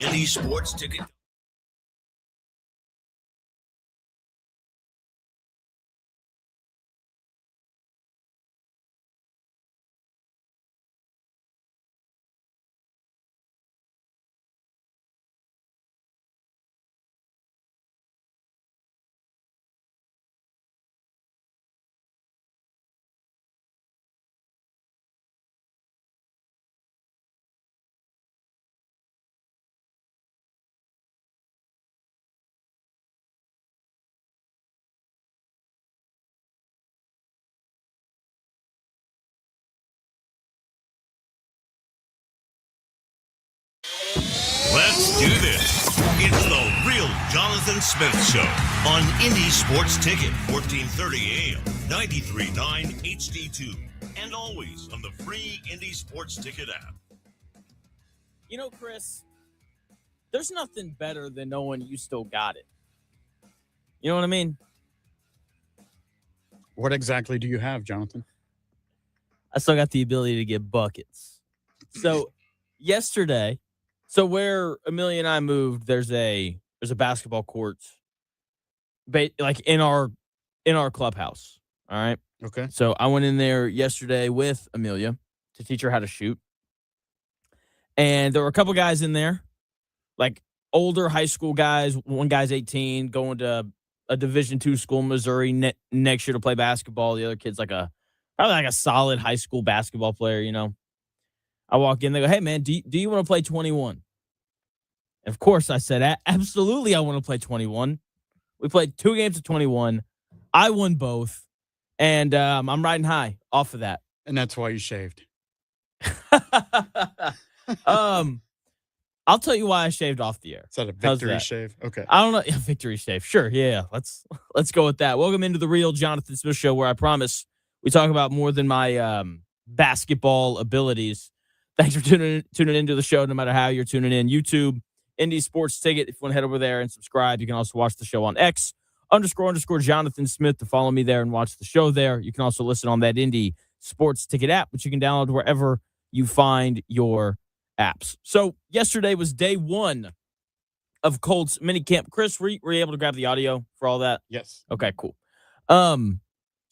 Any sports ticket. Let's do this. It's the Real Jonathan Smith Show on Indie Sports Ticket, 1430 AM, 93.9 HD2, and always on the free Indie Sports Ticket app. You know, Chris, there's nothing better than knowing you still got it. You know what I mean? What exactly do you have, Jonathan? I still got the ability to get buckets. So yesterday, where Amelia and I moved, there's a basketball court, like in our clubhouse. All right. Okay. So I went in there yesterday with Amelia to teach her how to shoot, and there were a couple guys in there, like older high school guys. One guy's 18, going to a Division II school in Missouri next year to play basketball. The other kid's probably like a solid high school basketball player. You know, I walk in, they go, "Hey man, do you want to play 21?" And of course, I said, "Absolutely, I want to play 21." We played 2 games of 21. I won both, and I'm riding high off of that. And that's why you shaved. I'll tell you why I shaved off the air. Is that a victory shave? Okay. I don't know. Yeah, victory shave. Sure. Yeah. Let's go with that. Welcome into the Real Jonathan Smith Show, where I promise we talk about more than my basketball abilities. Thanks for tuning into the show, no matter how you're tuning in. YouTube, Indie Sports Ticket. If you want to head over there and subscribe, you can also watch the show on X _ Jonathan Smith to follow me there and watch the show there. You can also listen on that Indie Sports Ticket app, which you can download wherever you find your apps. So yesterday was day 1 of Colts minicamp. Chris, were you able to grab the audio for all that? Yes. Okay, cool.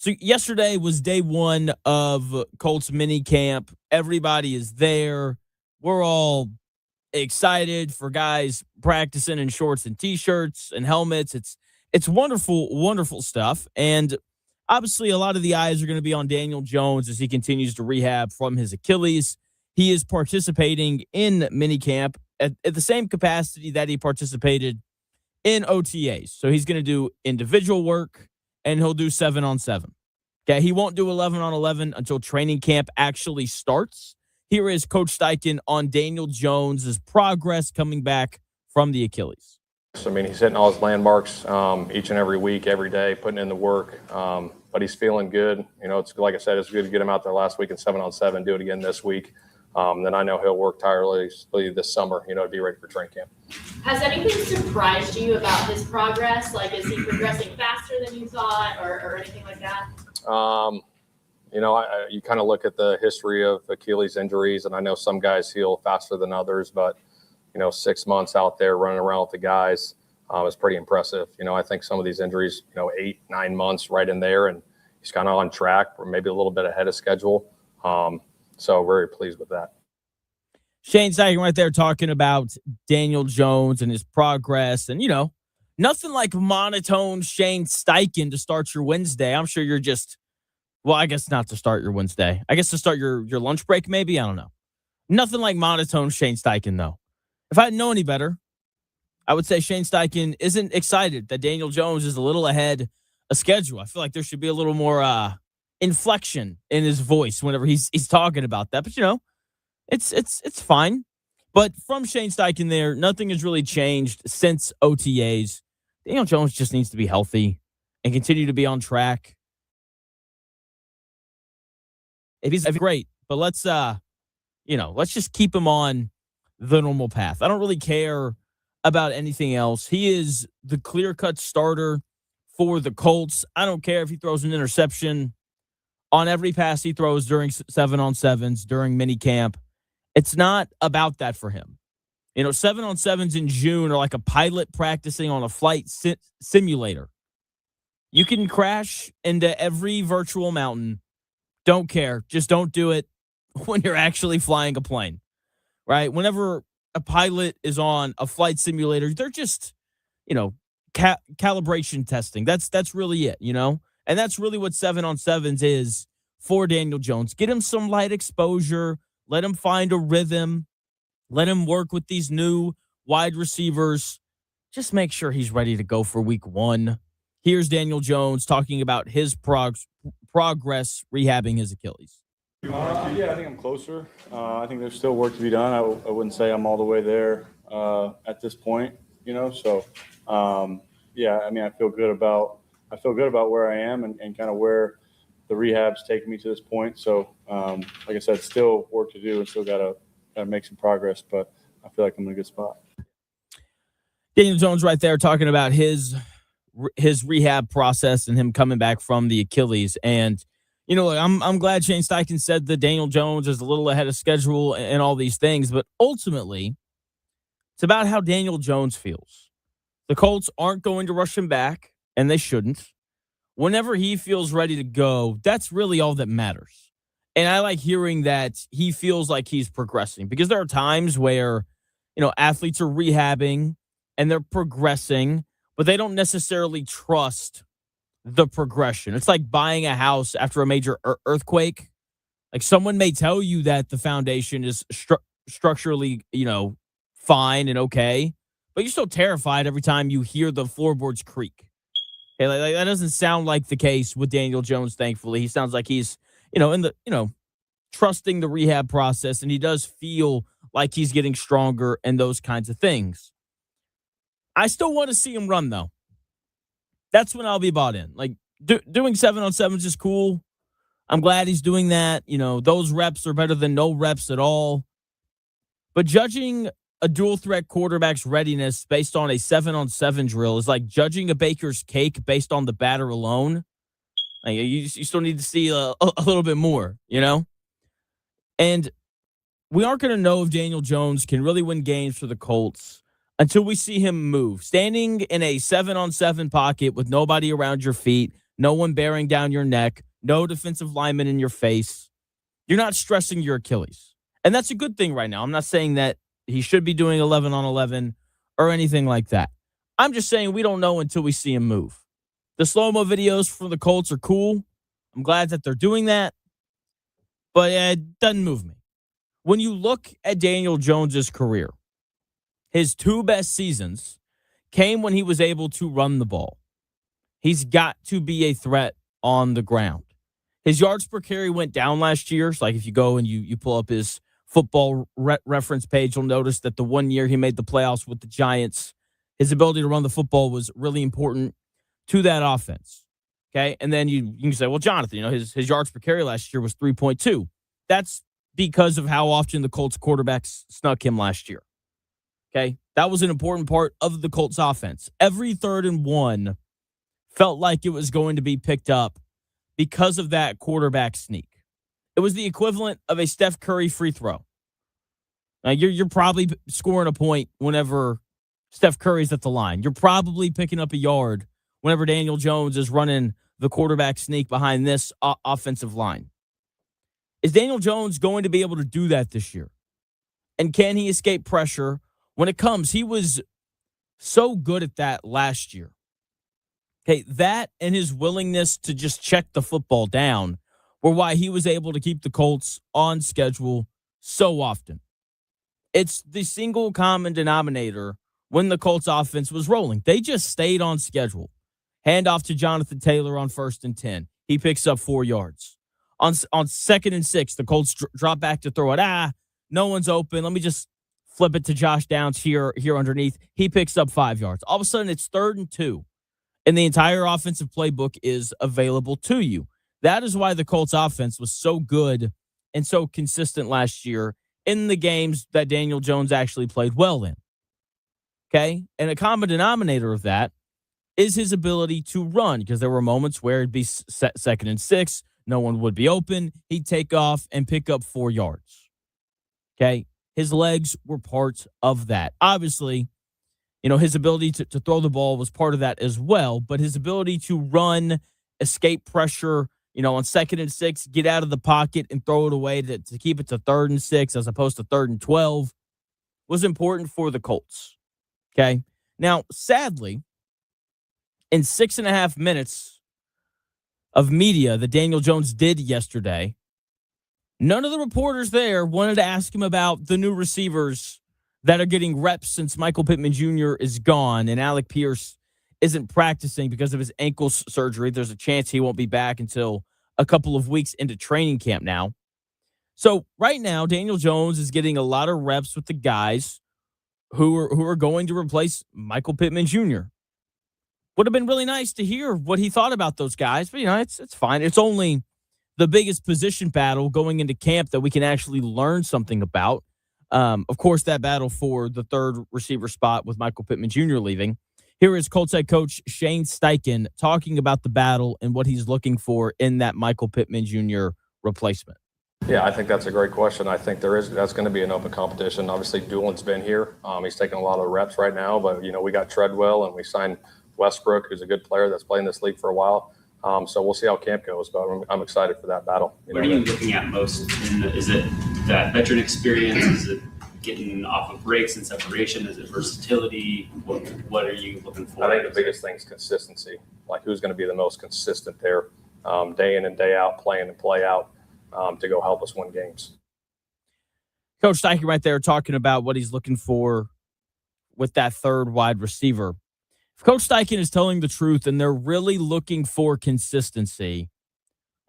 So yesterday was day 1 of Colts minicamp. Everybody is there. We're all excited for guys practicing in shorts and t-shirts and helmets. It's wonderful, wonderful stuff. And obviously a lot of the eyes are going to be on Daniel Jones as he continues to rehab from his Achilles. He is participating in minicamp at the same capacity that he participated in OTAs. So he's going to do individual work, and he'll do 7-on-7. Okay, he won't do 11-on-11 until training camp actually starts. Here is Coach Steichen on Daniel Jones' progress coming back from the Achilles. I mean, he's hitting all his landmarks each and every week, every day, putting in the work. But he's feeling good. You know, it's like I said, it's good to get him out there last week in 7-on-7, do it again this week. Then I know he'll work tirelessly this summer, to be ready for training camp. Has anything surprised you about his progress? Like, is he progressing faster than you thought or anything like that? You kind of look at the history of Achilles injuries, and I know some guys heal faster than others, but, 6 months out there running around with the guys is pretty impressive. I think some of these injuries, 8-9 months right in there, and he's kind of on track or maybe a little bit ahead of schedule. So very pleased with that. Shane Steichen right there talking about Daniel Jones and his progress. And, nothing like monotone Shane Steichen to start your Wednesday. I'm sure you're I guess not to start your Wednesday. I guess to start your lunch break maybe. I don't know. Nothing like monotone Shane Steichen, though. If I didn't know any better, I would say Shane Steichen isn't excited that Daniel Jones is a little ahead of schedule. I feel like there should be a little more inflection in his voice whenever he's talking about that. But it's fine. But from Shane Steichen there, nothing has really changed since OTAs. Daniel Jones just needs to be healthy and continue to be on track. If he's great, but let's just keep him on the normal path. I don't really care about anything else. He is the clear-cut starter for the Colts. I don't care if he throws an interception on every pass he throws during 7-on-7s, during minicamp. It's not about that for him. You know, 7-on-7s in June are like a pilot practicing on a flight simulator. You can crash into every virtual mountain. Don't care. Just don't do it when you're actually flying a plane, right? Whenever a pilot is on a flight simulator, they're just, you know, calibration testing. That's really it, you know? And that's really what 7-on-7s is for Daniel Jones. Get him some light exposure. Let him find a rhythm. Let him work with these new wide receivers. Just make sure he's ready to go for week 1. Here's Daniel Jones talking about his progress rehabbing his Achilles. Yeah, I think I'm closer. I think there's still work to be done. I wouldn't say I'm all the way there at this point, you know. So, yeah, I mean, I feel good about where I am and kind of where the rehab's taken me to this point. So, like I said, still work to do and still gotta make some progress, but I feel like I'm in a good spot. Daniel Jones right there talking about his rehab process and him coming back from the Achilles. And, you know, I'm glad Shane Steichen said that Daniel Jones is a little ahead of schedule and all these things, but ultimately it's about how Daniel Jones feels. The Colts aren't going to rush him back, and they shouldn't. Whenever he feels ready to go, that's really all that matters. And I like hearing that he feels like he's progressing, because there are times where, you know, athletes are rehabbing and they're progressing, but they don't necessarily trust the progression. It's like buying a house after a major earthquake. Like, someone may tell you that the foundation is structurally, you know, fine and okay, but you're still terrified every time you hear the floorboards creak. Okay, like that doesn't sound like the case with Daniel Jones, thankfully. He sounds like he's, you know, trusting the rehab process, and he does feel like he's getting stronger and those kinds of things. I still want to see him run, though. That's when I'll be bought in. Like, doing 7-on-7s is cool. I'm glad he's doing that. You know, those reps are better than no reps at all. But judging a dual threat quarterback's readiness based on a 7-on-7 drill is like judging a baker's cake based on the batter alone. Like, you still need to see a little bit more, you know? And we aren't going to know if Daniel Jones can really win games for the Colts until we see him move. Standing in a 7-on-7 pocket with nobody around your feet, no one bearing down your neck, no defensive lineman in your face, you're not stressing your Achilles. And that's a good thing right now. I'm not saying that he should be doing 11-on-11 or anything like that. I'm just saying we don't know until we see him move. The slow-mo videos for the Colts are cool. I'm glad that they're doing that, but it doesn't move me. When you look at Daniel Jones's career, his 2 best seasons came when he was able to run the ball. He's got to be a threat on the ground. His yards per carry went down last year. So, like, if you go and you pull up his football reference page, you'll notice that the 1 year he made the playoffs with the Giants, his ability to run the football was really important to that offense. Okay. And then you can say, well, Jonathan, you know, his yards per carry last year was 3.2. That's because of how often the Colts quarterbacks snuck him last year. Okay. That was an important part of the Colts offense. Every 3rd and 1 felt like it was going to be picked up because of that quarterback sneak. It was the equivalent of a Steph Curry free throw. Now, you're probably scoring a point whenever Steph Curry's at the line. You're probably picking up a yard whenever Daniel Jones is running the quarterback sneak behind this offensive line. Is Daniel Jones going to be able to do that this year? And can he escape pressure when it comes? He was so good at that last year. Okay, that and his willingness to just check the football down were why he was able to keep the Colts on schedule so often. It's the single common denominator when the Colts offense was rolling. They just stayed on schedule. Handoff to Jonathan Taylor on 1st and 10. He picks up 4 yards. On 2nd and 6, the Colts drop back to throw it. No one's open. Let me just flip it to Josh Downs here underneath. He picks up 5 yards. All of a sudden, it's 3rd and 2. And the entire offensive playbook is available to you. That is why the Colts offense was so good and so consistent last year in the games that Daniel Jones actually played well in. Okay? And a common denominator of that is his ability to run, because there were moments where it'd be 2nd and 6, no one would be open. He'd take off and pick up 4 yards. Okay? his legs were part of that. Obviously, his ability to throw the ball was part of that as well, but his ability to run, escape pressure, on 2nd and 6, get out of the pocket and throw it away to keep it to 3rd and 6 as opposed to 3rd and 12 was important for the Colts. Okay. Now, sadly, in 6.5 minutes of media that Daniel Jones did yesterday, none of the reporters there wanted to ask him about the new receivers that are getting reps since Michael Pittman Jr. is gone and Alec Pierce isn't practicing because of his ankle surgery. There's a chance he won't be back until a couple of weeks into training camp now. So right now, Daniel Jones is getting a lot of reps with the guys who are going to replace Michael Pittman Jr. Would have been really nice to hear what he thought about those guys, but it's fine. It's only the biggest position battle going into camp that we can actually learn something about. Of course, that battle for the 3rd receiver spot with Michael Pittman Jr. leaving. Here is Colts head coach Shane Steichen talking about the battle and what he's looking for in that Michael Pittman Jr. replacement. Yeah, I think that's a great question. I think that's going to be an open competition. Obviously, Doolin's been here. He's taking a lot of reps right now, but we got Treadwell and we signed Westbrook, who's a good player that's played in this league for a while. So we'll see how camp goes, but I'm excited for that battle. What are you looking at most? Is it that veteran experience? Is it getting off of breaks and separation? Is it versatility? What are you looking for? I think the biggest thing is consistency. Like who's going to be the most consistent there, day in and day out, play in and play out, to go help us win games. Coach Steichen right there talking about what he's looking for with that 3rd wide receiver. If Coach Steichen is telling the truth and they're really looking for consistency,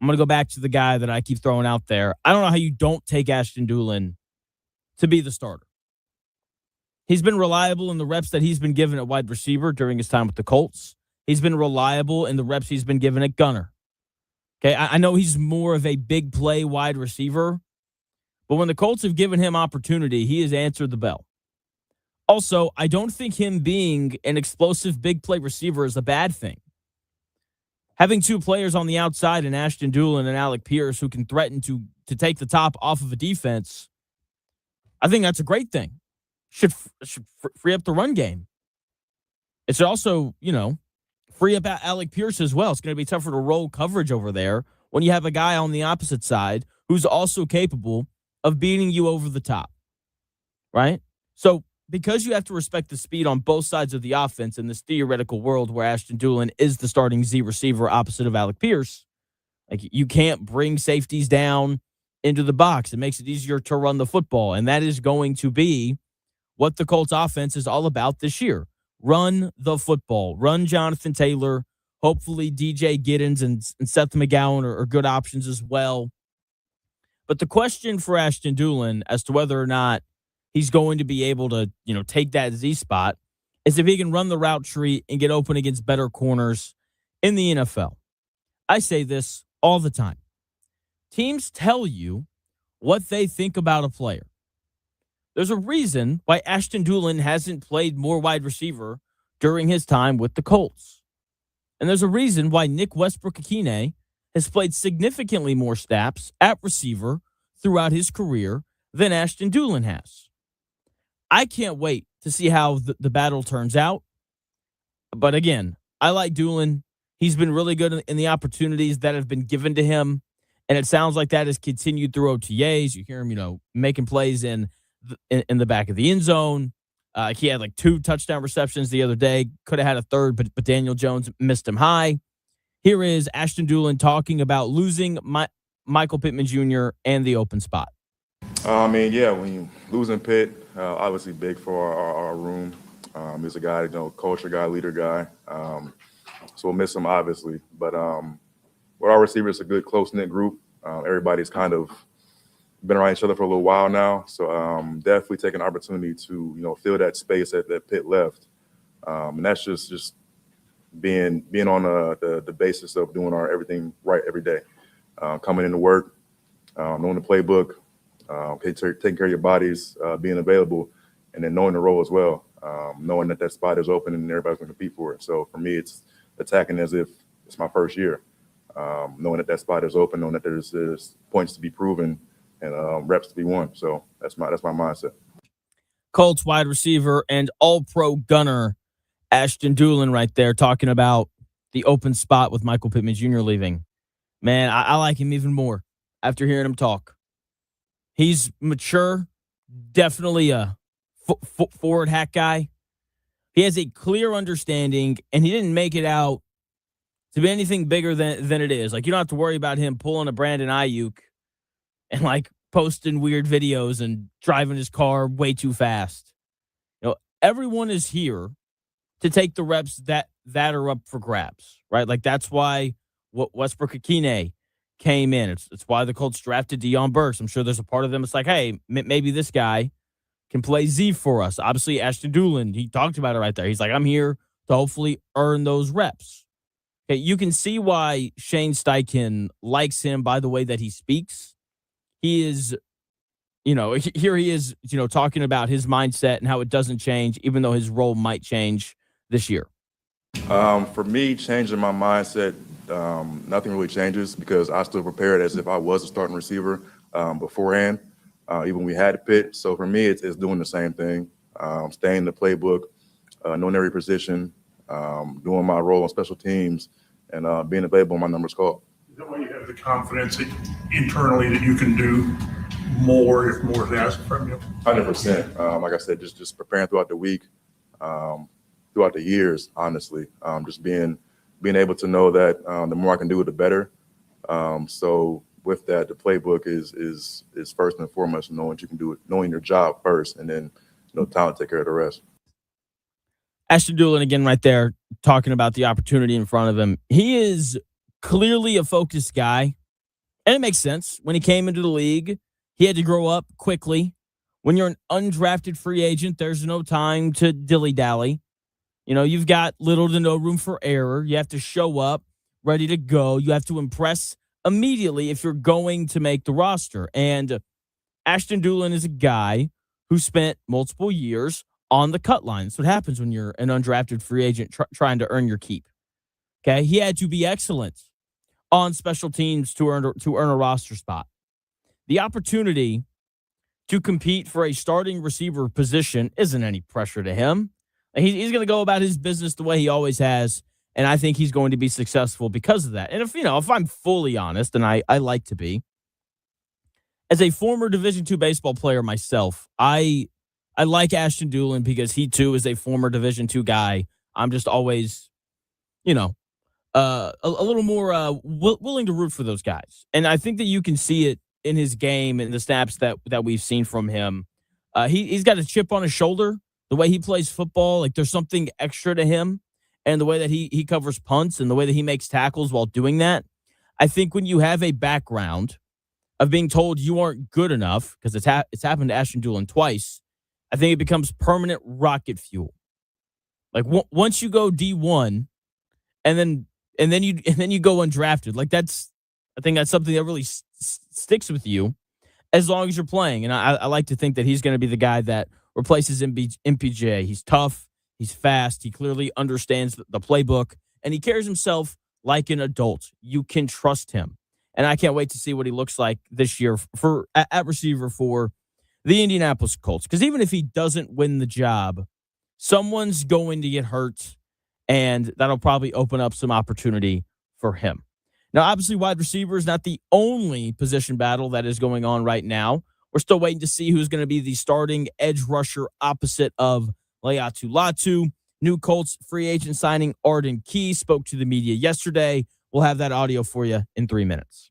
I'm going to go back to the guy that I keep throwing out there. I don't know how you don't take Ashton Doolin to be the starter. He's been reliable in the reps that he's been given at wide receiver during his time with the Colts. He's been reliable in the reps he's been given at gunner. Okay, I know he's more of a big play wide receiver, but when the Colts have given him opportunity, he has answered the bell. Also, I don't think him being an explosive big play receiver is a bad thing. Having 2 players on the outside in Ashton Doolin and Alec Pierce who can threaten to take the top off of a defense, I think that's a great thing. Should free up the run game. It should also, free up Alec Pierce as well. It's going to be tougher to roll coverage over there when you have a guy on the opposite side who's also capable of beating you over the top, right? So because you have to respect the speed on both sides of the offense in this theoretical world where Ashton Doolin is the starting Z receiver opposite of Alec Pierce, like you can't bring safeties down into the box. It makes it easier to run the football, and that is going to be what the Colts offense is all about this year. Run the football. Run Jonathan Taylor. Hopefully DJ Giddens and Seth McGowan are good options as well. But the question for Ashton Doolin as to whether or not he's going to be able to, take that Z spot is if he can run the route tree and get open against better corners in the NFL. I say this all the time. Teams tell you what they think about a player. There's a reason why Ashton Doolin hasn't played more wide receiver during his time with the Colts. And there's a reason why Nick Westbrook-Akine has played significantly more snaps at receiver throughout his career than Ashton Doolin has. I can't wait to see how the battle turns out. But again, I like Doolin. He's been really good in the opportunities that have been given to him. And it sounds like that has continued through OTAs. You hear him, making plays in the back of the end zone. He had 2 touchdown receptions the other day. Could have had a third, but Daniel Jones missed him high. Here is Ashton Doolin talking about losing Michael Pittman Jr. and the open spot. When you losing Pitt, obviously big for our room. He's a guy, culture guy, leader guy. So we'll miss him, obviously. But with our receivers, a good close-knit group. Everybody's kind of been around each other for a little while now. So definitely take an opportunity to, fill that space that Pitt left. And that's just being on the basis of doing our everything right every day. Coming into work, knowing the playbook, taking care of your bodies, being available, and then knowing the role as well, knowing that spot is open and everybody's going to compete for it. So for me, it's attacking as if it's my first year, knowing that spot is open, knowing that there's points to be proven, and reps to be won. So that's my mindset. Colts wide receiver and all-pro gunner Ashton Doolin right there talking about the open spot with Michael Pittman Jr. leaving. Man, I like him even more after hearing him talk. He's mature, definitely a forward hack guy. He has a clear understanding, and he didn't make it out to be anything bigger than it is. Like, you don't have to worry about him pulling a Brandon Ayuk and, like, posting weird videos and driving his car way too fast. Everyone is here to take the reps that are up for grabs, right? Like, that's why Westbrook-Akine came in. It's why the Colts drafted Deion Burks. I'm sure there's a part of them that's like, hey, maybe this guy can play Z for us. Obviously, Ashton Doolin, he talked about it right there. He's like, I'm here to hopefully earn those reps. Okay, you can see why Shane Steichen likes him by the way that he speaks. He is, here he is, talking about his mindset and how it doesn't change, even though his role might change this year. For me, changing my mindset, nothing really changes because I still prepared as if I was a starting receiver beforehand, even when we had a pit. So for me, it's doing the same thing, staying in the playbook, knowing every position, doing my role on special teams, and being available when my number's called. Is that why you have the confidence internally that you can do more if more is asked from you? 100%. Like I said, just preparing throughout the week, throughout the years, honestly, just being able to know that the more I can do it, the better. So with that, the playbook is first and foremost, knowing what you can do, knowing your job first, and then talent take care of the rest. Ashton Doolin again right there talking about the opportunity in front of him. He is clearly a focused guy, and it makes sense. When he came into the league, he had to grow up quickly. When you're an undrafted free agent, there's no time to dilly-dally. You've got little to no room for error. You have to show up ready to go. You have to impress immediately if you're going to make the roster. And Ashton Doolin is a guy who spent multiple years on the cut line. That's what happens when you're an undrafted free agent trying to earn your keep. Okay, he had to be excellent on special teams to earn a roster spot. The opportunity to compete for a starting receiver position isn't any pressure to him. He's going to go about his business the way he always has, and I think he's going to be successful because of that. And if I'm fully honest, and I like to be, as a former Division II baseball player myself, I like Ashton Doolin because he too is a former Division II guy. I'm just always, a little more willing to root for those guys, and I think that you can see it in his game and the snaps that we've seen from him. He's got a chip on his shoulder. The way he plays football, like there's something extra to him, and the way that he covers punts and the way that he makes tackles while doing that. I think when you have a background of being told you aren't good enough, because it's happened to Ashton Doolin twice, I think it becomes permanent rocket fuel. Like once you go D1, and then you go undrafted, like I think that's something that really sticks with you as long as you're playing. And I like to think that he's going to be the guy that replaces MPJ. He's tough. He's fast. He clearly understands the playbook, and he carries himself like an adult. You can trust him. And I can't wait to see what he looks like this year at receiver for the Indianapolis Colts. Because even if he doesn't win the job, someone's going to get hurt, and that'll probably open up some opportunity for him. Now, obviously, wide receiver is not the only position battle that is going on right now. We're still waiting to see who's going to be the starting edge rusher opposite of Laiatu Latu. New Colts free agent signing Arden Key spoke to the media yesterday. We'll have that audio for you in 3 minutes.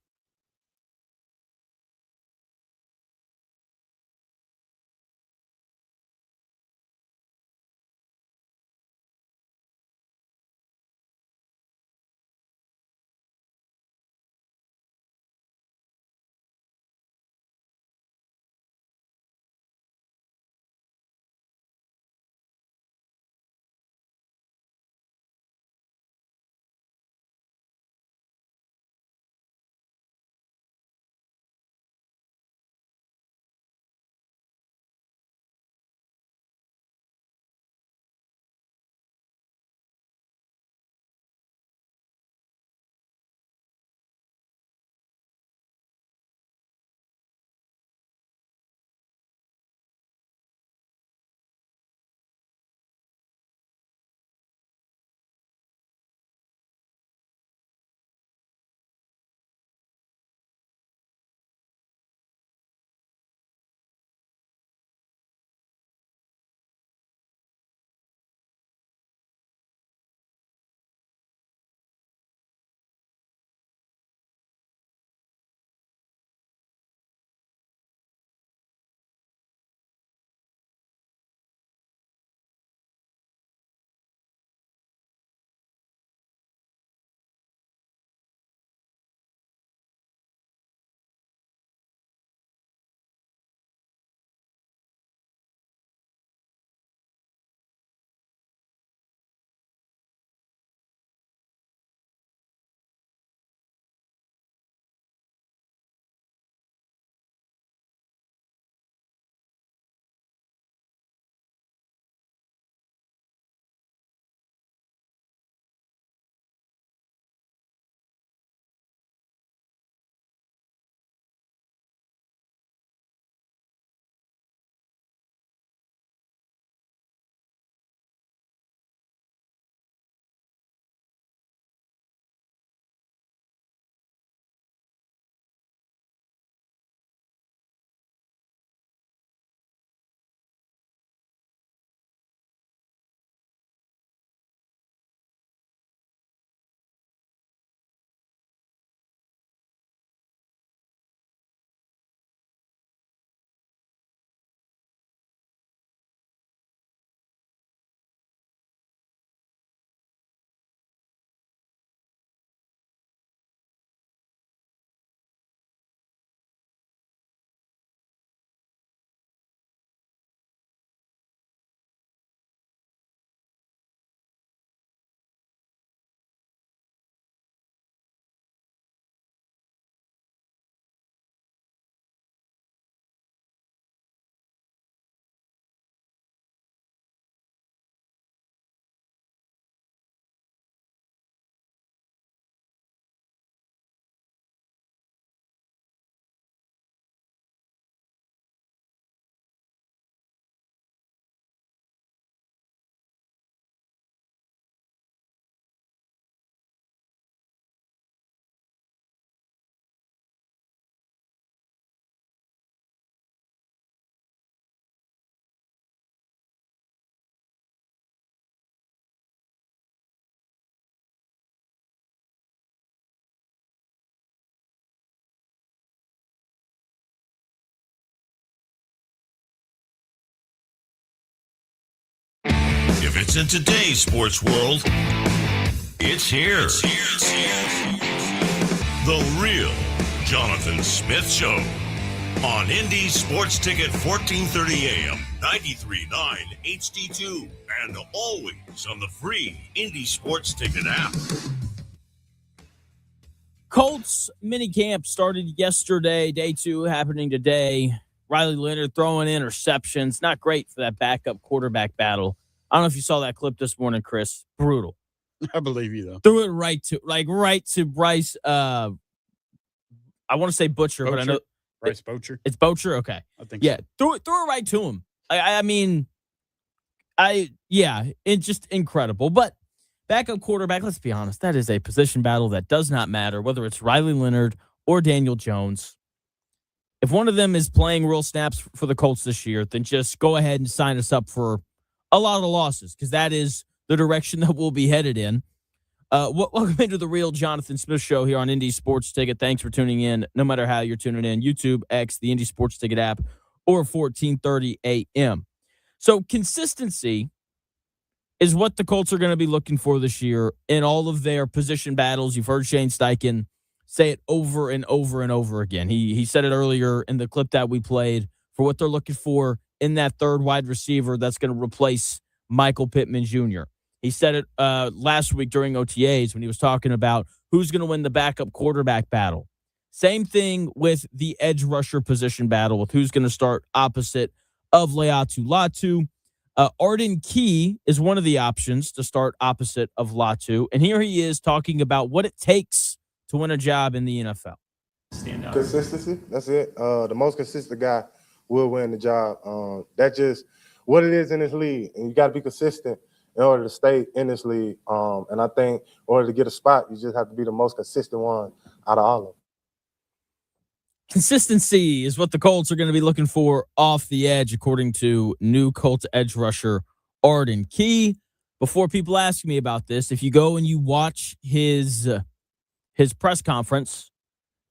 fits in today's sports world. It's here. The real Jonathan Smith Show on Indy Sports Ticket 1430 AM, 93.9 HD2, and always on the free Indy Sports Ticket app. Colts minicamp started yesterday. Day 2 happening today. Riley Leonard throwing interceptions. Not great for that backup quarterback battle. I don't know if you saw that clip this morning, Chris. Brutal. I believe you, though. Threw it right to Bryce. I want to say Butcher, but I know Bryce Bocher. it's Bocher. Okay, I think yeah, so. threw it right to him. It's just incredible. But backup quarterback, let's be honest, that is a position battle that does not matter whether it's Riley Leonard or Daniel Jones. If one of them is playing real snaps for the Colts this year, then just go ahead and sign us up for a lot of losses, because that is the direction that we'll be headed in. Welcome into the real Jonathan Smith Show here on Indy Sports Ticket. Thanks for tuning in, no matter how you're tuning in. YouTube, X, the Indy Sports Ticket app, or 1430 AM. So consistency is what the Colts are going to be looking for this year in all of their position battles. You've heard Shane Steichen say it over and over and over again. He said it earlier in the clip that we played for what they're looking for in that third wide receiver that's going to replace Michael Pittman Jr. He said it last week during OTAs when he was talking about who's going to win the backup quarterback battle. Same thing with the edge rusher position battle, with who's going to start opposite of Leatu Latu. Arden Key is one of the options to start opposite of Latu. And here he is talking about what it takes to win a job in the NFL. Stand out. Consistency, that's it. The most consistent guy will win the job. That's just what it is in this league. And you got to be consistent in order to stay in this league. And I think in order to get a spot, you just have to be the most consistent one out of all of them. Consistency is what the Colts are going to be looking for off the edge, according to new Colts edge rusher Arden Key. Before people ask me about this, if you go and you watch his press conference,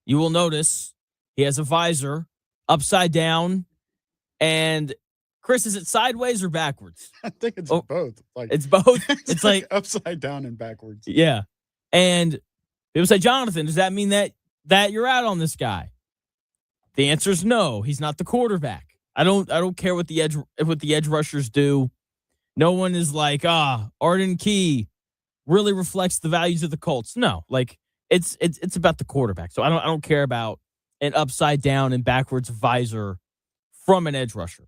you will notice he has a visor upside down. And Chris, is it sideways or backwards? I think it's both. It's both. It's like upside down and backwards. Yeah. And people say, Jonathan, does that mean that you're out on this guy? The answer is no. He's not the quarterback. I don't care what the edge rushers do. No one is like, Arden Key really reflects the values of the Colts. No, it's about the quarterback. So I don't care about an upside down and backwards visor from an edge rusher.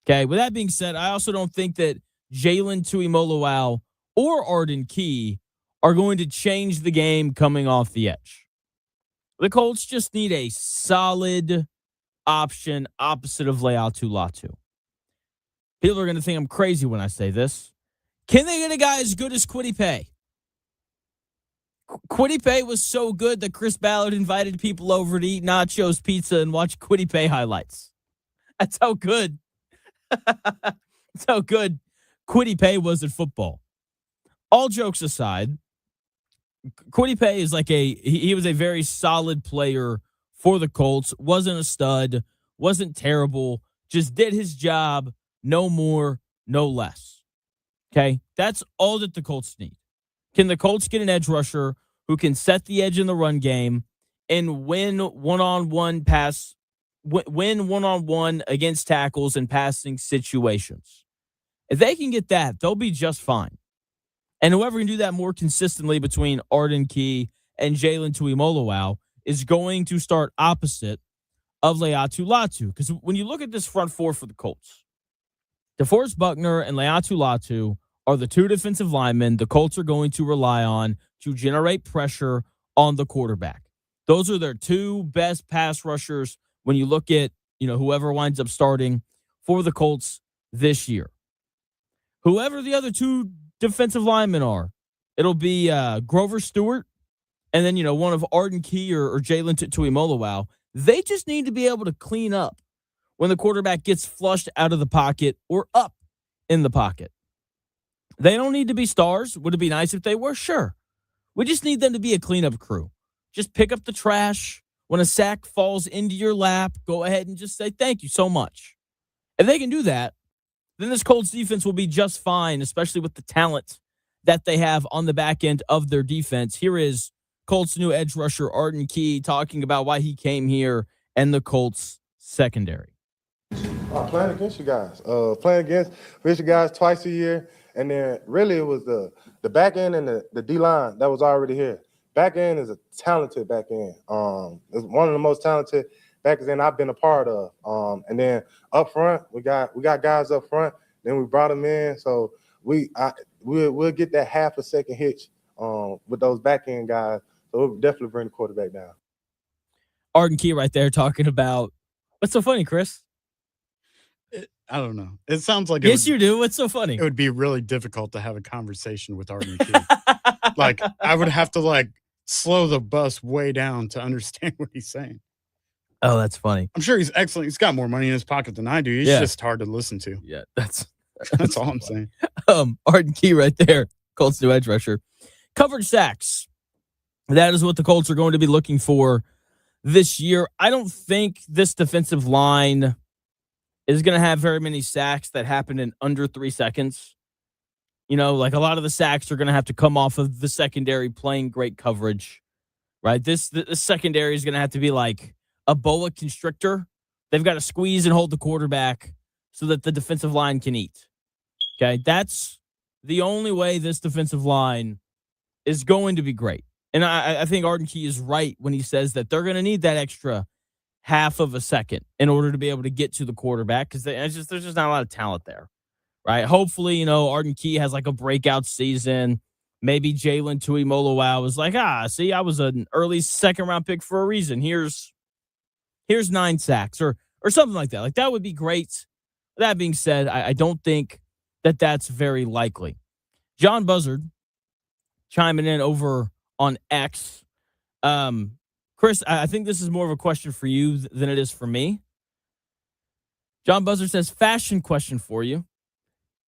Okay. With that being said, I also don't think that Jalen Tuimoloau or Arden Key are going to change the game coming off the edge. The Colts just need a solid option opposite of Leatu Latu. People are going to think I'm crazy when I say this. Can they get a guy as good as Kwity Paye? Kwity Paye was so good that Chris Ballard invited people over to eat nachos, pizza, and watch Kwity Paye highlights. That's how good. That's how good Kwity Paye was at football. All jokes aside, Kwity Paye is he was a very solid player for the Colts. Wasn't a stud, wasn't terrible, just did his job, no more, no less. Okay? That's all that the Colts need. Can the Colts get an edge rusher who can set the edge in the run game and win one-on-one against tackles and passing situations? If they can get that, they'll be just fine. And whoever can do that more consistently between Arden Key and Jalen Tuimoloau is going to start opposite of Leatu Latu. Because when you look at this front four for the Colts, DeForest Buckner and Leatu Latu are the two defensive linemen the Colts are going to rely on to generate pressure on the quarterback. Those are their two best pass rushers when you look at, whoever winds up starting for the Colts this year. Whoever the other two defensive linemen are, it'll be Grover Stewart and then, one of Arden Key or Jalen Tuimoloau. They just need to be able to clean up when the quarterback gets flushed out of the pocket or up in the pocket. They don't need to be stars. Would it be nice if they were? Sure. We just need them to be a cleanup crew. Just pick up the trash. When a sack falls into your lap, go ahead and just say thank you so much. If they can do that, then this Colts defense will be just fine, especially with the talent that they have on the back end of their defense. Here is Colts' new edge rusher, Arden Key, talking about why he came here and the Colts secondary. Playing against you guys. Playing against you guys twice a year. And then really it was the back end and the D-line that was already here. Back end is a talented back end. It's one of the most talented back end I've been a part of. And then up front, we got guys up front. Then we brought them in. So we'll get that half a second hitch with those back end guys. So we'll definitely bring the quarterback down. Arden Key right there talking about, what's so funny, Chris? I don't know. It sounds like Yes, you do. What's so funny? It would be really difficult to have a conversation with Arden Key. Like, I would have to, like, slow the bus way down to understand what he's saying. Oh, that's funny. I'm sure he's excellent. He's got more money in his pocket than I do. He's just hard to listen to. Yeah, that's all I'm saying. Arden Key right there, Colts new edge rusher. Coverage sacks. That is what the Colts are going to be looking for this year. I don't think this defensive line is going to have very many sacks that happen in under 3 seconds. You know, like a lot of the sacks are going to have to come off of the secondary playing great coverage, right? This secondary is going to have to be like a boa constrictor. They've got to squeeze and hold the quarterback so that the defensive line can eat. Okay, that's the only way this defensive line is going to be great. And I think Arden Key is right when he says that they're going to need that extra half of a second in order to be able to get to the quarterback because there's just not a lot of talent there, right? Hopefully, Arden Key has like a breakout season. Maybe Jalen Tuimoloau was like, see, I was an early second-round pick for a reason. Here's 9 sacks or something like that. Like, that would be great. That being said, I don't think that that's very likely. John Buzzard chiming in over on X. Chris, I think this is more of a question for you than it is for me. John Buzzard says, fashion question for you.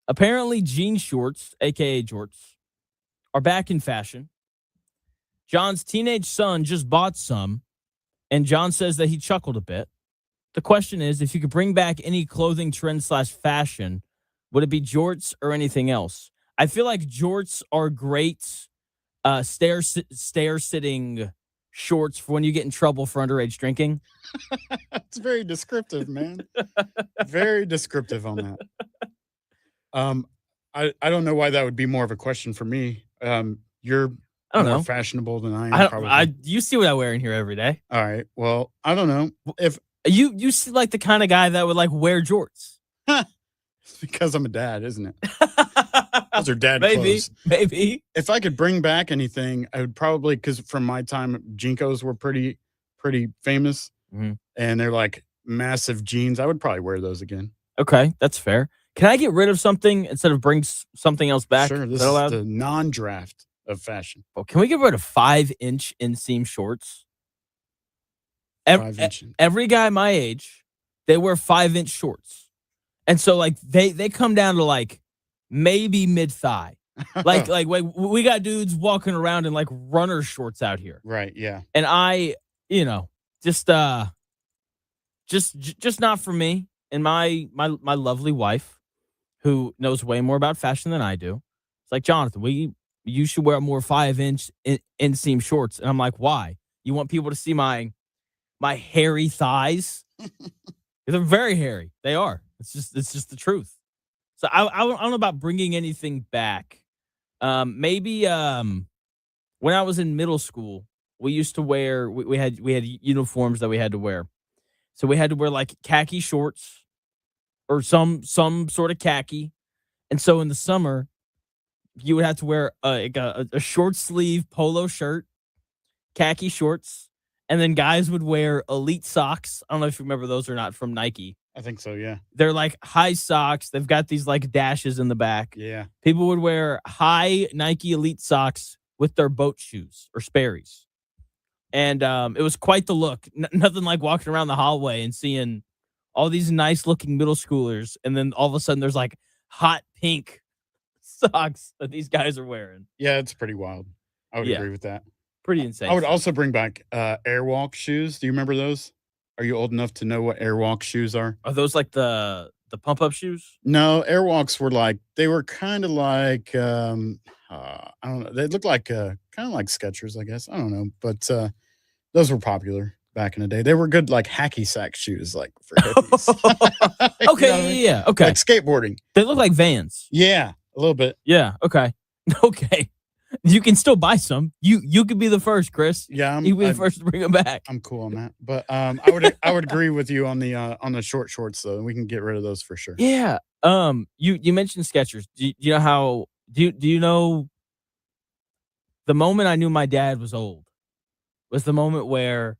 Apparently, jean shorts, a.k.a. jorts, are back in fashion. John's teenage son just bought some, and John says that he chuckled a bit. The question is, if you could bring back any clothing trend / fashion, would it be jorts or anything else? I feel like jorts are great stair-sitting shorts for when you get in trouble for underage drinking. It's very descriptive, man. Very descriptive on that. I don't know why that would be more of a question for me. You're more fashionable than I am. Probably. You see what I wear in here every day. All right. Well, I don't know if you see like the kind of guy that would like wear jorts. It's because I'm a dad, isn't it? Those are dad clothes. Maybe. If I could bring back anything, I would probably, because from my time, Jinkos were pretty famous, and they're like massive jeans. I would probably wear those again. Okay, that's fair. Can I get rid of something instead of bring something else back? Sure, this is the non-draft of fashion. Well, can we get rid of 5-inch inseam shorts? Every guy my age, they wear 5-inch shorts. And so like they come down to like maybe mid-thigh. like we got dudes walking around in like runner shorts out here. Right, yeah. And I, just not for me. And my lovely wife, who knows way more about fashion than I do, it's like, Jonathan, you should wear more 5-inch inseam shorts. And I'm like, why? You want people to see my hairy thighs? They're very hairy. They are. It's just the truth. So I don't know about bringing anything back. Maybe when I was in middle school, we used to wear we had uniforms that we had to wear. So we had to wear like khaki shorts or some sort of khaki. And so in the summer, you would have to wear a short sleeve polo shirt, khaki shorts, and then guys would wear elite socks. I don't know if you remember those or not from Nike. I think so, yeah. They're like high socks. They've got these like dashes in the back. Yeah. People would wear high Nike elite socks with their boat shoes or Sperry's. And it was quite the look. Nothing like walking around the hallway and seeing all these nice looking middle schoolers. And then all of a sudden there's like hot pink socks that these guys are wearing. Yeah, it's pretty wild. I would agree with that. Pretty insane. I would also bring back Airwalk shoes. Do you remember those? Are you old enough to know what Airwalk shoes are? Are those like the the pump up shoes? No, Airwalks were like they were kind of like I don't know. They looked like kind of like Skechers, I guess. I don't know, but those were popular back in the day. They were good, like hacky sack shoes, like for hippies. You Okay, know what I mean? yeah, okay. Like skateboarding. They look like Vans. Yeah, a little bit. Yeah, okay. Okay. You can still buy some. You could be the first, Chris. Yeah, You could be the first to bring them back. I'm cool on that. But I would agree with you on the short shorts though. We can get rid of those for sure. Yeah. You mentioned Skechers. Do you know how do you know the moment I knew my dad was old was the moment where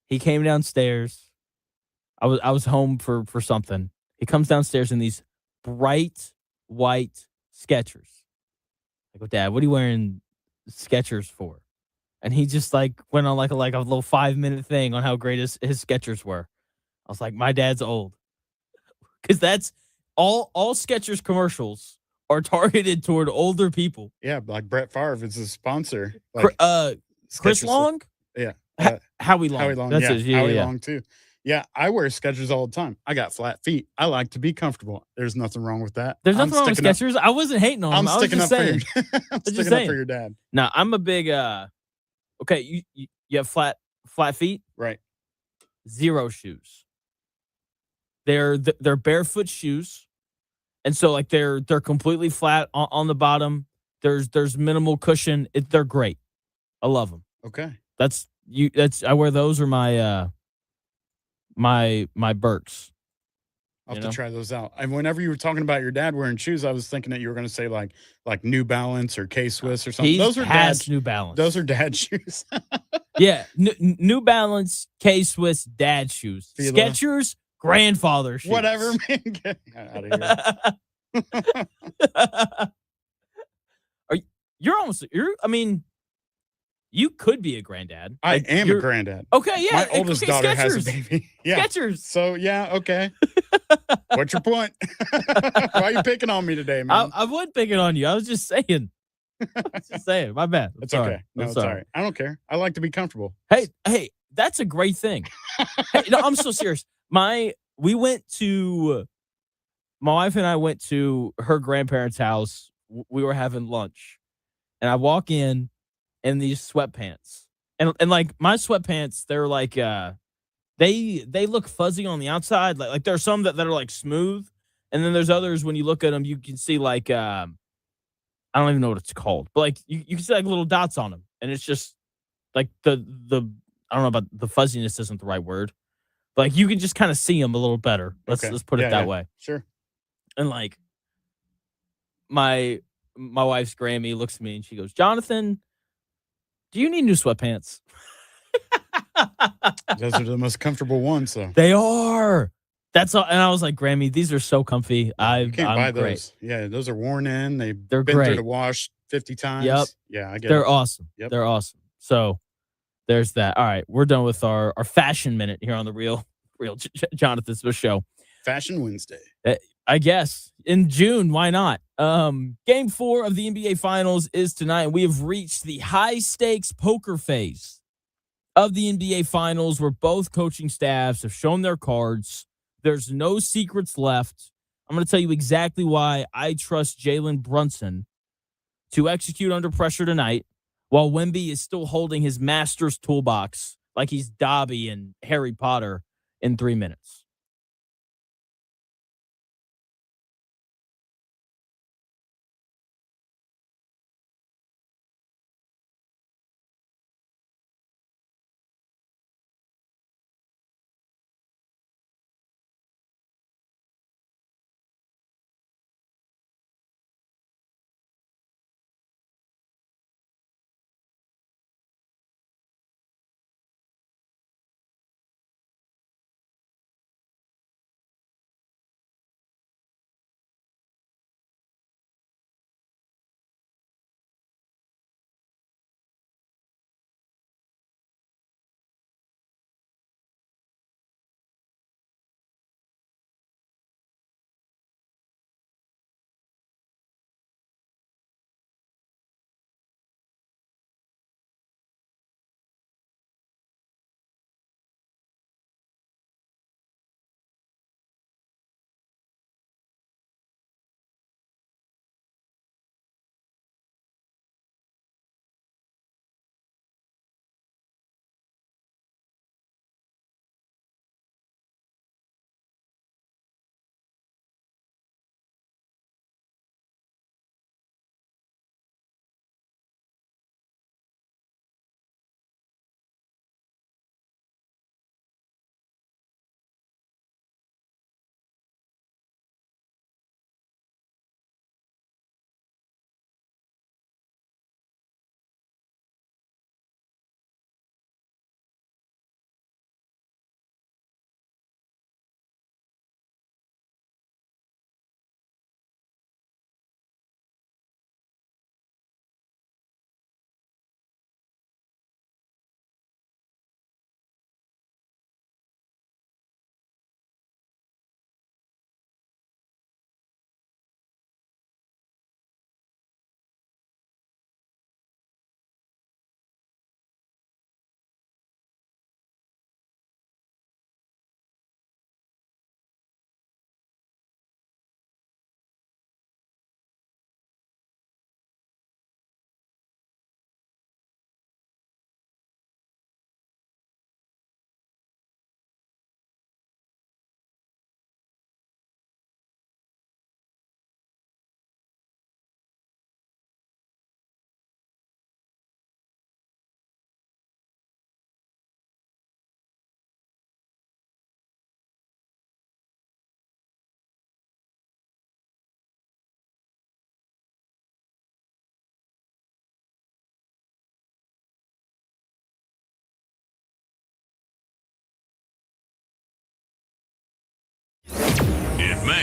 he came downstairs. I was home for something. He comes downstairs in these bright white Skechers. I go, Dad, what are you wearing Skechers for? And he just like went on like a little 5-minute thing on how great his Skechers were. I was like, my dad's old. Because that's all Skechers commercials are targeted toward older people. Yeah, like Brett Favre is a sponsor. Like Chris Skechers- Long? Yeah. Howie Long. Howie Long. That's yeah, it. Yeah, Howie yeah. Long too. Yeah, I wear Skechers all the time. I got flat feet. I like to be comfortable. There's nothing wrong with that. There's nothing wrong with sticking up- Skechers. I wasn't hating on them. I'm I was sticking just up saying. for your, I'm just sticking up saying. for your dad. Now, I'm a big okay, you have flat feet, Right. zero shoes. They're barefoot shoes. And so like they're completely flat on the bottom. There's minimal cushion. They're great. I love them. Okay. I wear those or my my Birks. I'll have You to know? try those out. And whenever you were talking about your dad wearing shoes, I was thinking that you were going to say like New Balance or K Swiss or something. He's Those are past dad. New Balance. Those are dad shoes. Yeah, New Balance, K Swiss, dad shoes. Fila. Skechers, grandfather shoes. Whatever, man. Get out of here. I mean, you could be a granddad. I Like, am a you're- granddad. Okay, yeah. My oldest okay, daughter has a Skechers. baby. Yeah. Skechers. So yeah, okay. What's your point? Why are you picking on me today, man? I wasn't picking on you. I was just saying. My bad. I'm It's sorry. okay. No, I'm it's sorry. all right. I don't care. I like to be comfortable. Hey, that's a great thing. Hey, no, I'm so serious. My wife and I went to her grandparents' house. We were having lunch, and I walk in these sweatpants, and like my sweatpants, they're like they look fuzzy on the outside. Like there are some that are like smooth, and then there's others when you look at them, you can see like I don't even know what it's called, but like you can see like little dots on them, and it's just like the I don't know about the fuzziness isn't the right word, but like you can just kind of see them a little better. Let's put it that way. Sure. And like my wife's Grammy looks at me and she goes, Jonathan, do you need new sweatpants? Those are the most comfortable ones, though. They are. That's all. And I was like, Grammy, these are so comfy. You I'm can't buy great. those. Yeah, those are worn in. They're been great. through the wash 50 times. Yep. Yeah, I get They're it. awesome. Yep. They're awesome. So there's that. All right, we're done with our fashion minute here on the real Jonathan Smith show. Fashion Wednesday. I guess in June, why not? Game 4 of the NBA Finals is tonight, and we have reached the high stakes poker phase of the NBA Finals, where both coaching staffs have shown their cards. There's no secrets left. I'm going to tell you exactly why I trust Jalen Brunson to execute under pressure tonight, while Wemby is still holding his master's toolbox like he's Dobby and Harry Potter in 3 minutes.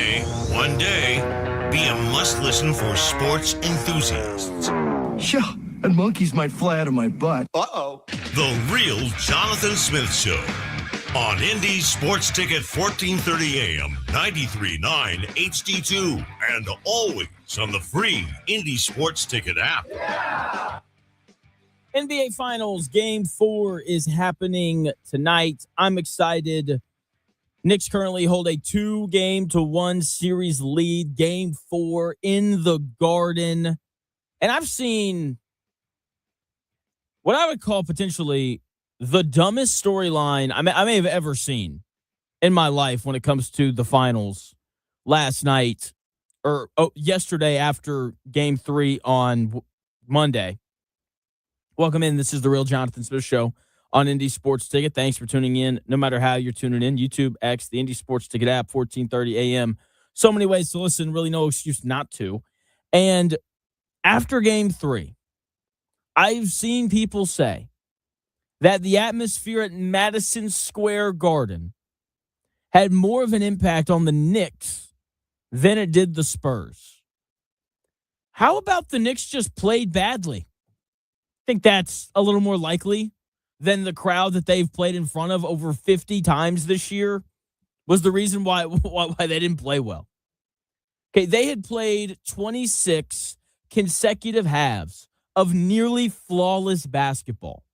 may one day be a must-listen for sports enthusiasts. Yeah, and monkeys might fly out of my butt. Uh-oh. The Real Jonathan Smith Show on Indy Sports Ticket 1430 AM, 93.9 HD2, and always on the free Indy Sports Ticket app. Yeah. NBA Finals Game 4 is happening tonight. I'm excited. Knicks currently hold a 2-1 series lead. Game 4 in the Garden. And I've seen what I would call potentially the dumbest storyline I may have ever seen in my life when it comes to the finals last night or yesterday after Game 3 on Monday. Welcome in. This is the Real Jonathan Smith Show on Indy Sports Ticket. Thanks for tuning in. No matter how you're tuning in, YouTube, X, the Indy Sports Ticket app, 1430 AM. So many ways to listen, really no excuse not to. And after Game 3, I've seen people say that the atmosphere at Madison Square Garden had more of an impact on the Knicks than it did the Spurs. How about the Knicks just played badly? I think that's a little more likely than the crowd that they've played in front of over 50 times this year was the reason why they didn't play well. Okay, they had played 26 consecutive halves of nearly flawless basketball.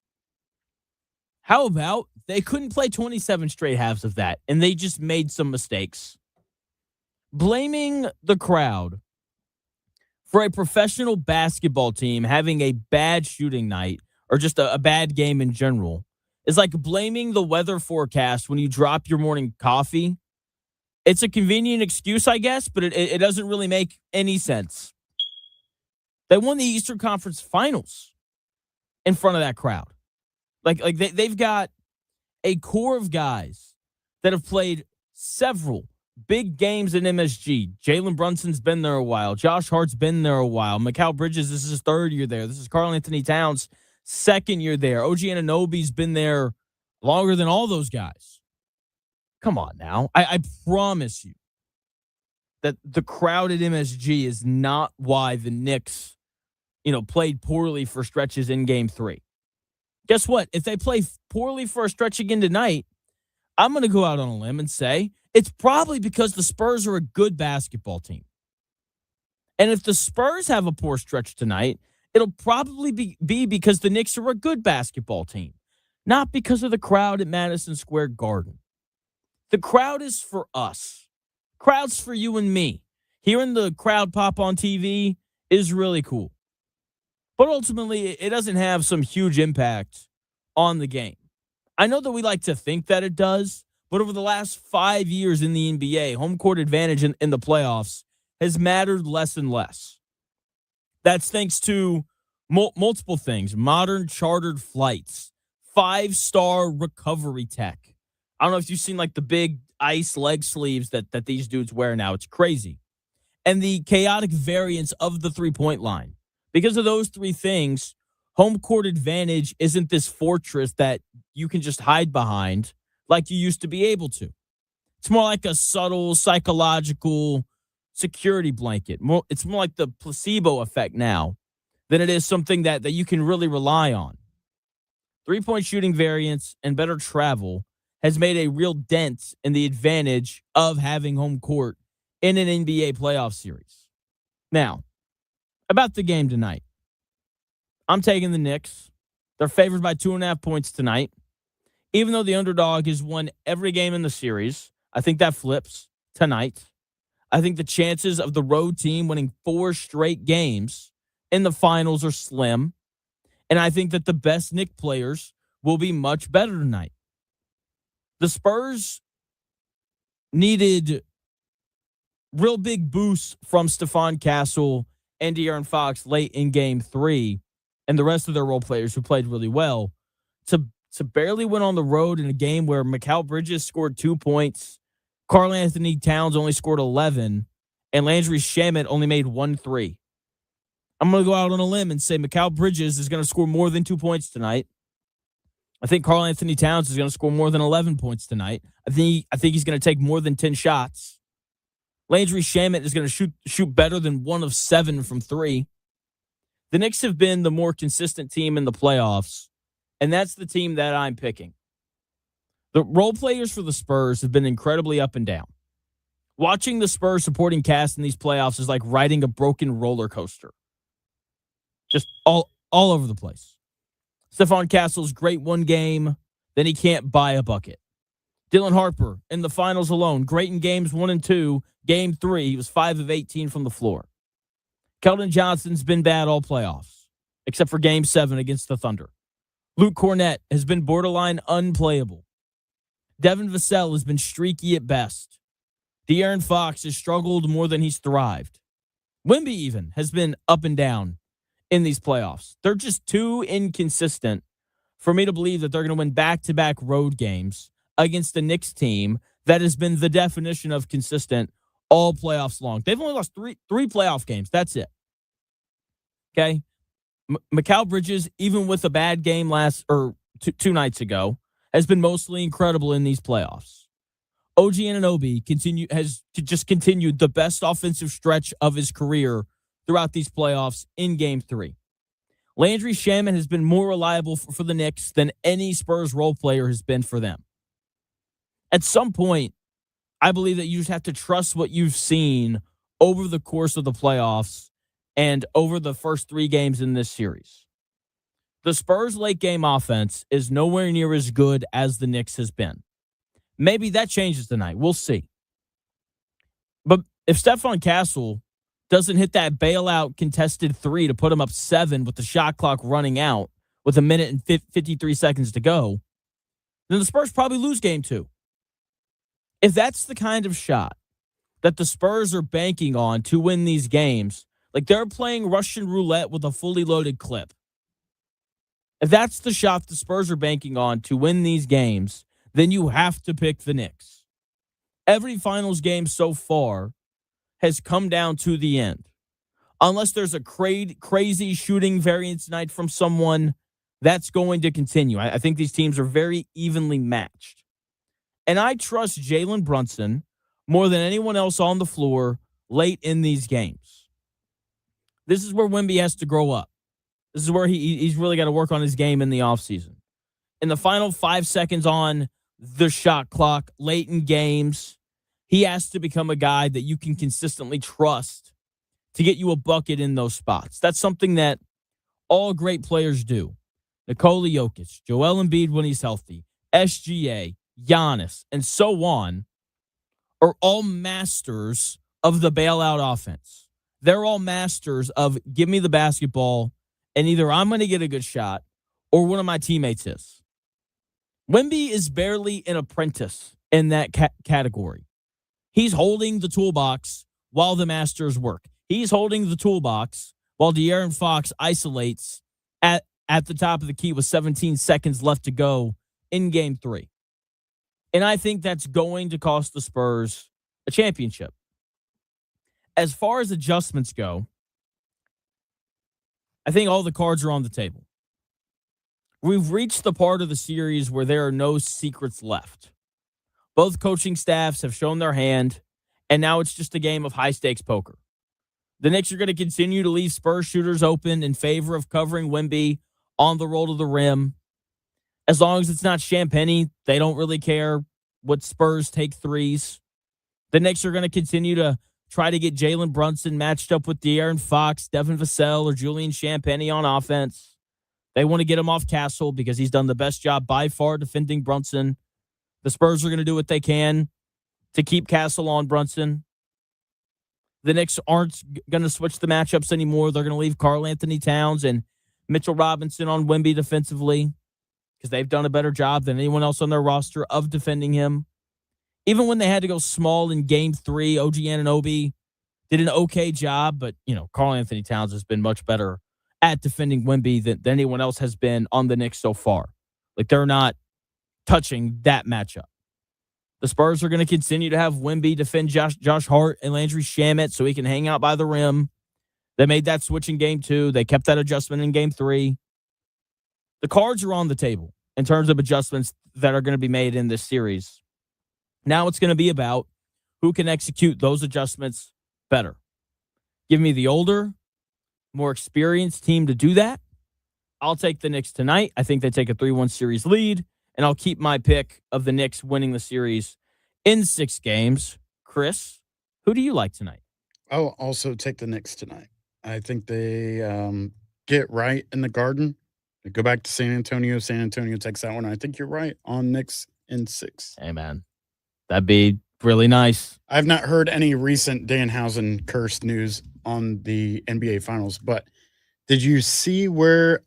How about they couldn't play 27 straight halves of that, and they just made some mistakes? Blaming the crowd for a professional basketball team having a bad shooting night or just a bad game in general is like blaming the weather forecast when you drop your morning coffee. It's a convenient excuse, I guess, but it doesn't really make any sense. They won the Eastern Conference Finals in front of that crowd. They've got a core of guys that have played several big games in MSG. Jalen Brunson's been there a while. Josh Hart's been there a while. Mikal Bridges, this is his third year there. This is Karl Anthony Towns' second year there. OG Anunoby's been there longer than all those guys. Come on now. I promise you that the crowd at MSG is not why the Knicks, played poorly for stretches in Game 3. Guess what? If they play poorly for a stretch again tonight, I'm going to go out on a limb and say it's probably because the Spurs are a good basketball team. And if the Spurs have a poor stretch tonight, it'll probably be because the Knicks are a good basketball team, not because of the crowd at Madison Square Garden. The crowd is for us. Crowd's for you and me. Hearing the crowd pop on TV is really cool. But ultimately, it doesn't have some huge impact on the game. I know that we like to think that it does, but over the last 5 years in the NBA, home court advantage in the playoffs has mattered less and less. That's thanks to multiple things: modern chartered flights, 5-star recovery tech. I don't know if you've seen the big ice leg sleeves that these dudes wear now. It's crazy. And the chaotic variance of the three-point line. Because of those three things, home court advantage isn't this fortress that you can just hide behind like you used to be able to. It's more like a subtle psychological security blanket. It's more like the placebo effect now than it is something that you can really rely on. Three-point shooting variance and better travel has made a real dent in the advantage of having home court in an NBA playoff series. Now, about the game tonight, I'm taking the Knicks. They're favored by 2.5 points tonight. Even though the underdog has won every game in the series, I think that flips tonight. I think the chances of the road team winning 4 straight games in the finals are slim. And I think that the best Knicks players will be much better tonight. The Spurs needed real big boosts from Stephon Castle and De'Aaron Fox late in Game 3 and the rest of their role players who played really well to barely win on the road in a game where Mikal Bridges scored 2 points, Karl Anthony Towns only scored 11, and Landry Shamet only made 1 3. I'm going to go out on a limb and say Mikal Bridges is going to score more than 2 points tonight. I think Karl Anthony Towns is going to score more than 11 points tonight. I think he's going to take more than 10 shots. Landry Shamet is going to shoot better than 1 of 7 from 3. The Knicks have been the more consistent team in the playoffs, and that's the team that I'm picking. The role players for the Spurs have been incredibly up and down. Watching the Spurs supporting cast in these playoffs is like riding a broken roller coaster. Just all over the place. Stephon Castle's great one game, then he can't buy a bucket. Dylan Harper in the finals alone, great in games 1 and 2. Game 3, he was 5 of 18 from the floor. Keldon Johnson's been bad all playoffs, except for Game 7 against the Thunder. Luke Cornett has been borderline unplayable. Devin Vassell has been streaky at best. De'Aaron Fox has struggled more than he's thrived. Wemby even has been up and down in these playoffs. They're just too inconsistent for me to believe that they're going to win back-to-back road games against the Knicks team that has been the definition of consistent all playoffs long. They've only lost three playoff games. That's it. Okay? Mikal Bridges, even with a bad game two nights ago, has been mostly incredible in these playoffs. OG Anunoby has just continued the best offensive stretch of his career throughout these playoffs in Game 3. Landry Shamet has been more reliable for the Knicks than any Spurs role player has been for them. At some point, I believe that you just have to trust what you've seen over the course of the playoffs and over the first 3 games in this series. The Spurs' late game offense is nowhere near as good as the Knicks has been. Maybe that changes tonight. We'll see. But if Stephon Castle doesn't hit that bailout contested 3 to put him up 7 with the shot clock running out with 1 minute and 53 seconds to go, then the Spurs probably lose Game 2. If that's the kind of shot that the Spurs are banking on to win these games, like they're playing Russian roulette with a fully loaded clip. If that's the shot the Spurs are banking on to win these games, then you have to pick the Knicks. Every finals game so far has come down to the end. Unless there's a crazy shooting variance night from someone, that's going to continue. I think these teams are very evenly matched. And I trust Jalen Brunson more than anyone else on the floor late in these games. This is where Wemby has to grow up. This is where he's really got to work on his game in the offseason. In the final 5 seconds on the shot clock, late in games, he has to become a guy that you can consistently trust to get you a bucket in those spots. That's something that all great players do. Nikola Jokic, Joel Embiid when he's healthy, SGA, Giannis, and so on are all masters of the bailout offense. They're all masters of give me the basketball and either I'm going to get a good shot or one of my teammates is. Wemby is barely an apprentice in that category. He's holding the toolbox while the masters work. He's holding the toolbox while De'Aaron Fox isolates at the top of the key with 17 seconds left to go in Game 3. And I think that's going to cost the Spurs a championship. As far as adjustments go, I think all the cards are on the table. We've reached the part of the series where there are no secrets left. Both coaching staffs have shown their hand, and now it's just a game of high-stakes poker. The Knicks are going to continue to leave Spurs shooters open in favor of covering Wemby on the roll to the rim. As long as it's not Champagnie, they don't really care what Spurs take threes. The Knicks are going to continue to try to get Jalen Brunson matched up with De'Aaron Fox, Devin Vassell, or Julian Champagnie on offense. They want to get him off Castle because he's done the best job by far defending Brunson. The Spurs are going to do what they can to keep Castle on Brunson. The Knicks aren't going to switch the matchups anymore. They're going to leave Karl Anthony Towns and Mitchell Robinson on Wemby defensively because they've done a better job than anyone else on their roster of defending him. Even when they had to go small in Game 3, OG Anunoby did an okay job, but, Karl Anthony Towns has been much better at defending Wemby than anyone else has been on the Knicks so far. Like, they're not touching that matchup. The Spurs are going to continue to have Wemby defend Josh Hart and Landry Shamet so he can hang out by the rim. They made that switch in Game 2. They kept that adjustment in Game 3. The cards are on the table in terms of adjustments that are going to be made in this series. Now it's going to be about who can execute those adjustments better. Give me the older, more experienced team to do that. I'll take the Knicks tonight. I think they take a 3-1 series lead, and I'll keep my pick of the Knicks winning the series in 6 games. Chris, who do you like tonight? I'll also take the Knicks tonight. I think they get right in the Garden. They go back to San Antonio. San Antonio takes that one. I think you're right on Knicks in 6. Hey, man. That'd be really nice. I've not heard any recent Danhausen curse news on the NBA Finals, but did you see where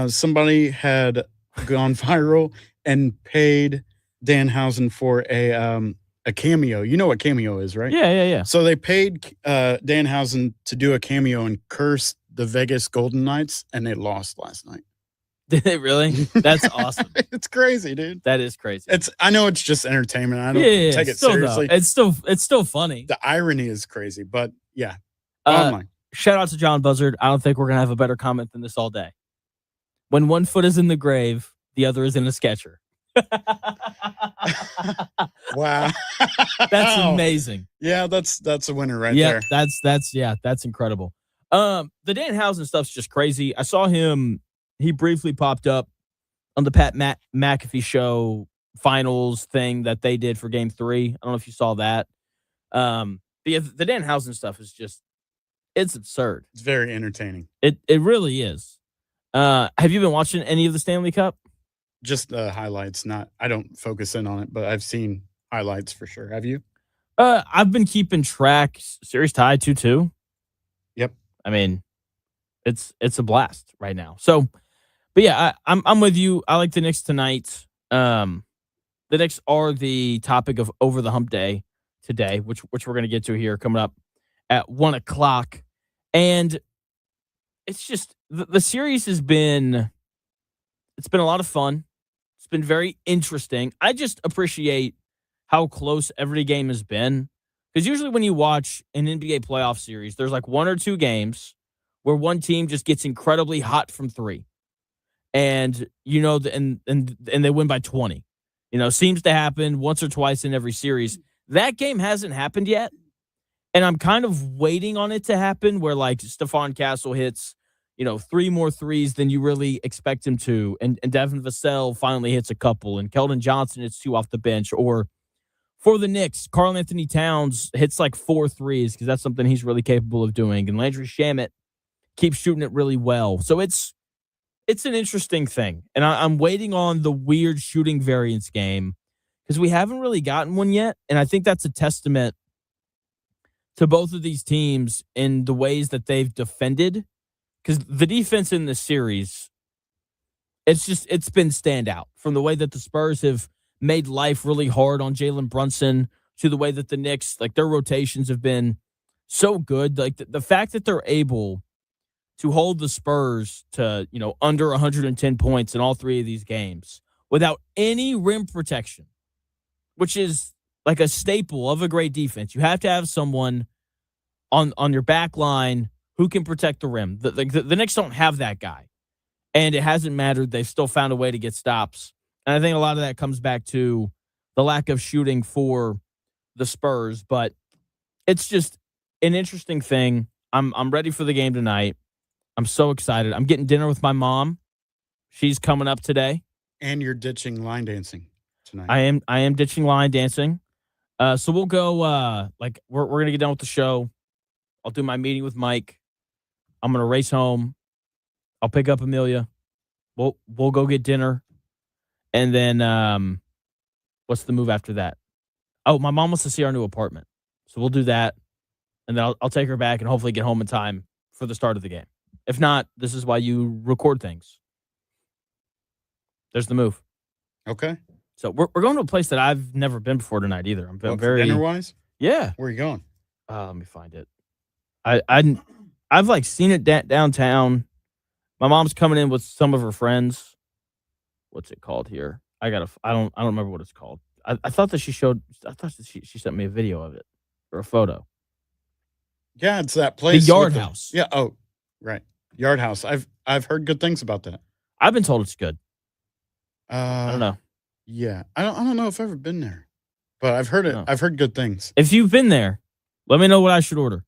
somebody had gone viral and paid Danhausen for a cameo? You know what cameo is, right? Yeah. So they paid Danhausen to do a cameo and curse the Vegas Golden Knights, and they lost last night. Did they really? That's awesome. It's crazy, dude. That is crazy. I know it's just entertainment. I don't take it still, seriously. though. It's still funny. The irony is crazy, but yeah. Shout out to John Buzzard. I don't think we're gonna have a better comment than this all day. When one foot is in the grave, the other is in a sketcher. Wow. That's amazing. Yeah, that's a winner right there. That's incredible. The Danhausen stuff's just crazy. I saw him. He briefly popped up on the Pat McAfee show finals thing that they did for Game 3. I don't know if you saw that. The Danhausen stuff is just, it's absurd. It's very entertaining. It really is. Have you been watching any of the Stanley Cup? Just the highlights. I don't focus in on it, but I've seen highlights for sure. Have you? I've been keeping track. Series tied 2-2. Yep. I mean, it's a blast right now. So, but yeah, I'm with you. I like the Knicks tonight. The Knicks are the topic of Over the Hump Day today, which we're gonna get to here coming up at 1:00. And it's just the series has been. It's been a lot of fun. It's been very interesting. I just appreciate how close every game has been. Because usually when you watch an NBA playoff series, there's like 1 or 2 games where one team just gets incredibly hot from 3. And, and they win by 20. Seems to happen once or twice in every series. That game hasn't happened yet. And I'm kind of waiting on it to happen where like Stephon Castle hits 3 more threes than you really expect him to. And Devin Vassell finally hits a couple. And Keldon Johnson hits 2 off the bench. Or for the Knicks, Karl Anthony Towns hits like 4 threes because that's something he's really capable of doing. And Landry Shamet keeps shooting it really well. So it's an interesting thing. And I'm waiting on the weird shooting variance game because we haven't really gotten one yet. And I think that's a testament to both of these teams in the ways that they've defended. Because the defense in this series, it's been standout from the way that the Spurs have made life really hard on Jalen Brunson to the way that the Knicks, like their rotations have been so good. Like the fact that they're able to hold the Spurs to, under 110 points in all 3 of these games without any rim protection, which is like a staple of a great defense. You have to have someone on your back line who can protect the rim. The Knicks don't have that guy. And it hasn't mattered. They've still found a way to get stops. And I think a lot of that comes back to the lack of shooting for the Spurs. But it's just an interesting thing. I'm ready for the game tonight. I'm so excited. I'm getting dinner with my mom. She's coming up today. And you're ditching line dancing tonight. I am ditching line dancing. So we'll go we're gonna get done with the show. I'll do my meeting with Mike. I'm gonna race home. I'll pick up Amelia. We'll go get dinner. And then what's the move after that? Oh, my mom wants to see our new apartment. So we'll do that. And then I'll take her back and hopefully get home in time for the start of the game. If not, this is why you record things. There's the move. Okay. So we're going to a place that I've never been before tonight either. I'm very dinner-wise? Yeah. Where are you going? Let me find it. I've like seen it downtown. My mom's coming in with some of her friends. What's it called here? I don't remember what it's called. I thought that she sent me a video of it or a photo. Yeah, it's that place. The Yard House. Yeah. Oh, right. Yard House. I've heard good things about that. I've been told it's good. I don't know. Yeah. I don't know if I've ever been there. but I've heard it. No. I've heard good things. If you've been there, let me know what I should order.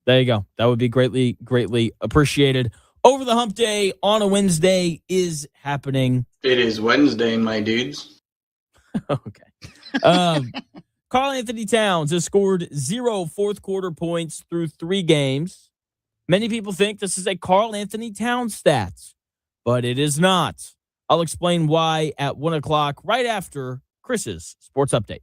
There you go. That would be greatly, greatly appreciated. Over the Hump Day on a Wednesday is happening. It is Wednesday, my dudes. Okay. Karl Anthony Towns has scored 0 fourth quarter points through 3 games. Many people think this is a Karl Anthony Towns stat, but it is not. I'll explain why at 1 o'clock, right after Chris's sports update.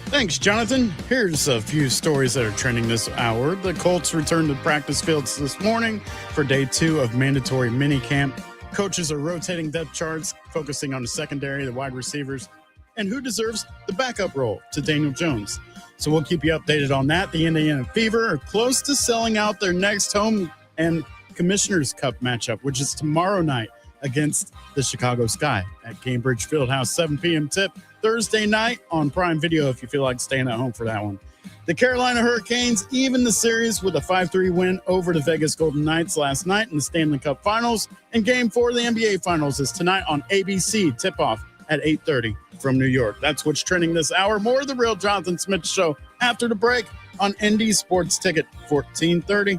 Thanks, Jonathan. Here's a few stories that are trending this hour. The Colts returned to practice fields this morning for day 2 of mandatory minicamp. Coaches are rotating depth charts, focusing on the secondary, the wide receivers, and who deserves the backup role to Daniel Jones. So we'll keep you updated on that. The Indiana Fever are close to selling out their next home and Commissioner's Cup matchup, which is tomorrow night against the Chicago Sky at Cambridge Fieldhouse, 7 p.m. tip. Thursday night on Prime Video if you feel like staying at home for that one. The Carolina Hurricanes even the series with a 5-3 win over the Vegas Golden Knights last night in the Stanley Cup Finals. And Game 4 of the NBA Finals is tonight on ABC, tip-off at 8:30 from New York. That's what's trending this hour. More of the Real Jonathan Smith Show after the break on ND Sports Ticket 1430.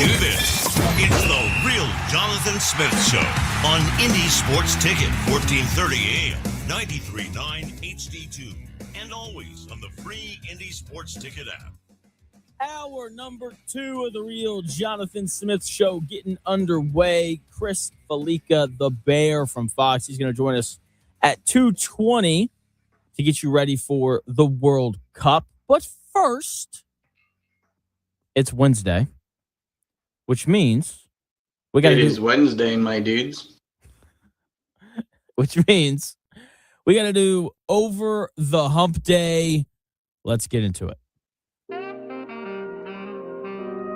do this. It's the real Jonathan Smith Show on Indy Sports Ticket, 1430 AM, 93.9 HD2, and always on the free Indy Sports Ticket app. Hour number 2 of the real Jonathan Smith Show getting underway. Chris Falica, the Bear from Fox, he's going to join us at 2:20 to get you ready for the World Cup. But first, it's Wednesday, which means we got to It is Wednesday, my dudes. Which means we got to do Over the Hump Day. Let's get into it.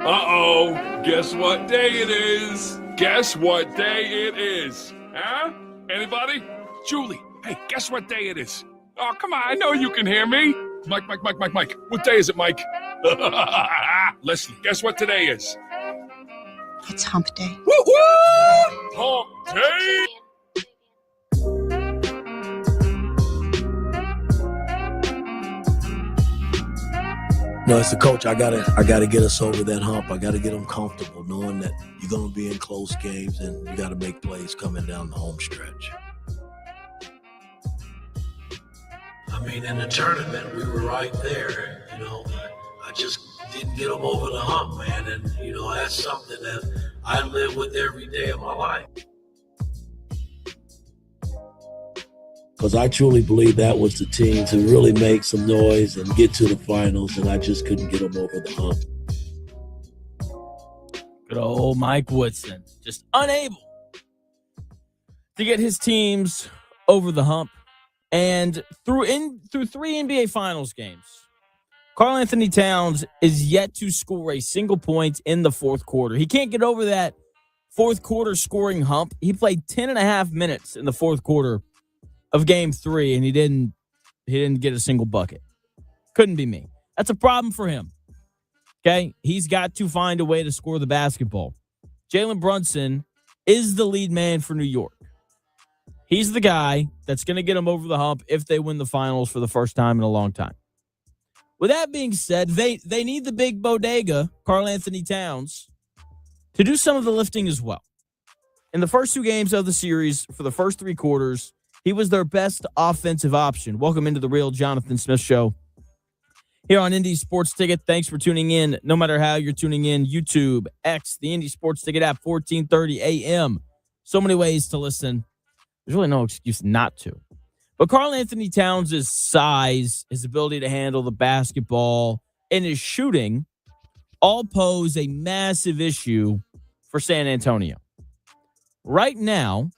Uh-oh, guess what day it is? Guess what day it is? Huh? Anybody? Julie, hey, guess what day it is? Oh, come on, I know you can hear me. Mike. What day is it, Mike? Leslie, guess what today is? It's Hump Day. Woo-hoo! Hump Day! No, as a coach, I gotta get us over that hump. I gotta get them comfortable, knowing that you're gonna be in close games and you gotta make plays coming down the home stretch. I mean, in the tournament, we were right there. I just didn't get them over the hump, man. And that's something that I live with every day of my life. Because I truly believe that was the team to really make some noise and get to the finals, and I just couldn't get them over the hump. Good old Mike Woodson, just unable to get his teams over the hump. And through 3 NBA Finals games, Karl Anthony Towns is yet to score a single point in the fourth quarter. He can't get over that fourth quarter scoring hump. He played 10 and a half minutes in the fourth quarter of Game 3, and he didn't get a single bucket. Couldn't be me. That's a problem for him. Okay? He's got to find a way to score the basketball. Jalen Brunson is the lead man for New York. He's the guy that's going to get them over the hump if they win the finals for the first time in a long time. With that being said, they need the big bodega, Karl Anthony Towns, to do some of the lifting as well. In the first 2 games of the series, for the first 3 quarters, he was their best offensive option. Welcome into the real Jonathan Smith Show here on Indy Sports Ticket. Thanks for tuning in. No matter how you're tuning in, YouTube, X, the Indy Sports Ticket app, 1430 AM. So many ways to listen. There's really no excuse not to. But Karl Anthony Towns' size, his ability to handle the basketball, and his shooting all pose a massive issue for San Antonio. Right now,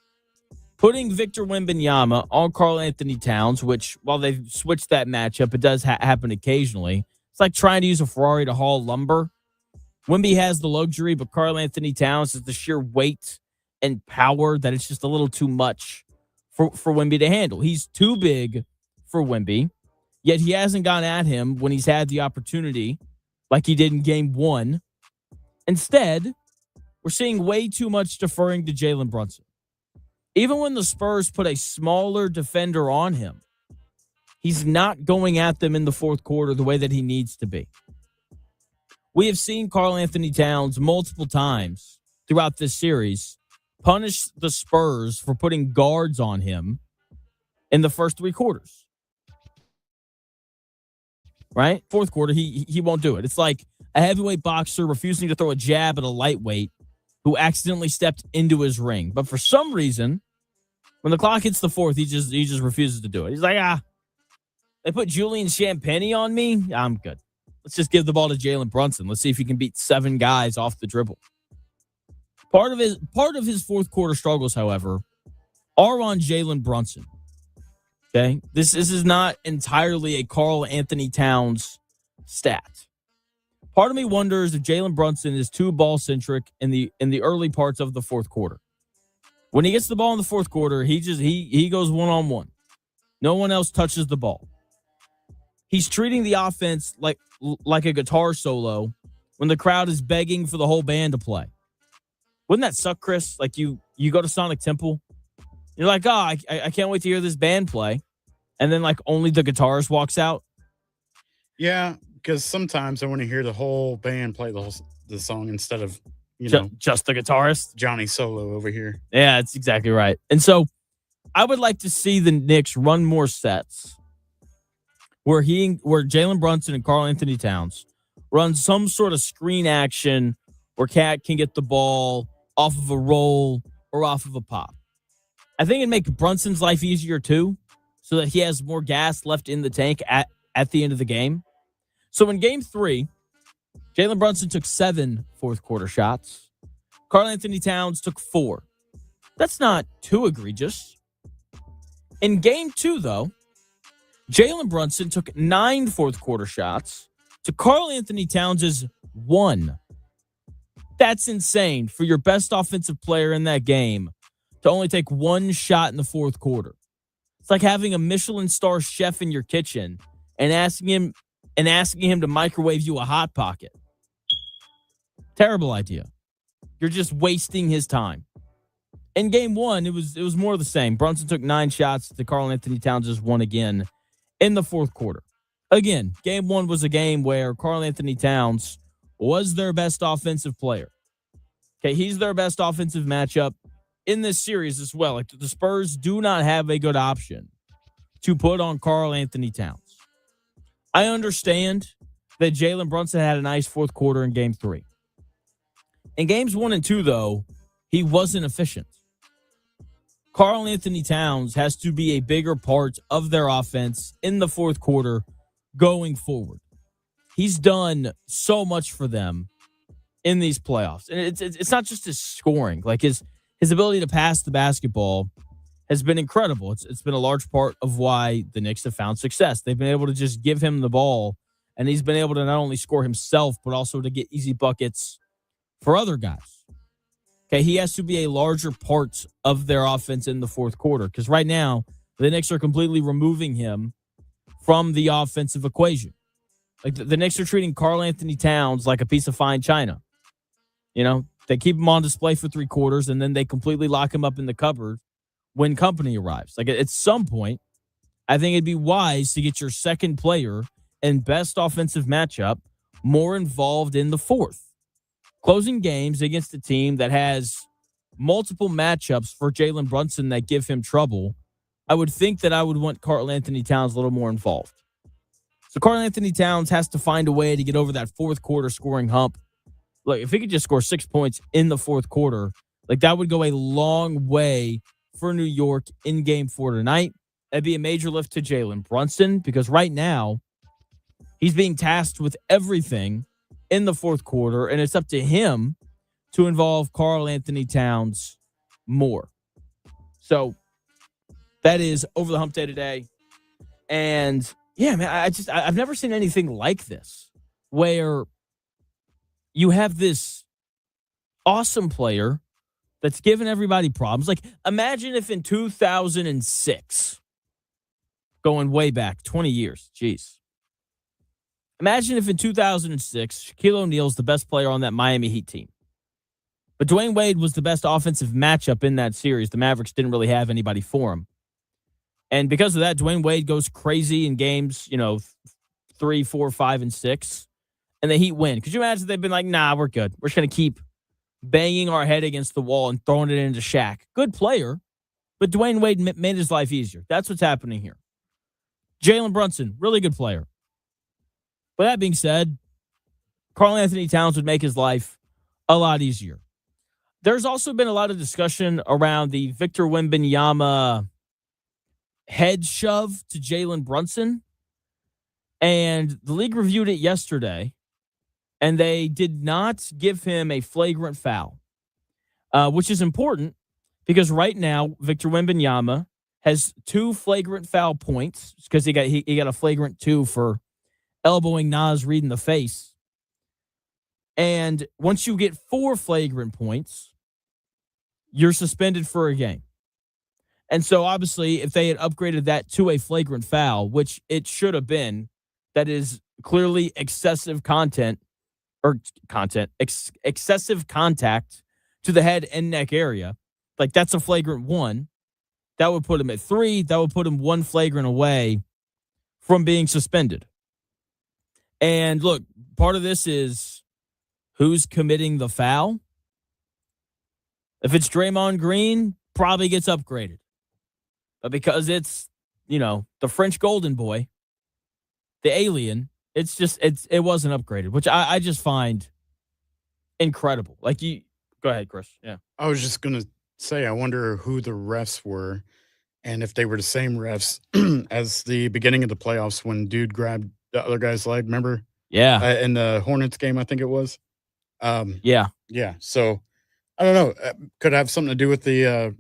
putting Victor Wembanyama on Karl Anthony Towns, which, while they've switched that matchup, it does happen occasionally. It's like trying to use a Ferrari to haul lumber. Wemby has the luxury, but Karl Anthony Towns is the sheer weight and power that it's just a little too much for Wemby to handle. He's too big for Wemby, yet he hasn't gone at him when he's had the opportunity like he did in Game 1. Instead, we're seeing way too much deferring to Jalen Brunson. Even when the Spurs put a smaller defender on him, he's not going at them in the fourth quarter the way that he needs to be. We have seen Karl Anthony Towns multiple times throughout this series punish the Spurs for putting guards on him in the first 3 quarters. Right? Fourth quarter, he won't do it. It's like a heavyweight boxer refusing to throw a jab at a lightweight who accidentally stepped into his ring. But for some reason, when the clock hits the fourth, he just refuses to do it. He's like, they put Julian Champagnie on me. I'm good. Let's just give the ball to Jalen Brunson. Let's see if he can beat 7 guys off the dribble. Part of his fourth quarter struggles, however, are on Jalen Brunson. Okay? This is not entirely a Karl Anthony Towns stat. Part of me wonders if Jalen Brunson is too ball-centric in the early parts of the fourth quarter. When he gets the ball in the fourth quarter, he goes one-on-one. No one else touches the ball. He's treating the offense like a guitar solo when the crowd is begging for the whole band to play. Wouldn't that suck, Chris? Like you go to Sonic Temple, you're like, I can't wait to hear this band play, and then like only the guitarist walks out. Yeah, because sometimes I want to hear the whole band play the song instead of just the guitarist. Johnny Solo over here. Yeah, that's exactly right. And so I would like to see the Knicks run more sets where Jalen Brunson and Karl Anthony Towns run some sort of screen action where Cat can get the ball off of a roll or off of a pop. I think it'd make Brunson's life easier too, so that he has more gas left in the tank at the end of the game. So in game 3, Jalen Brunson took 7 fourth quarter shots. Karl Anthony Towns took 4. That's not too egregious. In game 2, though, Jalen Brunson took 9 fourth quarter shots to Karl Anthony Towns' 1. That's insane for your best offensive player in that game to only take 1 shot in the fourth quarter. It's like having a Michelin star chef in your kitchen and asking him to microwave you a Hot Pocket. Terrible idea. You're just wasting his time. In game 1, it was more of the same. Brunson took 9 shots to Karl Anthony Towns' 1 again in the fourth quarter. Again, game 1 was a game where Karl Anthony Towns was their best offensive player. Okay, he's their best offensive matchup in this series as well. Like, the Spurs do not have a good option to put on Karl Anthony Towns. I understand that Jalen Brunson had a nice fourth quarter in game 3. In games 1 and 2, though, he wasn't efficient. Karl Anthony Towns has to be a bigger part of their offense in the fourth quarter going forward. He's done so much for them in these playoffs. And it's not just his scoring. Like, his ability to pass the basketball has been incredible. It's been a large part of why the Knicks have found success. They've been able to just give him the ball, and he's been able to not only score himself, but also to get easy buckets for other guys. Okay, he has to be a larger part of their offense in the fourth quarter, because right now the Knicks are completely removing him from the offensive equation. Like, the Knicks are treating Karl Anthony Towns like a piece of fine china. You know, they keep him on display for 3 quarters, and then they completely lock him up in the cupboard when company arrives. Like, at some point, I think it'd be wise to get your second player and best offensive matchup more involved in the fourth. Closing games against a team that has multiple matchups for Jalen Brunson that give him trouble, I would think that I would want Karl Anthony Towns a little more involved. So Karl Anthony Towns has to find a way to get over that fourth quarter scoring hump. Look, if he could just score 6 points in the fourth quarter, like, that would go a long way for New York in game 4 tonight. That'd be a major lift to Jalen Brunson, because right now he's being tasked with everything in the fourth quarter, and it's up to him to involve Karl Anthony Towns more. So that is Over the Hump Day today. And yeah, man, I've never seen anything like this, where you have this awesome player that's given everybody problems. Like, imagine if in 2006, going way back 20 years, geez. Imagine if in 2006, Shaquille O'Neal's the best player on that Miami Heat team. But Dwayne Wade was the best offensive matchup in that series. The Mavericks didn't really have anybody for him. And because of that, Dwayne Wade goes crazy in games, 3, 4, 5, and 6. And the Heat win. Could you imagine if they've been like, nah, we're good. We're just going to keep banging our head against the wall and throwing it into Shaq. Good player, but Dwayne Wade made his life easier. That's what's happening here. Jalen Brunson, really good player. With that being said, Karl Anthony Towns would make his life a lot easier. There's also been a lot of discussion around the Victor Wembanyama head shove to Jalen Brunson. And the league reviewed it yesterday, and they did not give him a flagrant foul, which is important because right now Victor Wembanyama has 2 flagrant foul points because he got a flagrant 2 for elbowing Naz Reid in the face. And once you get 4 flagrant points, you're suspended for a game. And so obviously if they had upgraded that to a flagrant foul, which it should have been, that is clearly excessive excessive contact to the head and neck area. Like, that's a flagrant 1. That would put him at 3. That would put him 1 flagrant away from being suspended. And look, part of this is who's committing the foul. If it's Draymond Green, probably gets upgraded. But because it's, the French golden boy, the alien, it wasn't upgraded, which I just find incredible. Like go ahead, Chris. Yeah. I was just going to say, I wonder who the refs were and if they were the same refs as the beginning of the playoffs when dude grabbed the other guy's leg. Remember? Yeah. In the Hornets game, I think it was. Yeah. Yeah. So I don't know. Could have something to do with the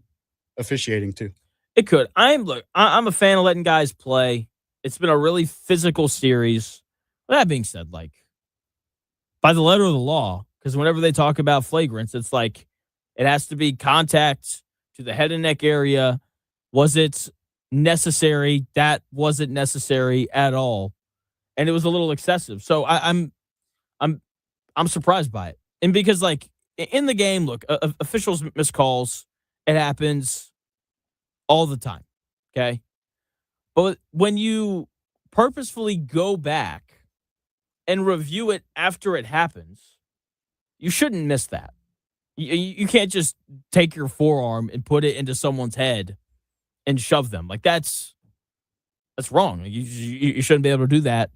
officiating too. It could. I'm a fan of letting guys play. It's been a really physical series. That being said, like, by the letter of the law, because whenever they talk about flagrants, it's like it has to be contact to the head and neck area. Was it necessary? That wasn't necessary at all, and it was a little excessive. So I'm surprised by it, and because like in the game, look, officials miss calls. It happens all the time. Okay. But when you purposefully go back and review it after it happens, you shouldn't miss that. You can't just take your forearm and put it into someone's head and shove them. Like that's wrong. You shouldn't be able to do that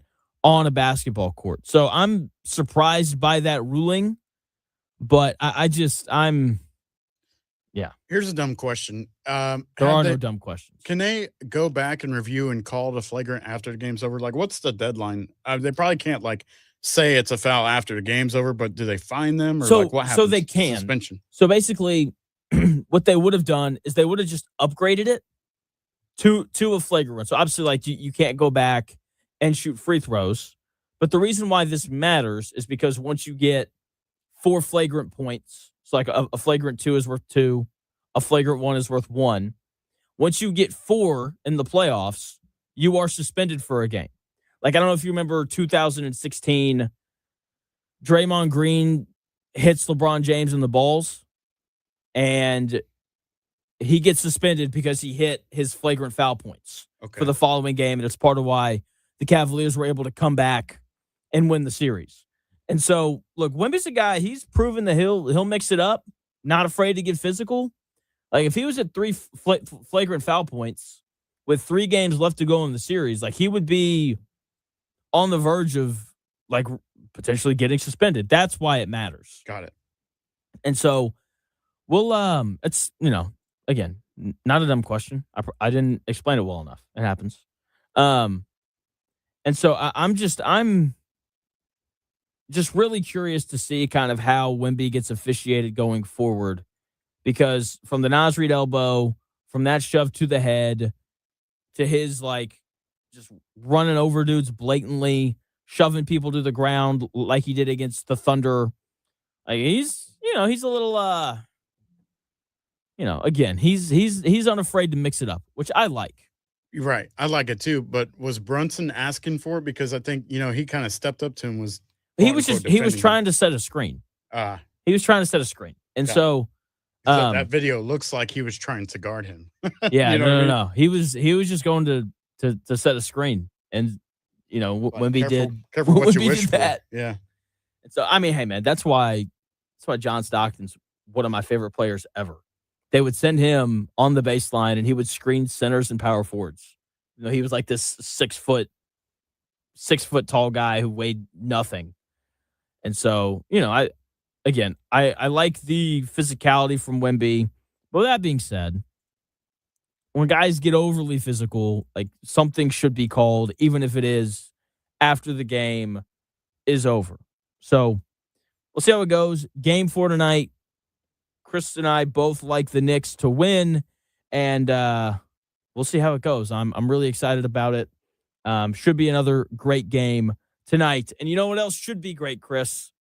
on a basketball court. So I'm surprised by that ruling, but I'm. Yeah. Here's a dumb question. There are no dumb questions. Can they go back and review and call the flagrant after the game's over? Like, what's the deadline? They probably can't like say it's a foul after the game's over, but do they fine them or like what happens? So they can. Suspension. So basically, what they would have done is they would have just upgraded it to a flagrant. So obviously, like you can't go back and shoot free throws. But the reason why this matters is because once you get 4 flagrant points, so like a flagrant 2 is worth 2, a flagrant 1 is worth 1. Once you get 4 in the playoffs, you are suspended for a game. Like, I don't know if you remember 2016, Draymond Green hits LeBron James in the balls, and he gets suspended because he hit his flagrant foul points for the following game, and it's part of why the Cavaliers were able to come back and win the series. And so, look, Wemby's a guy, he's proven that he'll mix it up, not afraid to get physical. Like, if he was at 3 flagrant foul points with 3 games left to go in the series, like, he would be on the verge of, like, potentially getting suspended. That's why it matters. Got it. And so, we'll, it's, again, not a dumb question. I didn't explain it well enough. It happens. And so, I'm just really curious to see kind of how Wemby gets officiated going forward, because from the Nas Reed elbow, from that shove to the head, to his like just running over dudes blatantly, shoving people to the ground like he did against the Thunder. Like he's a little again, he's unafraid to mix it up, which I like. You're right. I like it too. But was Brunson asking for it? Because I think, he kind of stepped up to him. He was trying to set a screen. He was trying to set a screen. And so that video looks like he was trying to guard him. Yeah, no. He was just going to set a screen. And Wemby did what you wish that. For. Yeah. And so hey man, that's why John Stockton's one of my favorite players ever. They would send him on the baseline and he would screen centers and power forwards. He was like this 6 foot tall guy who weighed nothing. And so, I like the physicality from Wemby. But with that being said, when guys get overly physical, like something should be called, even if it is after the game is over. So we'll see how it goes. Game 4 tonight. Chris and I both like the Knicks to win, and we'll see how it goes. I'm really excited about it. Should be another great game tonight. And you know what else should be great, Chris?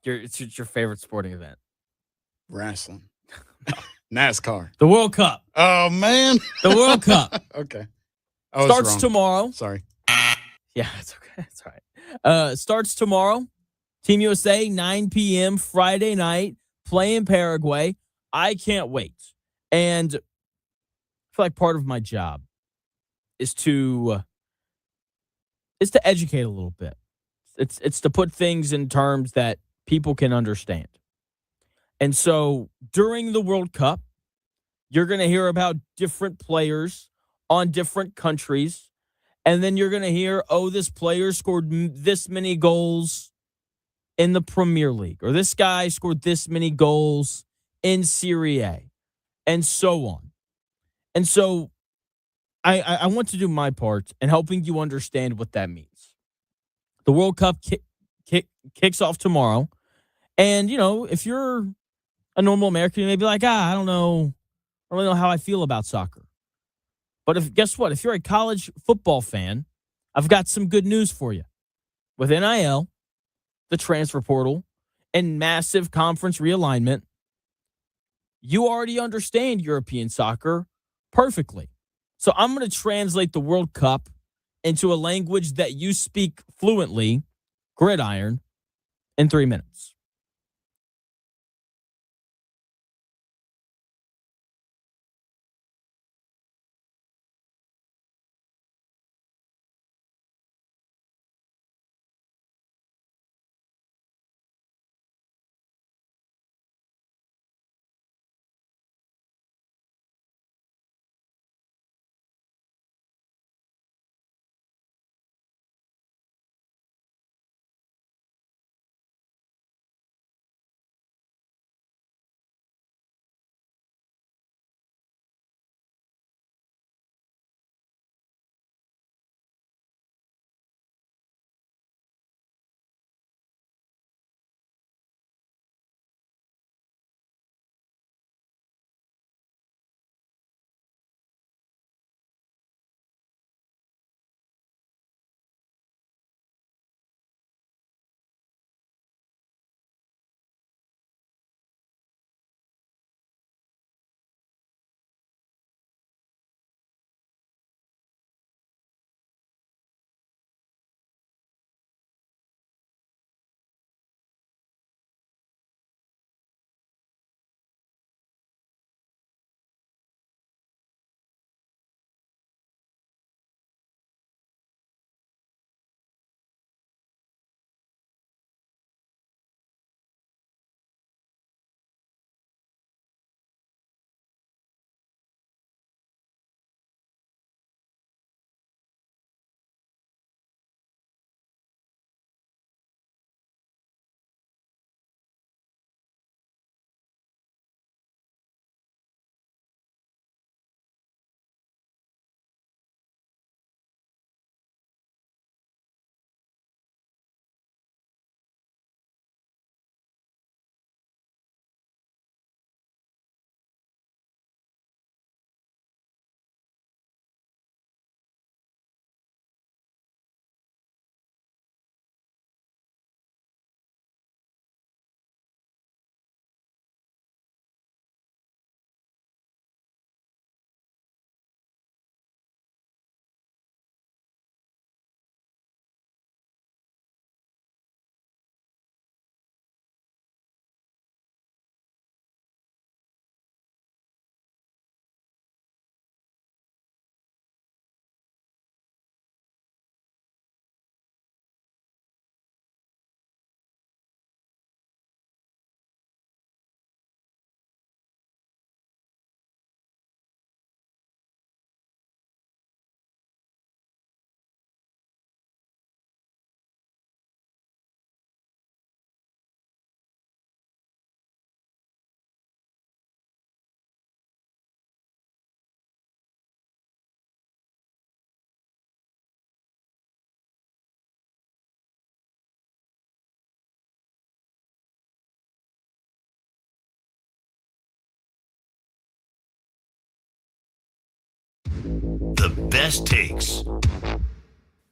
It's your favorite sporting event. Wrestling. NASCAR. The World Cup. Oh, man. The World Cup. Okay. Starts tomorrow. Sorry. Yeah, it's okay. It's all right. Starts tomorrow. Team USA, 9 p.m. Friday night, playing Paraguay. I can't wait. And I feel like part of my job is to educate a little bit. It's to put things in terms that people can understand. And so during the World Cup, you're going to hear about different players on different countries. And then you're going to hear, oh, this player scored this many goals in the Premier League, or this guy scored this many goals in Serie A, and so on. And so I want to do my part in helping you understand what that means. The World Cup kicks off tomorrow. And, if you're a normal American, you may be like, I don't know. I don't really know how I feel about soccer. But guess what? If you're a college football fan, I've got some good news for you. With NIL, the transfer portal, and massive conference realignment, you already understand European soccer perfectly. So I'm going to translate the World Cup into a language that you speak fluently, gridiron, in 3 minutes. The best takes.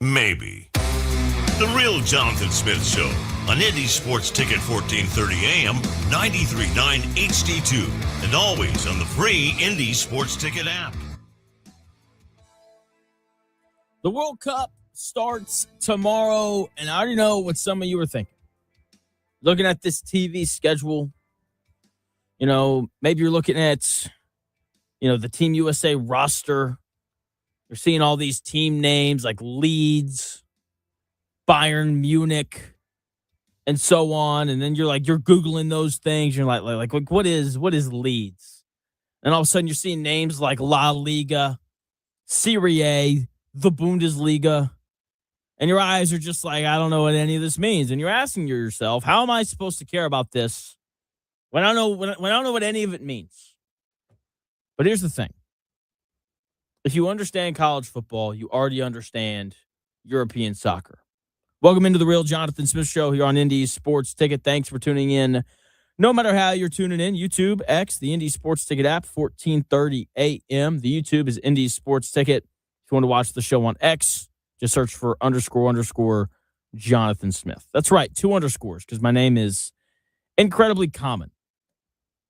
Maybe. The Real Jonathan Smith Show on Indy Sports Ticket 1430 AM, 93.9 HD2, and always on the free Indy Sports Ticket app. The World Cup starts tomorrow, and I already know what some of you are thinking. Looking at this TV schedule, maybe you're looking at, the Team USA roster. You're seeing all these team names like Leeds, Bayern Munich, and so on. And then you're Googling those things. You're like what is Leeds? And all of a sudden you're seeing names like La Liga, Serie A, the Bundesliga. And your eyes are just like, I don't know what any of this means. And you're asking yourself, how am I supposed to care about this when I don't know what any of it means? But here's the thing. If you understand college football, you already understand European soccer. Welcome into the Real Jonathan Smith Show here on Indy Sports Ticket. Thanks for tuning in. No matter how you're tuning in, YouTube, X, the Indy Sports Ticket app, 1430 a.m. The YouTube is Indy Sports Ticket. If you want to watch the show on X, just search for _ Jonathan Smith. That's right, 2 underscores, because my name is incredibly common.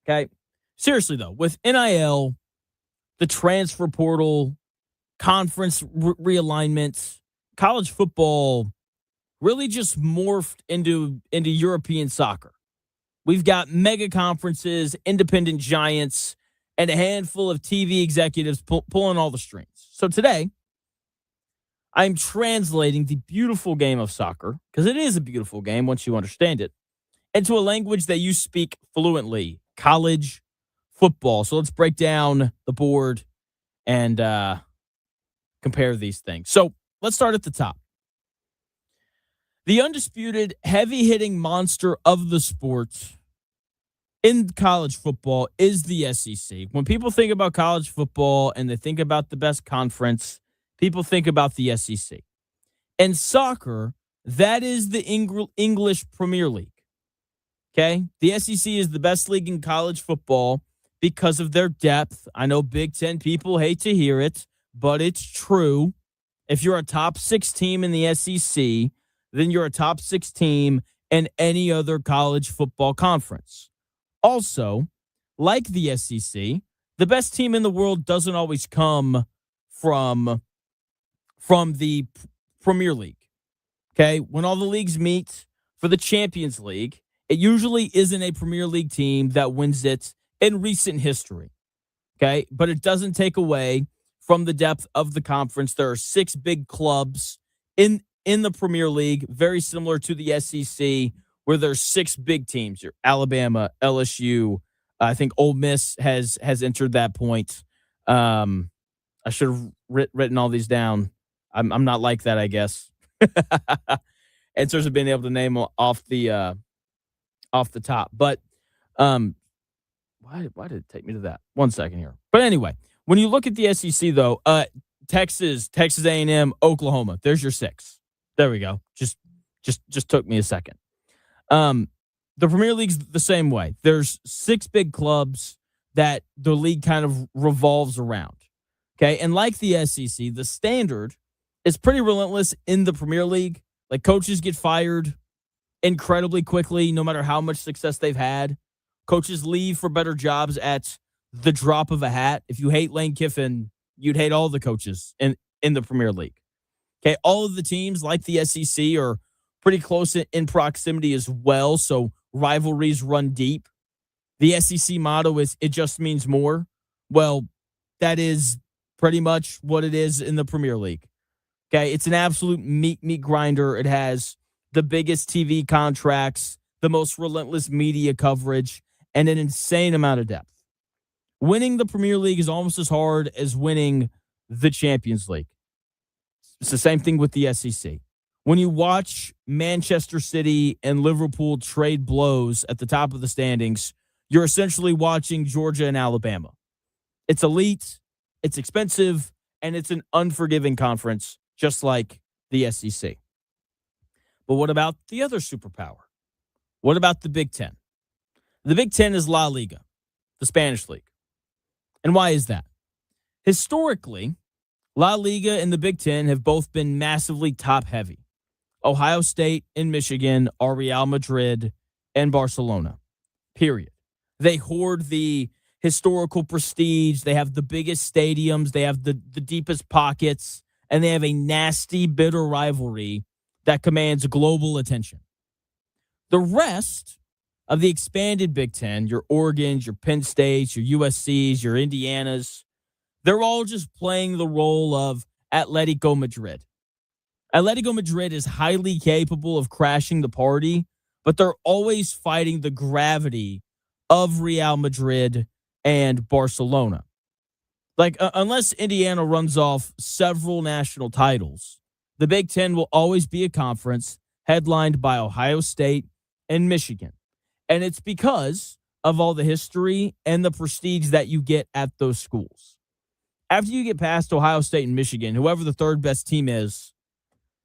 Okay? Seriously, though, with NIL, the transfer portal, conference realignments, college football really just morphed into European soccer. We've got mega conferences, independent giants, and a handful of TV executives pulling all the strings. So today, I'm translating the beautiful game of soccer, because it is a beautiful game once you understand it, into a language that you speak fluently, college football. So let's break down the board and compare these things. So let's start at the top. The undisputed heavy-hitting monster of the sport in college football is the SEC. When people think about college football and they think about the best conference, people think about the SEC. And soccer, that is the English Premier League. Okay? The SEC is the best league in college football because of their depth. I know Big Ten people hate to hear it, but it's true. If you're a top 6 team in the SEC, then you're a top 6 team in any other college football conference. Also, like the SEC, the best team in the world doesn't always come from the Premier League. Okay? When all the leagues meet for the Champions League, it usually isn't a Premier League team that wins it in recent history. Okay? But it doesn't take away from the depth of the conference. There are 6 big clubs in the Premier League, very similar to the SEC, where there's 6 big teams. Your Alabama, LSU. I think Ole Miss has entered that point. I should have written all these down. I'm not like that, I guess. In terms of being able to name off the top. But why did it take me to that? 1 second here. But anyway, when you look at the SEC, though, Texas A&M, Oklahoma, there's your 6. There we go. Just took me a second. The Premier League's the same way. There's 6 big clubs that the league kind of revolves around. Okay, and like the SEC, the standard is pretty relentless in the Premier League. Like, coaches get fired incredibly quickly, no matter how much success they've had. Coaches leave for better jobs at the drop of a hat. If you hate Lane Kiffin, you'd hate all the coaches in the Premier League. Okay, all of the teams, like the SEC, are pretty close in proximity as well, so rivalries run deep. The SEC motto is, it just means more. Well, that is pretty much what it is in the Premier League. Okay, it's an absolute meat grinder. It has the biggest TV contracts, the most relentless media coverage, and an insane amount of depth. Winning the Premier League is almost as hard as winning the Champions League. It's the same thing with the SEC. When you watch Manchester City and Liverpool trade blows at the top of the standings, you're essentially watching Georgia and Alabama. It's elite, it's expensive, and it's an unforgiving conference, just like the SEC. But what about the other superpower? What about the Big Ten? The Big Ten is La Liga, the Spanish league. And why is that? Historically, La Liga and the Big Ten have both been massively top-heavy. Ohio State and Michigan are Real Madrid and Barcelona, period. They hoard the historical prestige. They have the biggest stadiums. They have the deepest pockets. And they have a nasty, bitter rivalry that commands global attention. The rest of the expanded Big Ten, your Oregons, your Penn States, your USCs, your Indianas, they're all just playing the role of Atletico Madrid. Atletico Madrid is highly capable of crashing the party, but they're always fighting the gravity of Real Madrid and Barcelona. Like, unless Indiana runs off several national titles, the Big Ten will always be a conference headlined by Ohio State and Michigan. And it's because of all the history and the prestige that you get at those schools. After you get past Ohio State and Michigan, whoever the third best team is,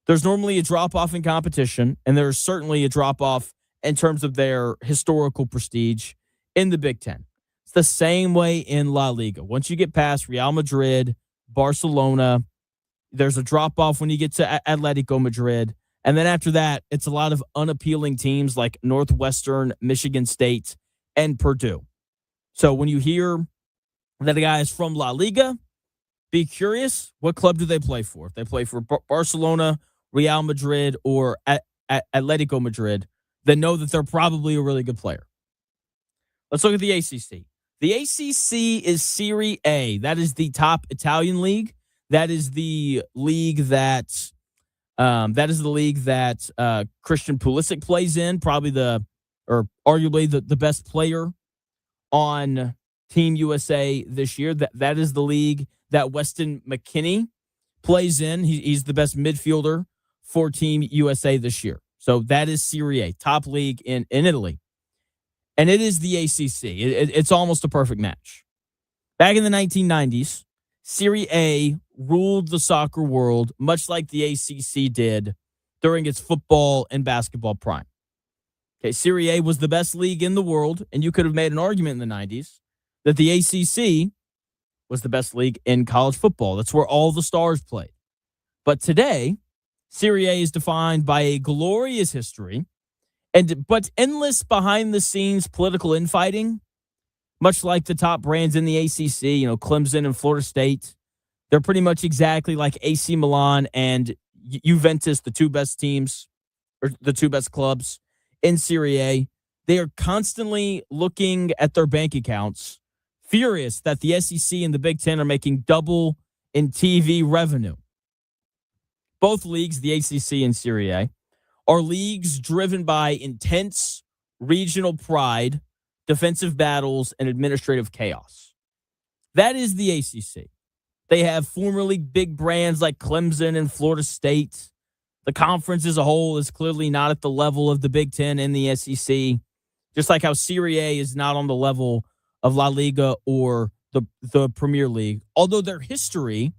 there's normally a drop-off in competition, and there's certainly a drop-off in terms of their historical prestige in the Big Ten. It's the same way in La Liga. Once you get past Real Madrid, Barcelona, there's a drop-off when you get to Atletico Madrid. And then after that, it's a lot of unappealing teams like Northwestern, Michigan State, and Purdue. So when you hear that a guy is from La Liga, be curious, what club do they play for? If they play for Barcelona, Real Madrid, or Atletico Madrid, then know that they're probably a really good player. Let's look at the ACC. The ACC is Serie A. That is the top Italian league. That is the league that Christian Pulisic plays in, arguably the best player on Team USA this year. That is the league that Weston McKennie plays in. He's the best midfielder for Team USA this year. So that is Serie A, top league in Italy. And it is the ACC. It's almost a perfect match. Back in the 1990s, Serie A ruled the soccer world, much like the ACC did during its football and basketball prime. Okay, Serie A was the best league in the world, and you could have made an argument in the 90s that the ACC was the best league in college football. That's where all the stars played. But today, Serie A is defined by a glorious history, but endless behind-the-scenes political infighting, much like the top brands in the ACC, Clemson and Florida State. They're pretty much exactly like AC Milan and Juventus, the two best teams, or the two best clubs in Serie A. They are constantly looking at their bank accounts, furious that the SEC and the Big Ten are making double in TV revenue. Both leagues, the ACC and Serie A, are leagues driven by intense regional pride, defensive battles, and administrative chaos. That is the ACC. They have formerly big brands like Clemson and Florida State. The conference as a whole is clearly not at the level of the Big Ten and the SEC, just like how Serie A is not on the level of La Liga or the Premier League, although their history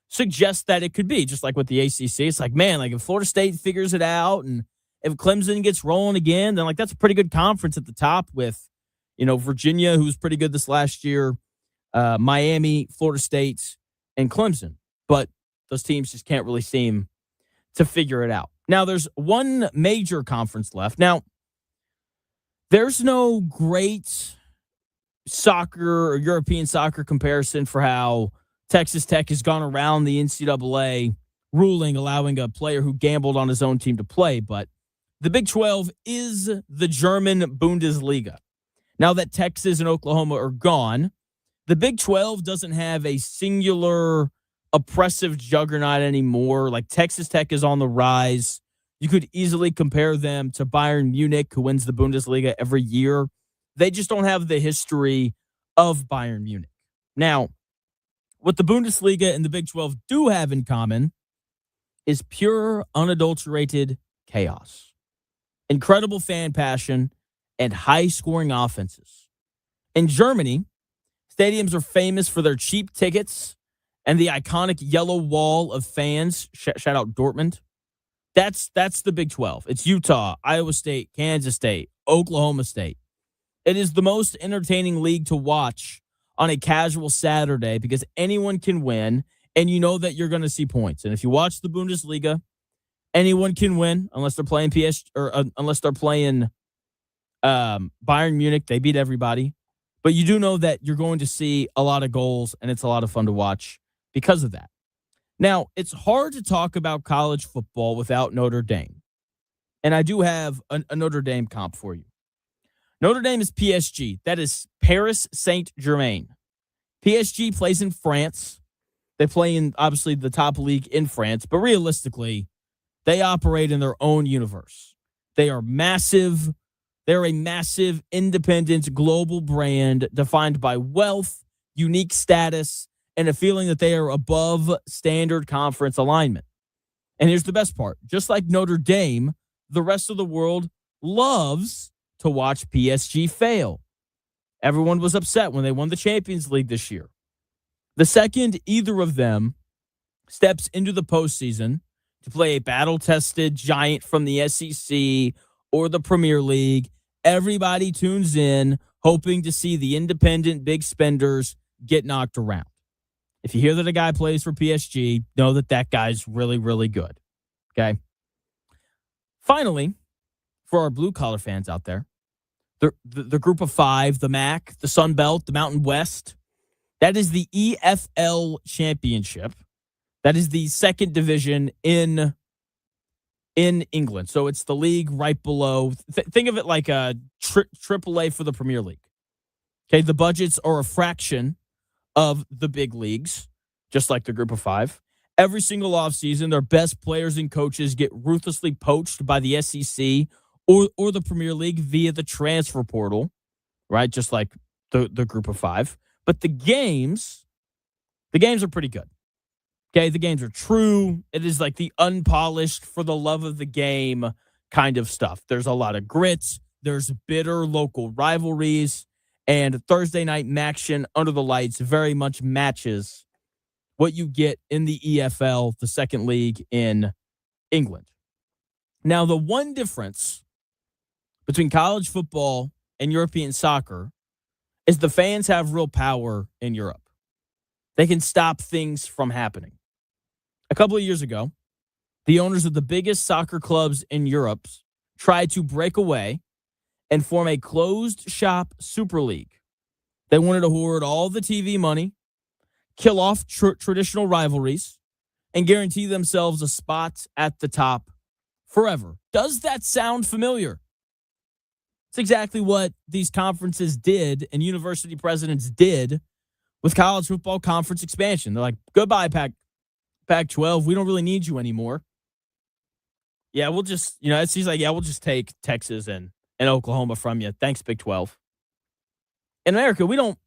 suggests that it could be, just like with the ACC. It's like, man, like if Florida State figures it out and if Clemson gets rolling again, then like that's a pretty good conference at the top with, Virginia, who's pretty good this last year, Miami, Florida State, and Clemson. But those teams just can't really seem to figure it out. Now, there's one major conference left. Now, there's no great soccer or European soccer comparison for how Texas Tech has gone around the NCAA ruling, allowing a player who gambled on his own team to play. But the Big 12 is the German Bundesliga. Now that Texas and Oklahoma are gone, the Big 12 doesn't have a singular oppressive juggernaut anymore. Like Texas Tech is on the rise. You could easily compare them to Bayern Munich, who wins the Bundesliga every year. They just don't have the history of Bayern Munich. Now, what the Bundesliga and the Big 12 do have in common is pure, unadulterated chaos, incredible fan passion, and high-scoring offenses. In Germany, stadiums are famous for their cheap tickets and the iconic yellow wall of fans. Shout out Dortmund. That's the Big 12. It's Utah, Iowa State, Kansas State, Oklahoma State. It is the most entertaining league to watch on a casual Saturday because anyone can win, and you know that you're going to see points. And if you watch the Bundesliga, anyone can win unless they're playing unless they're playing Bayern Munich. They beat everybody. But you do know that you're going to see a lot of goals, and it's a lot of fun to watch because of that. Now, it's hard to talk about college football without Notre Dame. And I do have a Notre Dame comp for you. Notre Dame is PSG. That is Paris Saint-Germain. PSG plays in France. They play in, obviously, the top league in France. But realistically, they operate in their own universe. They are massive. They're a massive, independent, global brand defined by wealth, unique status, and a feeling that they are above standard conference alignment. And here's the best part. Just like Notre Dame, the rest of the world loves to watch PSG fail. Everyone was upset when they won the Champions League this year. The second either of them steps into the postseason to play a battle-tested giant from the SEC or the Premier League, everybody tunes in, hoping to see the independent big spenders get knocked around. If you hear that a guy plays for PSG, know that that guy's really, really good. Okay? Finally, for our blue-collar fans out there, the group of five, the MAC, the Sun Belt, the Mountain West, that is the EFL Championship. That is the second division in England. So it's the league right below. Think of it like a AAA for the Premier League. Okay, the budgets are a fraction of the big leagues, just like the group of five. Every single offseason, their best players and coaches get ruthlessly poached by the SEC or the Premier League via the transfer portal, right? Just like the group of five. But the games are pretty good. Okay, the games are true. It is like the unpolished, for the love of the game kind of stuff. There's a lot of grit. There's bitter local rivalries. And Thursday night action under the lights very much matches what you get in the EFL, the second league in England. Now, the one difference between college football and European soccer is the fans have real power in Europe. They can stop things from happening. A couple of years ago, the owners of the biggest soccer clubs in Europe tried to break away and form a closed-shop Super League. They wanted to hoard all the TV money, kill off traditional rivalries, and guarantee themselves a spot at the top forever. Does that sound familiar? It's exactly what these conferences did and university presidents did with college football conference expansion. They're like, goodbye, Pac-12. We don't really need you anymore. Yeah, we'll just, it seems like, we'll just take Texas and Oklahoma from you. Thanks, Big 12. In America, we don't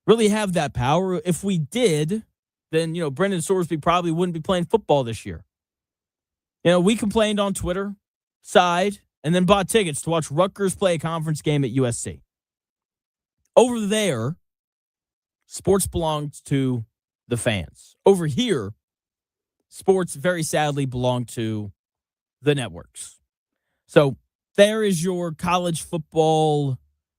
really have that power. If we did, then, Brendan Sorsby probably wouldn't be playing football this year. We complained on Twitter, sighed, and then bought tickets to watch Rutgers play a conference game at USC. Over there, sports belongs to the fans. Over here, sports very sadly belong to the networks. So there is your college football,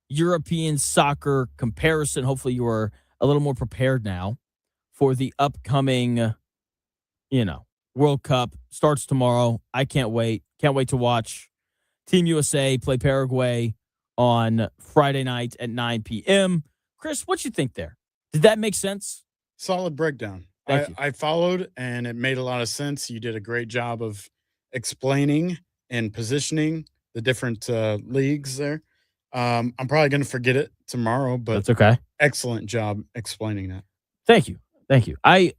European soccer comparison. Hopefully you are a little more prepared now for the upcoming, World Cup. Starts tomorrow. I can't wait. Can't wait to watch Team USA play Paraguay on Friday night at 9 p.m. Chris, what you think there? Did that make sense? Solid breakdown. I followed, and it made a lot of sense. You did a great job of explaining and positioning the different leagues there. I'm probably going to forget it tomorrow, but that's okay. Excellent job explaining that. Thank you. I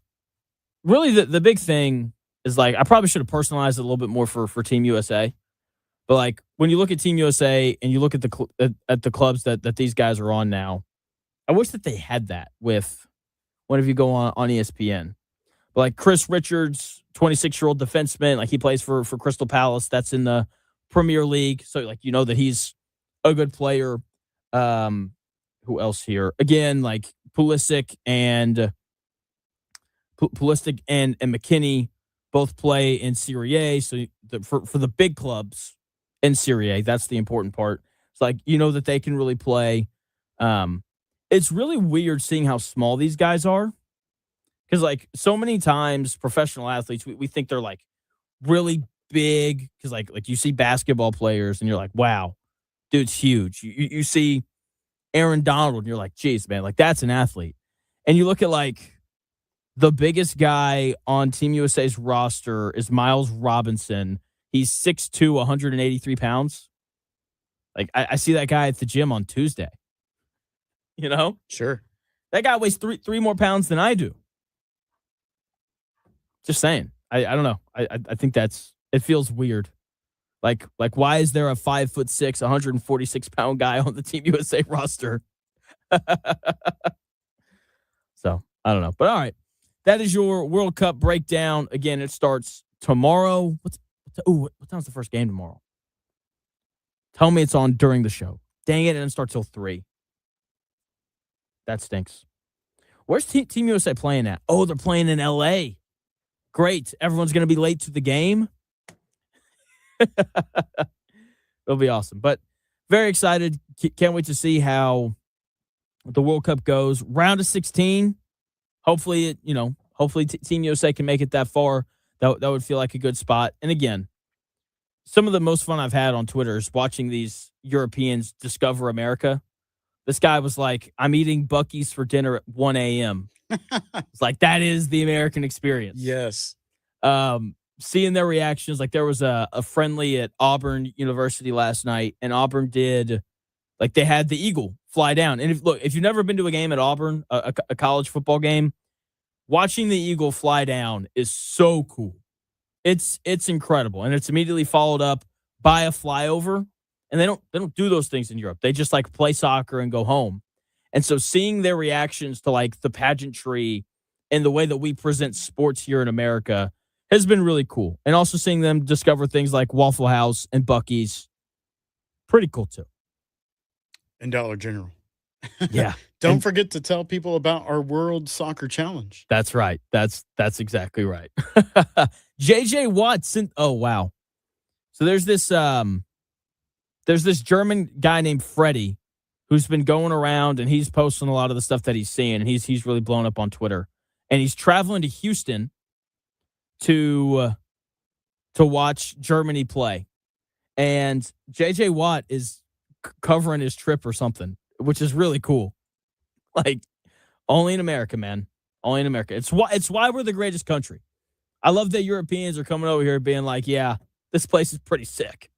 really, the big thing is, like, I probably should have personalized it a little bit more for Team USA. But, like, when you look at Team USA and you look at the clubs that these guys are on now, I wish that they had that with whenever you go on ESPN. But, like, Chris Richards, 26-year-old defenseman, like, he plays for Crystal Palace. That's in the Premier League. So, like, that he's a good player. Who else here? Again, like, Pulisic and McKinney both play in Serie A. So for the big clubs in Serie A, that's the important part. It's like, that they can really play. It's really weird seeing how small these guys are. Because, like, so many times professional athletes, we think they're, like, really big. Because, like you see basketball players and you're like, wow, dude's huge. You see Aaron Donald and you're like, geez, man, like, that's an athlete. And you look at, like, the biggest guy on Team USA's roster is Miles Robinson. He's 6'2", 183 pounds. Like, I see that guy at the gym on Tuesday. Sure. That guy weighs three more pounds than I do. Just saying. I don't know. I think it feels weird Like why is there a 5'6", 146-pound guy on the Team USA roster? So I don't know, but all right, that is your World Cup breakdown. Again, it starts tomorrow. What time's the first game tomorrow? Tell me it's on during the show. Dang it, it doesn't start till 3. That stinks. Where's Team USA playing at? Oh, they're playing in LA. Great. Everyone's going to be late to the game. It'll be awesome. But very excited. Can't wait to see how the World Cup goes. Round of 16. Hopefully, Team USA can make it that far. That would feel like a good spot. And again, some of the most fun I've had on Twitter is watching these Europeans discover America. This guy was like, I'm eating Buc-ee's for dinner at 1 a.m. It's like, that is the American experience. Yes. Seeing their reactions, like there was a friendly at Auburn University last night, and Auburn did, like they had the Eagle fly down. And if you've never been to a game at Auburn, a college football game, watching the Eagle fly down is so cool. It's incredible. And it's immediately followed up by a flyover. And they don't do those things in Europe. They just like play soccer and go home. And so seeing their reactions to like the pageantry and the way that we present sports here in America has been really cool. And also seeing them discover things like Waffle House and Buc-ee's, pretty cool too. And Dollar General. Yeah. Don't forget to tell people about our World Soccer Challenge. That's right. That's exactly right. JJ Watson. Oh, wow. So there's this German guy named Freddie who's been going around and he's posting a lot of the stuff that he's seeing, and he's really blown up on Twitter. And he's traveling to Houston to watch Germany play. And JJ Watt is covering his trip or something, which is really cool. Like, only in America, man. Only in America. It's why we're the greatest country. I love that Europeans are coming over here being like, yeah, this place is pretty sick.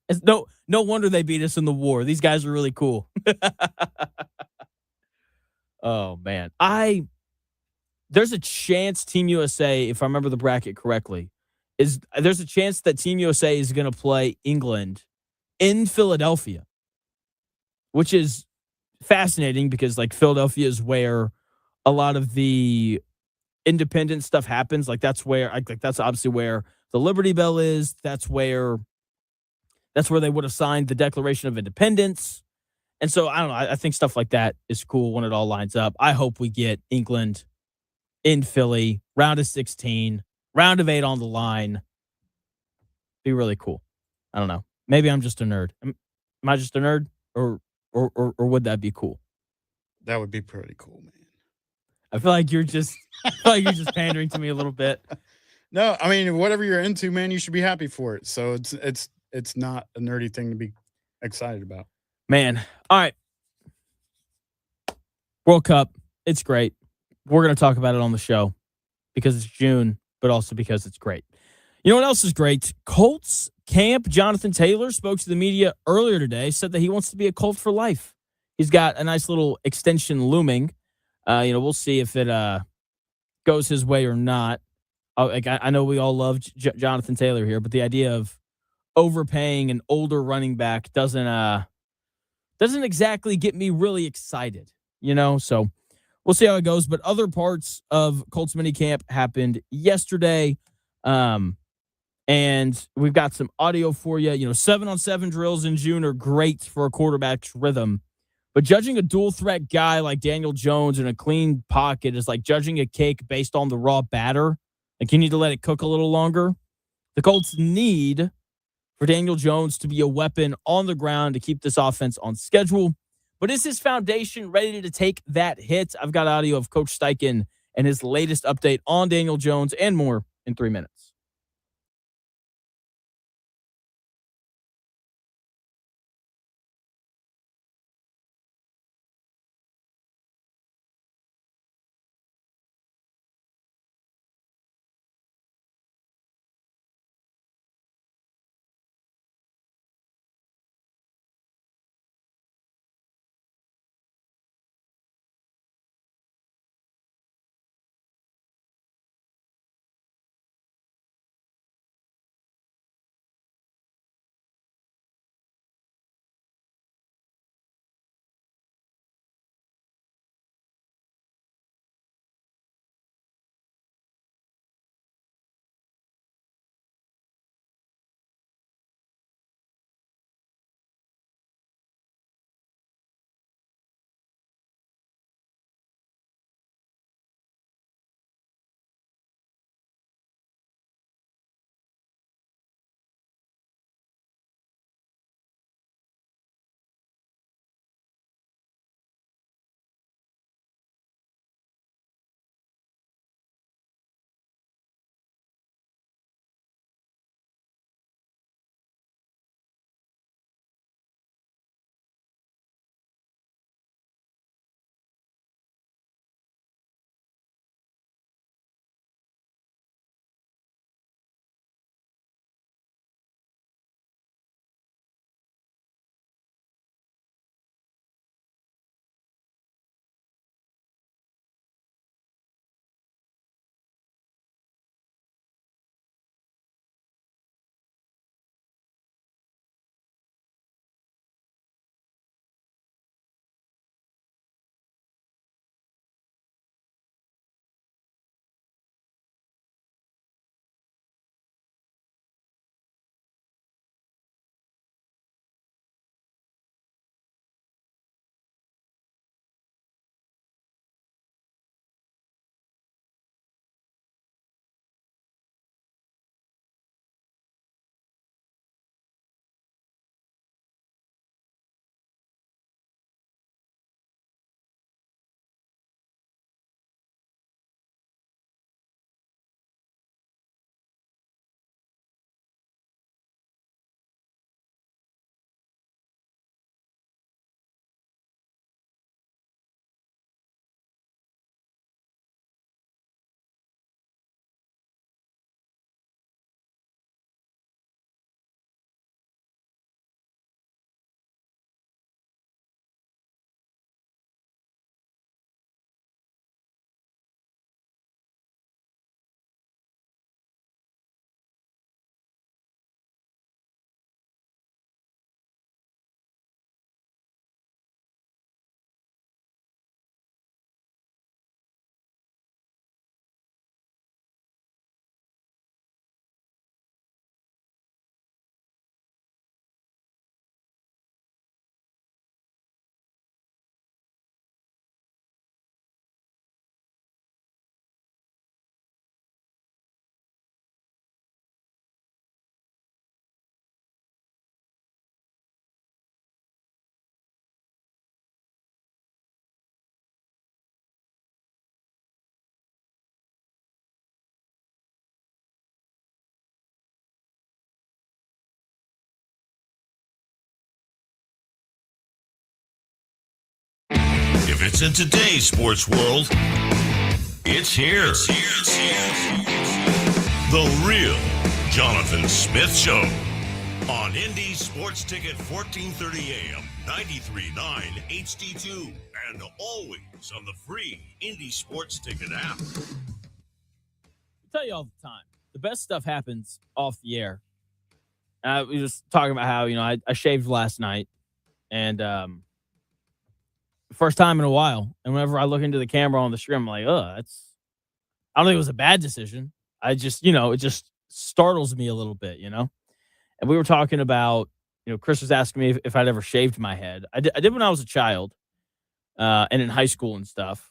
It's no wonder they beat us in the war. These guys are really cool. Oh, man. There's a chance Team USA, if I remember the bracket correctly, there's a chance that Team USA is going to play England in Philadelphia, which is fascinating because like Philadelphia is where a lot of the independent stuff happens. Like that's obviously where the Liberty Bell is. That's where they would have signed the Declaration of Independence. And so I don't know. I think stuff like that is cool when it all lines up. I hope we get England in Philly, round of 16, round of 8 on the line. Be really cool. I don't know. Maybe I'm just a nerd. Am I just a nerd, or would that be cool? That would be pretty cool, man. I feel like you're just pandering to me a little bit. No, I mean, whatever you're into, man, you should be happy for it. So it's not a nerdy thing to be excited about. Man. All right. World Cup. It's great. We're going to talk about it on the show because it's June, but also because it's great. You know what else is great? Colts camp. Jonathan Taylor spoke to the media earlier today, said that he wants to be a Colt for life. He's got a nice little extension looming. We'll see if it goes his way or not. I know we all love Jonathan Taylor here, but the idea of overpaying an older running back doesn't exactly get me really excited, So we'll see how it goes. But other parts of Colts minicamp happened yesterday, and we've got some audio for you. 7-on-7 drills in June are great for a quarterback's rhythm. But judging a dual threat guy like Daniel Jones in a clean pocket is like judging a cake based on the raw batter. Like you need to let it cook a little longer. The Colts need for Daniel Jones to be a weapon on the ground to keep this offense on schedule. But is his foundation ready to take that hit? I've got audio of Coach Steichen and his latest update on Daniel Jones and more in 3 minutes. If it's in today's sports world, it's here. The Real Jonathan Smith Show on Indy Sports Ticket 1430 AM, 93.9 HD2, and always on the free Indy Sports Ticket app. I tell you all the time, the best stuff happens off the air. We were just talking about how, I shaved last night, and first time in a while. And whenever I look into the camera on the screen, I'm like, I don't think it was a bad decision. I just, it just startles me a little bit, And we were talking about, Chris was asking me if I'd ever shaved my head. I did when I was a child and in high school and stuff.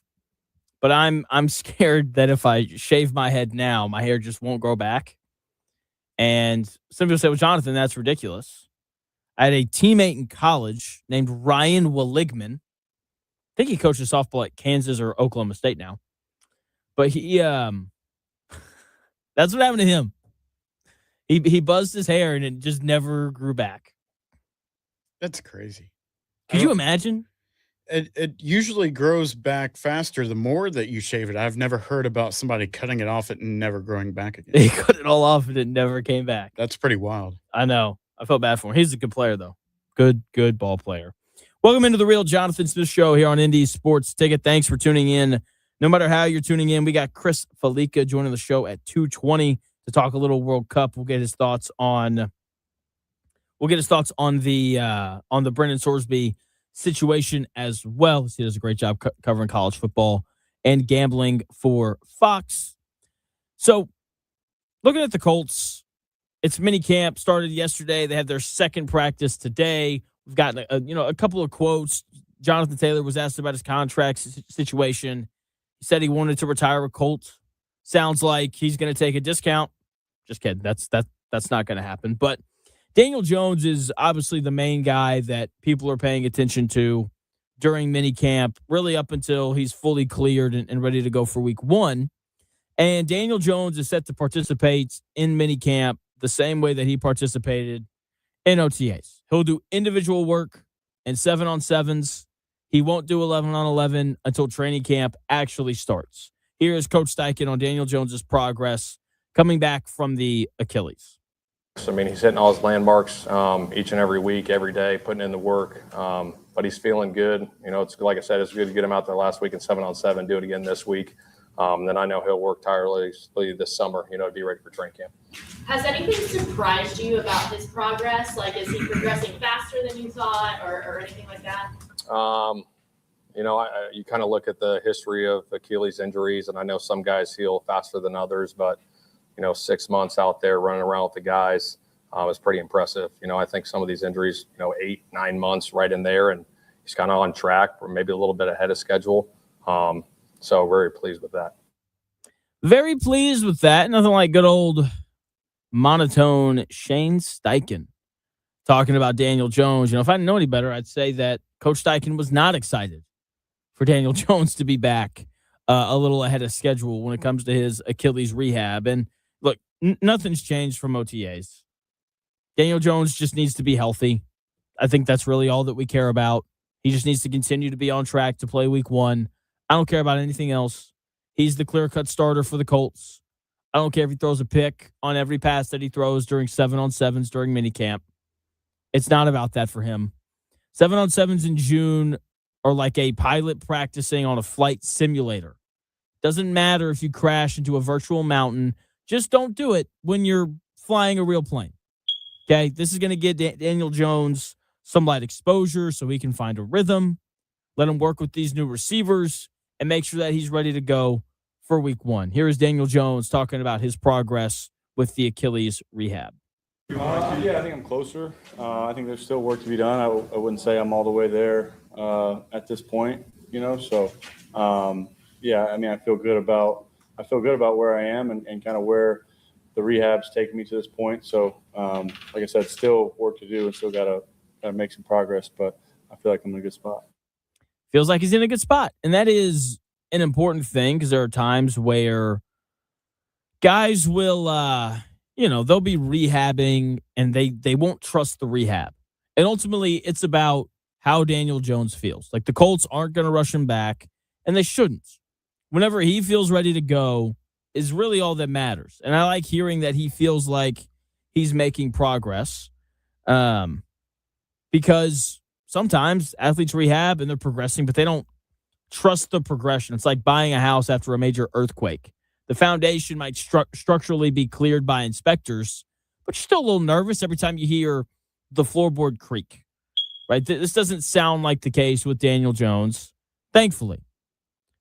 But I'm scared that if I shave my head now, my hair just won't grow back. And some people say, well, Jonathan, that's ridiculous. I had a teammate in college named Ryan Willigman. I think he coaches softball at Kansas or Oklahoma State now. But he that's what happened to him. He buzzed his hair and it just never grew back. That's crazy. Could you imagine? It usually grows back faster the more that you shave it. I've never heard about somebody cutting it off and never growing back again. He cut it all off and it never came back. That's pretty wild. I know. I felt bad for him. He's a good player, though. Good ball player. Welcome into the Real Jonathan Smith Show here on Indy Sports Ticket. Thanks for tuning in. No matter how you're tuning in, we got Chris Falica joining the show at 2:20 to talk a little World Cup. We'll get his thoughts on the Brendan Sorsby situation as well. He does a great job covering college football and gambling for Fox. So, looking at the Colts, it's minicamp started yesterday. They had their second practice today. We've gotten a couple of quotes. Jonathan Taylor was asked about his contract situation. He said he wanted to retire with Colts. Sounds like he's going to take a discount. Just kidding. That's not going to happen. But Daniel Jones is obviously the main guy that people are paying attention to during minicamp, really up until he's fully cleared and ready to go for week 1. And Daniel Jones is set to participate in minicamp the same way that he participated in OTAs. He'll do individual work and 7-on-7s. He won't do 11-on-11 until training camp actually starts. Here is Coach Steichen on Daniel Jones's progress coming back from the Achilles. I mean, he's hitting all his landmarks each and every week, every day, putting in the work. But he's feeling good. It's like I said, it's good to get him out there last week in 7-on-7, do it again this week. Then I know he'll work tirelessly this summer, to be ready for training camp. Has anything surprised you about his progress? Like, is he progressing faster than you thought or anything like that? You kind of look at the history of Achilles injuries, and I know some guys heal faster than others, but 6 months out there running around with the guys is pretty impressive. I think some of these injuries, 8-9 months right in there, and he's kind of on track or maybe a little bit ahead of schedule. So very pleased with that. Very pleased with that. Nothing like good old monotone Shane Steichen talking about Daniel Jones. If I didn't know any better, I'd say that Coach Steichen was not excited for Daniel Jones to be back a little ahead of schedule when it comes to his Achilles rehab. And look, nothing's changed from OTAs. Daniel Jones just needs to be healthy. I think that's really all that we care about. He just needs to continue to be on track to play week 1. I don't care about anything else. He's the clear-cut starter for the Colts. I don't care if he throws a pick on every pass that he throws during 7-on-7s during minicamp. It's not about that for him. 7-on-7s in June are like a pilot practicing on a flight simulator. Doesn't matter if you crash into a virtual mountain. Just don't do it when you're flying a real plane. Okay? This is going to get Daniel Jones some light exposure so he can find a rhythm. Let him work with these new receivers and make sure that he's ready to go for week 1. Here is Daniel Jones talking about his progress with the Achilles rehab. I think I'm closer. I think there's still work to be done. I wouldn't say I'm all the way there at this point, So, I feel good about where I am and kind of where the rehab's taken me to this point. So, like I said, still work to do and still gotta make some progress. But I feel like I'm in a good spot. Feels like he's in a good spot, and that is an important thing because there are times where guys will, they'll be rehabbing and they won't trust the rehab. And ultimately, it's about how Daniel Jones feels. Like the Colts aren't going to rush him back, and they shouldn't. Whenever he feels ready to go is really all that matters. And I like hearing that he feels like he's making progress because sometimes athletes rehab and they're progressing, but they don't trust the progression. It's like buying a house after a major earthquake. The foundation might structurally be cleared by inspectors, but you're still a little nervous every time you hear the floorboard creak, right? This doesn't sound like the case with Daniel Jones, thankfully.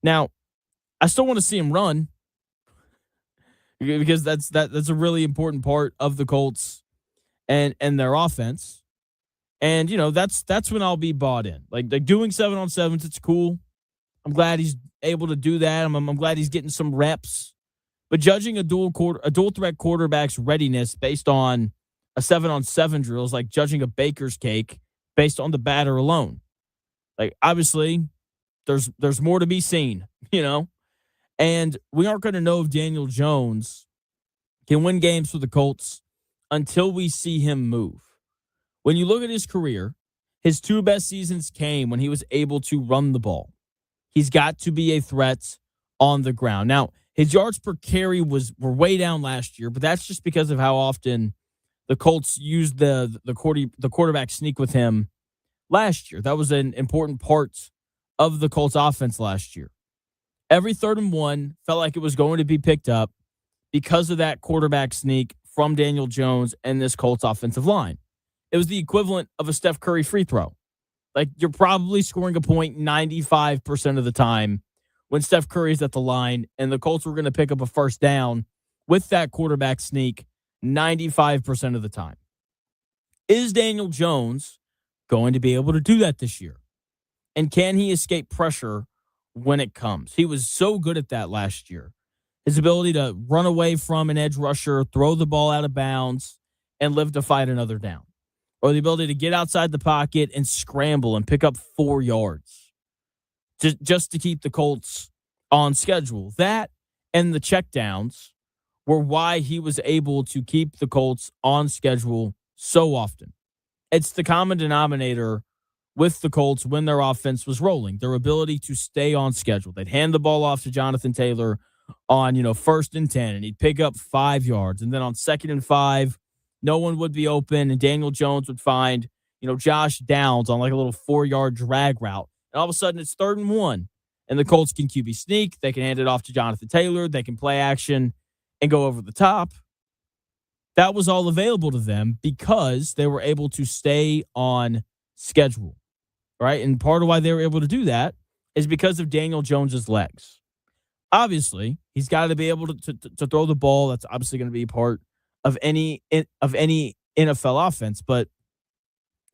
Now, I still want to see him run because that's a really important part of the Colts and their offense. And, that's when I'll be bought in. Like doing 7-on-7s, it's cool. I'm glad he's able to do that. I'm glad he's getting some reps. But judging a dual threat quarterback's readiness based on a 7-on-7 drill is like judging a baker's cake based on the batter alone. Like, obviously, there's more to be seen, And we aren't going to know if Daniel Jones can win games for the Colts until we see him move. When you look at his career, his 2 best seasons came when he was able to run the ball. He's got to be a threat on the ground. Now, his yards per carry were way down last year, but that's just because of how often the Colts used the quarterback sneak with him last year. That was an important part of the Colts offense last year. Every 3rd and 1 felt like it was going to be picked up because of that quarterback sneak from Daniel Jones and this Colts offensive line. It was the equivalent of a Steph Curry free throw. Like, you're probably scoring a point 95% of the time when Steph Curry's at the line, and the Colts were going to pick up a first down with that quarterback sneak 95% of the time. Is Daniel Jones going to be able to do that this year? And can he escape pressure when it comes? He was so good at that last year. His ability to run away from an edge rusher, throw the ball out of bounds, and live to fight another down. Or the ability to get outside the pocket and scramble and pick up 4 yards just to keep the Colts on schedule. That and the checkdowns were why he was able to keep the Colts on schedule so often. It's the common denominator with the Colts when their offense was rolling, their ability to stay on schedule. They'd hand the ball off to Jonathan Taylor on, 1st and 10, and he'd pick up 5 yards. And then on 2nd and 5, no one would be open, and Daniel Jones would find, Josh Downs on like a little 4-yard drag route. And all of a sudden, it's 3rd and 1, and the Colts can QB sneak. They can hand it off to Jonathan Taylor. They can play action and go over the top. That was all available to them because they were able to stay on schedule, right? And part of why they were able to do that is because of Daniel Jones's legs. Obviously, he's got to be able to throw the ball. That's obviously going to be part of any NFL offense, but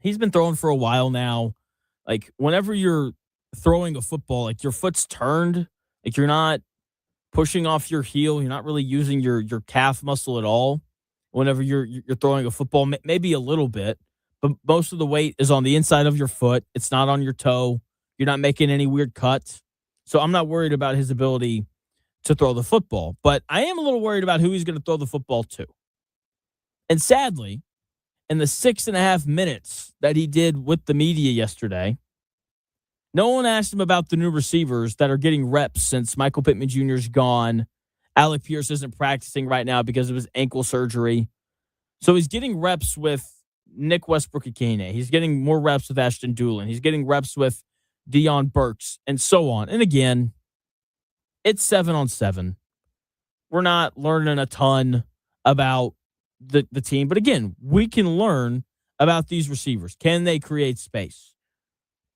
he's been throwing for a while now. Like, whenever you're throwing a football, like, your foot's turned, like, you're not pushing off your heel, you're not really using your calf muscle at all. Whenever you're throwing a football, maybe a little bit, but most of the weight is on the inside of your foot. It's not on your toe. You're not making any weird cuts. So I'm not worried about his ability to throw the football, but I am a little worried about who he's going to throw the football to. And sadly, in the 6.5 minutes that he did with the media yesterday, no one asked him about the new receivers that are getting reps since Michael Pittman Jr. is gone. Alec Pierce isn't practicing right now because of his ankle surgery. So he's getting reps with Nick Westbrook-Ikene. He's getting more reps with Ashton Doolin. He's getting reps with Deion Burks and so on. And again, it's 7-on-7. We're not learning a ton about the team. But again, we can learn about these receivers. Can they create space?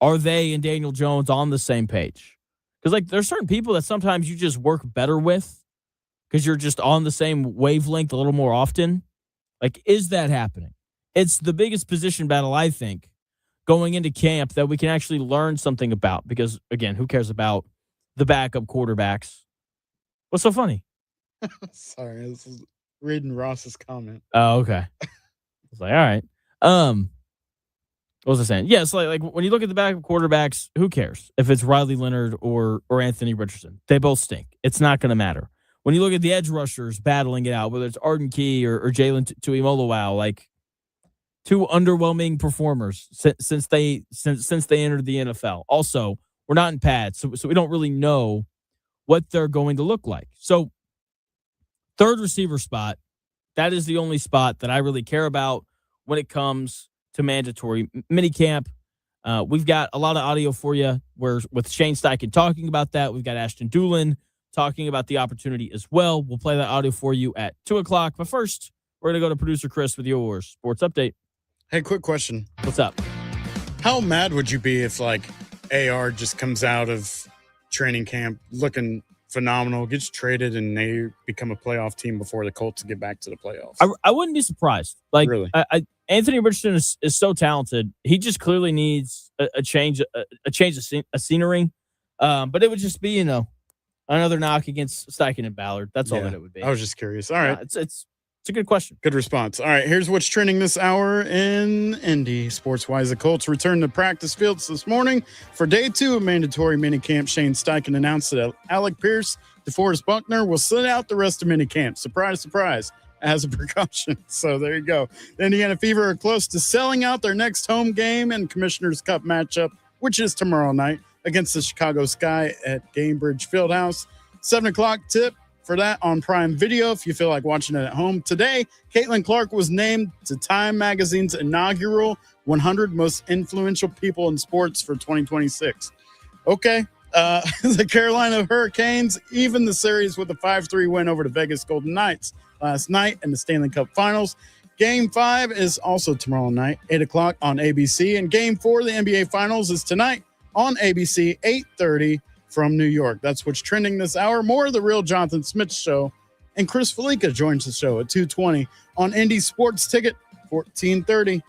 Are they and Daniel Jones on the same page? Because, like, there's certain people that sometimes you just work better with because you're just on the same wavelength a little more often. Like, is that happening? It's the biggest position battle, I think, going into camp that we can actually learn something about. Because, again, who cares about the backup quarterbacks? What's so funny? Sorry, this is reading Ross's comment. Oh, okay. I was like, all right. What was I saying? Yeah, it's like when you look at the backup quarterbacks, who cares if it's Riley Leonard or Anthony Richardson? They both stink. It's not going to matter. When you look at the edge rushers battling it out, whether it's Arden Key or Jalen Tuimoloau, like, two underwhelming performers since they entered the NFL. Also, we're not in pads, so we don't really know what they're going to look like. So, third receiver spot, that is the only spot that I really care about when it comes to mandatory minicamp. We've got a lot of audio for you with Shane Steichen talking about that. We've got Ashton Doolin talking about the opportunity as well. We'll play that audio for you at 2 o'clock. But first, we're going to go to producer Chris with your sports update. Hey, quick question. What's up? How mad would you be if, like, AR just comes out of training camp looking phenomenal, gets traded, and they become a playoff team before the Colts get back to the playoffs? I wouldn't be surprised. Like, really? Anthony Richardson is so talented. He just clearly needs a change of scenery. But it would just be, another knock against Steichen and Ballard. That's all that it would be. I was just curious. All right. It's a good question. Good response. All right, here's what's trending this hour in Indy. Sports-wise, the Colts returned to practice fields this morning for day 2 of mandatory minicamp. Shane Steichen announced that Alec Pierce, DeForest Buckner will sit out the rest of minicamp. Surprise, surprise, as a precaution. So there you go. The Indiana Fever are close to selling out their next home game and Commissioner's Cup matchup, which is tomorrow night against the Chicago Sky at Gainbridge Fieldhouse. 7 o'clock tip for that on Prime Video if you feel like watching it at home. Today, Caitlin Clark was named to Time Magazine's inaugural 100 Most Influential People in Sports for 2026. Okay. The Carolina Hurricanes even the series with a 5-3 win over the Vegas Golden Knights last night in the Stanley Cup Finals. Game 5 is also tomorrow night, 8 o'clock on ABC. And Game 4 of the NBA Finals is tonight on ABC, 8:30 from New York. That's what's trending this hour. More of the Real Jonathan Smith Show. And Chris Falica joins the show at 2:20 on Indy Sports Ticket, 1430.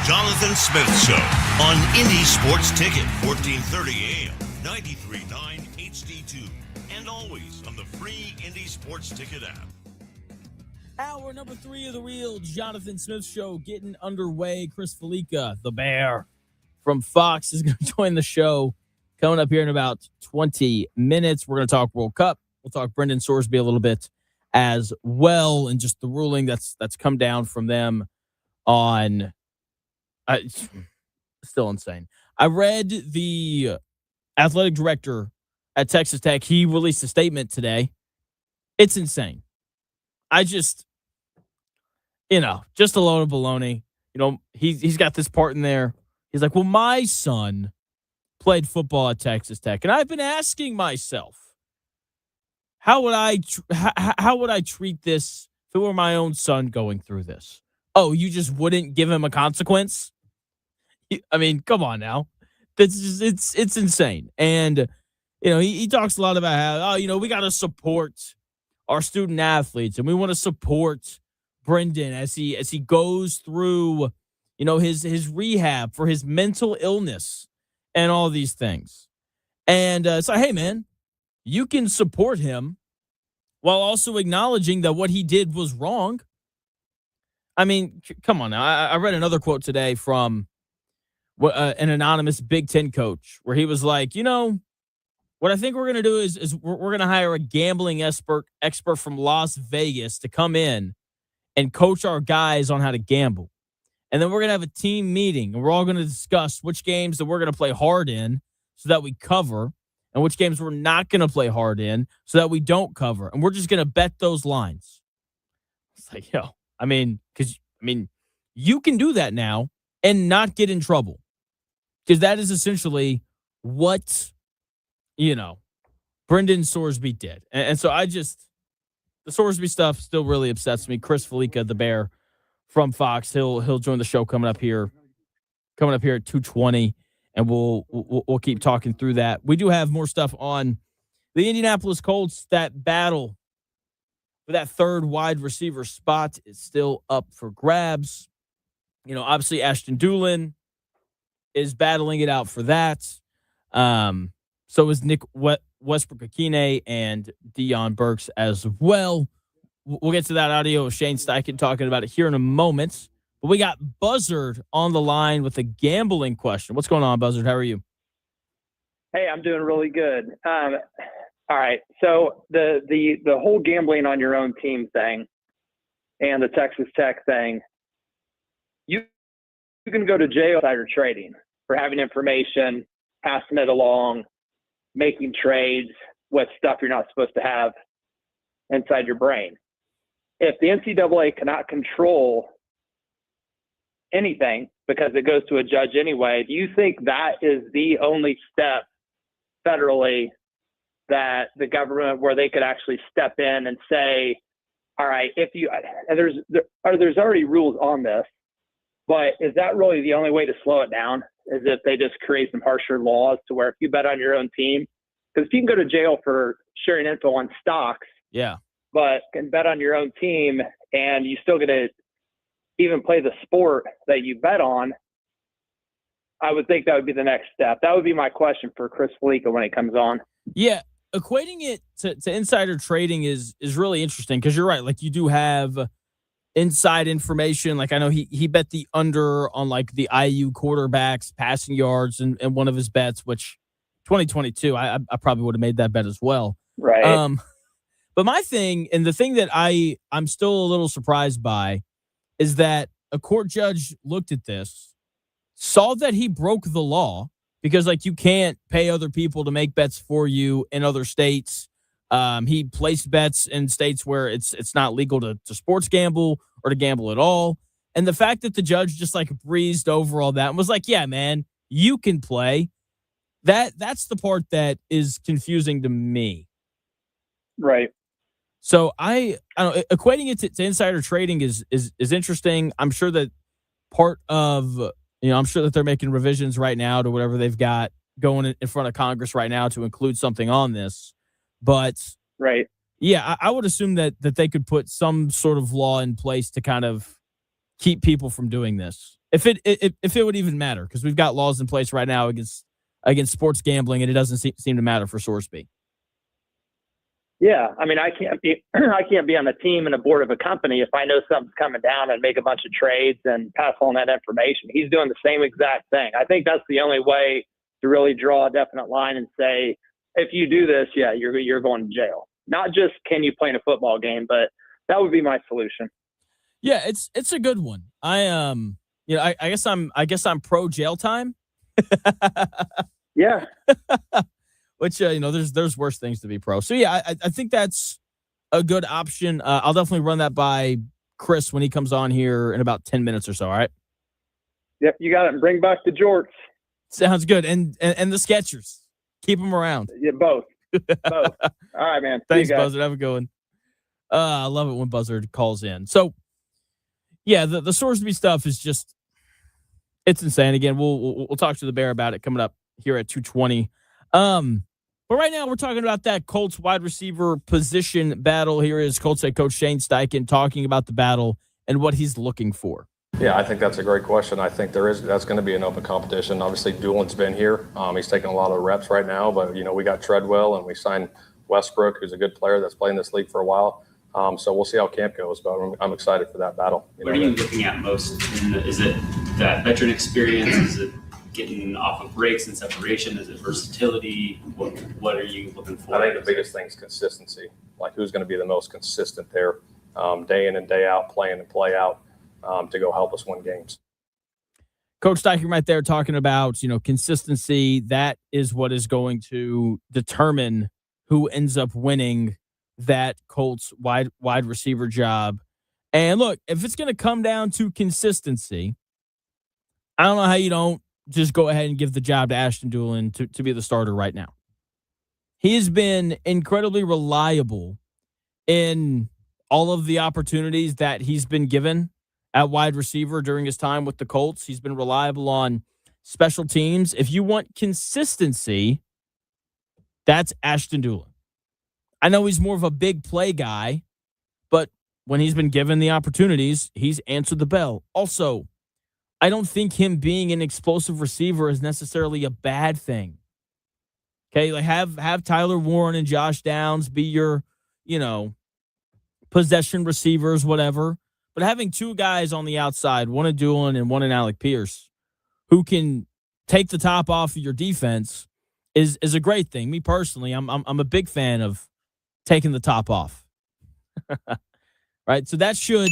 Jonathan Smith Show on Indy Sports Ticket, 1430 AM, 93.9 HD2, and always on the free Indy Sports Ticket app. Hour number 3 of the real Jonathan Smith Show getting underway. Chris Falica, the Bear from Fox, is going to join the show coming up here in about 20 minutes. We're going to talk World Cup. We'll talk Brendan Sorsby a little bit as well, and just the ruling that's come down from them on still insane. I read the athletic director at Texas Tech. He released a statement today. It's insane. Just a load of baloney. He's got this part in there. He's like, well, my son played football at Texas Tech, and I've been asking myself, how would I treat this if it were my own son going through this? Oh, you just wouldn't give him a consequence? I mean, come on now. It's insane. And he talks a lot about how, we got to support our student athletes, and we want to support Brendan as he goes through, his rehab for his mental illness and all these things. And it's like, hey, man, you can support him while also acknowledging that what he did was wrong. I mean, come on now. I read another quote today from an anonymous Big Ten coach where he was like, what I think we're going to do is we're going to hire a gambling expert from Las Vegas to come in and coach our guys on how to gamble. And then we're going to have a team meeting, and we're all going to discuss which games that we're going to play hard in so that we cover, and which games we're not going to play hard in so that we don't cover. And we're just going to bet those lines. It's like, you can do that now and not get in trouble, because that is essentially what, Brendan Sorsby did. And so the Sorsby stuff still really upsets me. Chris Falica, the Bear from Fox, he'll join the show coming up here at 2:20, and we'll keep talking through that. We do have more stuff on the Indianapolis Colts. That battle for that third wide receiver spot is still up for grabs. Obviously Ashton Doolin is battling it out for that. So is Nick Westbrook-Akine and Deion Burks as well. We'll get to that audio of Shane Steichen talking about it here in a moment. But we got Buzzard on the line with a gambling question. What's going on, Buzzard? How are you? Hey, I'm doing really good. All right. So the whole gambling on your own team thing and the Texas Tech thing, you can go to jail for insider trading for having information, passing it along, making trades with stuff you're not supposed to have inside your brain. If the NCAA cannot control anything because it goes to a judge anyway, do you think that is the only step federally that the government, where they could actually step in and say, all right, there's already rules on this, but is that really the only way to slow it down? Is if they just create some harsher laws to where if you bet on your own team, because if you can go to jail for sharing info on stocks, yeah, but can bet on your own team and you still get to even play the sport that you bet on, I would think that would be the next step. That would be my question for Chris Falica when it comes on. Yeah, equating it to insider trading is really interesting, because you're right. Like, you do have inside information. Like, I know he bet the under on like the IU quarterbacks passing yards and one of his bets, which 2022, I probably would have made that bet as well. Right. But my thing, and the thing that I'm still a little surprised by, is that a court judge looked at this, saw that he broke the law, because like you can't pay other people to make bets for you in other states. He placed bets in states where it's not legal to sports gamble or to gamble at all. And the fact that the judge just like breezed over all that and was like, yeah, man, you can play. That's the part that is confusing to me. Right. So I don't know, equating it to insider trading is interesting. I'm sure that I'm sure that they're making revisions right now to whatever they've got going in front of Congress right now to include something on this. But right. Yeah, I would assume that they could put some sort of law in place to kind of keep people from doing this. If it would even matter, because we've got laws in place right now against sports gambling, and it doesn't seem to matter for Sorsby. Yeah, I mean, I can't be on a team and a board of a company if I know something's coming down and make a bunch of trades and pass on that information. He's doing the same exact thing. I think that's the only way to really draw a definite line and say, if you do this, yeah, you're going to jail. Not just can you play in a football game, but that would be my solution. Yeah, it's a good one. I guess I'm pro jail time. Yeah. Which there's worse things to be pro. So yeah, I think that's a good option. I'll definitely run that by Chris when he comes on here in about 10 minutes or so. All right. Yep, you got it. And bring back the jorts. Sounds good. And the Skechers. Keep them around. Yeah, both. All right, man. Thanks, Buzzard. Have a good one. I love it when Buzzard calls in. So yeah, the Sorsby stuff is just, it's insane. Again, we'll talk to the Bear about it coming up here at 2:20. But right now we're talking about that Colts wide receiver position battle. Here is Colts head coach Shane Steichen talking about the battle and what he's looking for. Yeah, I think that's a great question. I think that's going to be an open competition. Obviously, Doolin's been here. He's taking a lot of reps right now, but we got Treadwell and we signed Westbrook, who's a good player that's played in this league for a while. So we'll see how camp goes, but I'm excited for that battle. What are you looking at most? Is it that veteran experience? Is it getting off of breaks and separation? Is it versatility? What are you looking for? I think the biggest thing is consistency. Like, who's going to be the most consistent there, day in and day out, playing and play out, to go help us win games. Coach Steichen right there talking about, consistency. That is what is going to determine who ends up winning that Colts wide receiver job. And look, if it's going to come down to consistency, I don't know how you don't just go ahead and give the job to Ashton Doolin to be the starter right now. He has been incredibly reliable in all of the opportunities that he's been given at wide receiver during his time with the Colts. He's been reliable on special teams. If you want consistency, that's Ashton Doolin. I know he's more of a big play guy, but when he's been given the opportunities, he's answered the bell. Also, I don't think him being an explosive receiver is necessarily a bad thing. Okay, like have Tyler Warren and Josh Downs be your, possession receivers, whatever. But having two guys on the outside, one in Doolin and one in Alec Pierce, who can take the top off of your defense is a great thing. Me personally, I'm a big fan of taking the top off. Right? So that should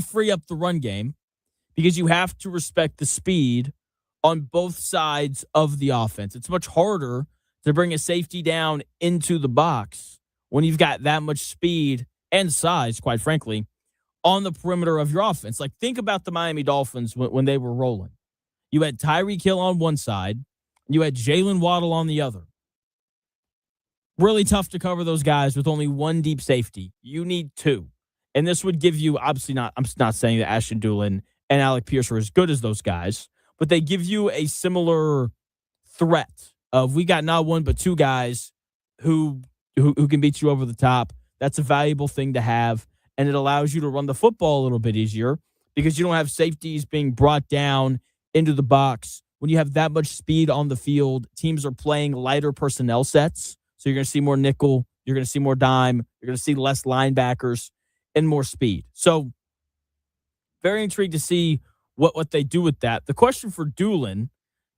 free up the run game, because you have to respect the speed on both sides of the offense. It's much harder to bring a safety down into the box when you've got that much speed and size, quite frankly, on the perimeter of your offense. Like, think about the Miami Dolphins when they were rolling. You had Tyreek Hill on one side, you had Jalen Waddle on the other. Really tough to cover those guys with only one deep safety. You need two. And this would give you, I'm not saying that Ashton Doolin and Alec Pierce are as good as those guys, but they give you a similar threat of, we got not one but two guys who can beat you over the top. That's a valuable thing to have, and it allows you to run the football a little bit easier because you don't have safeties being brought down into the box. When you have that much speed on the field, teams are playing lighter personnel sets, so you're going to see more nickel, you're going to see more dime, you're going to see less linebackers and more speed. So very intrigued to see what they do with that. The question for Doolin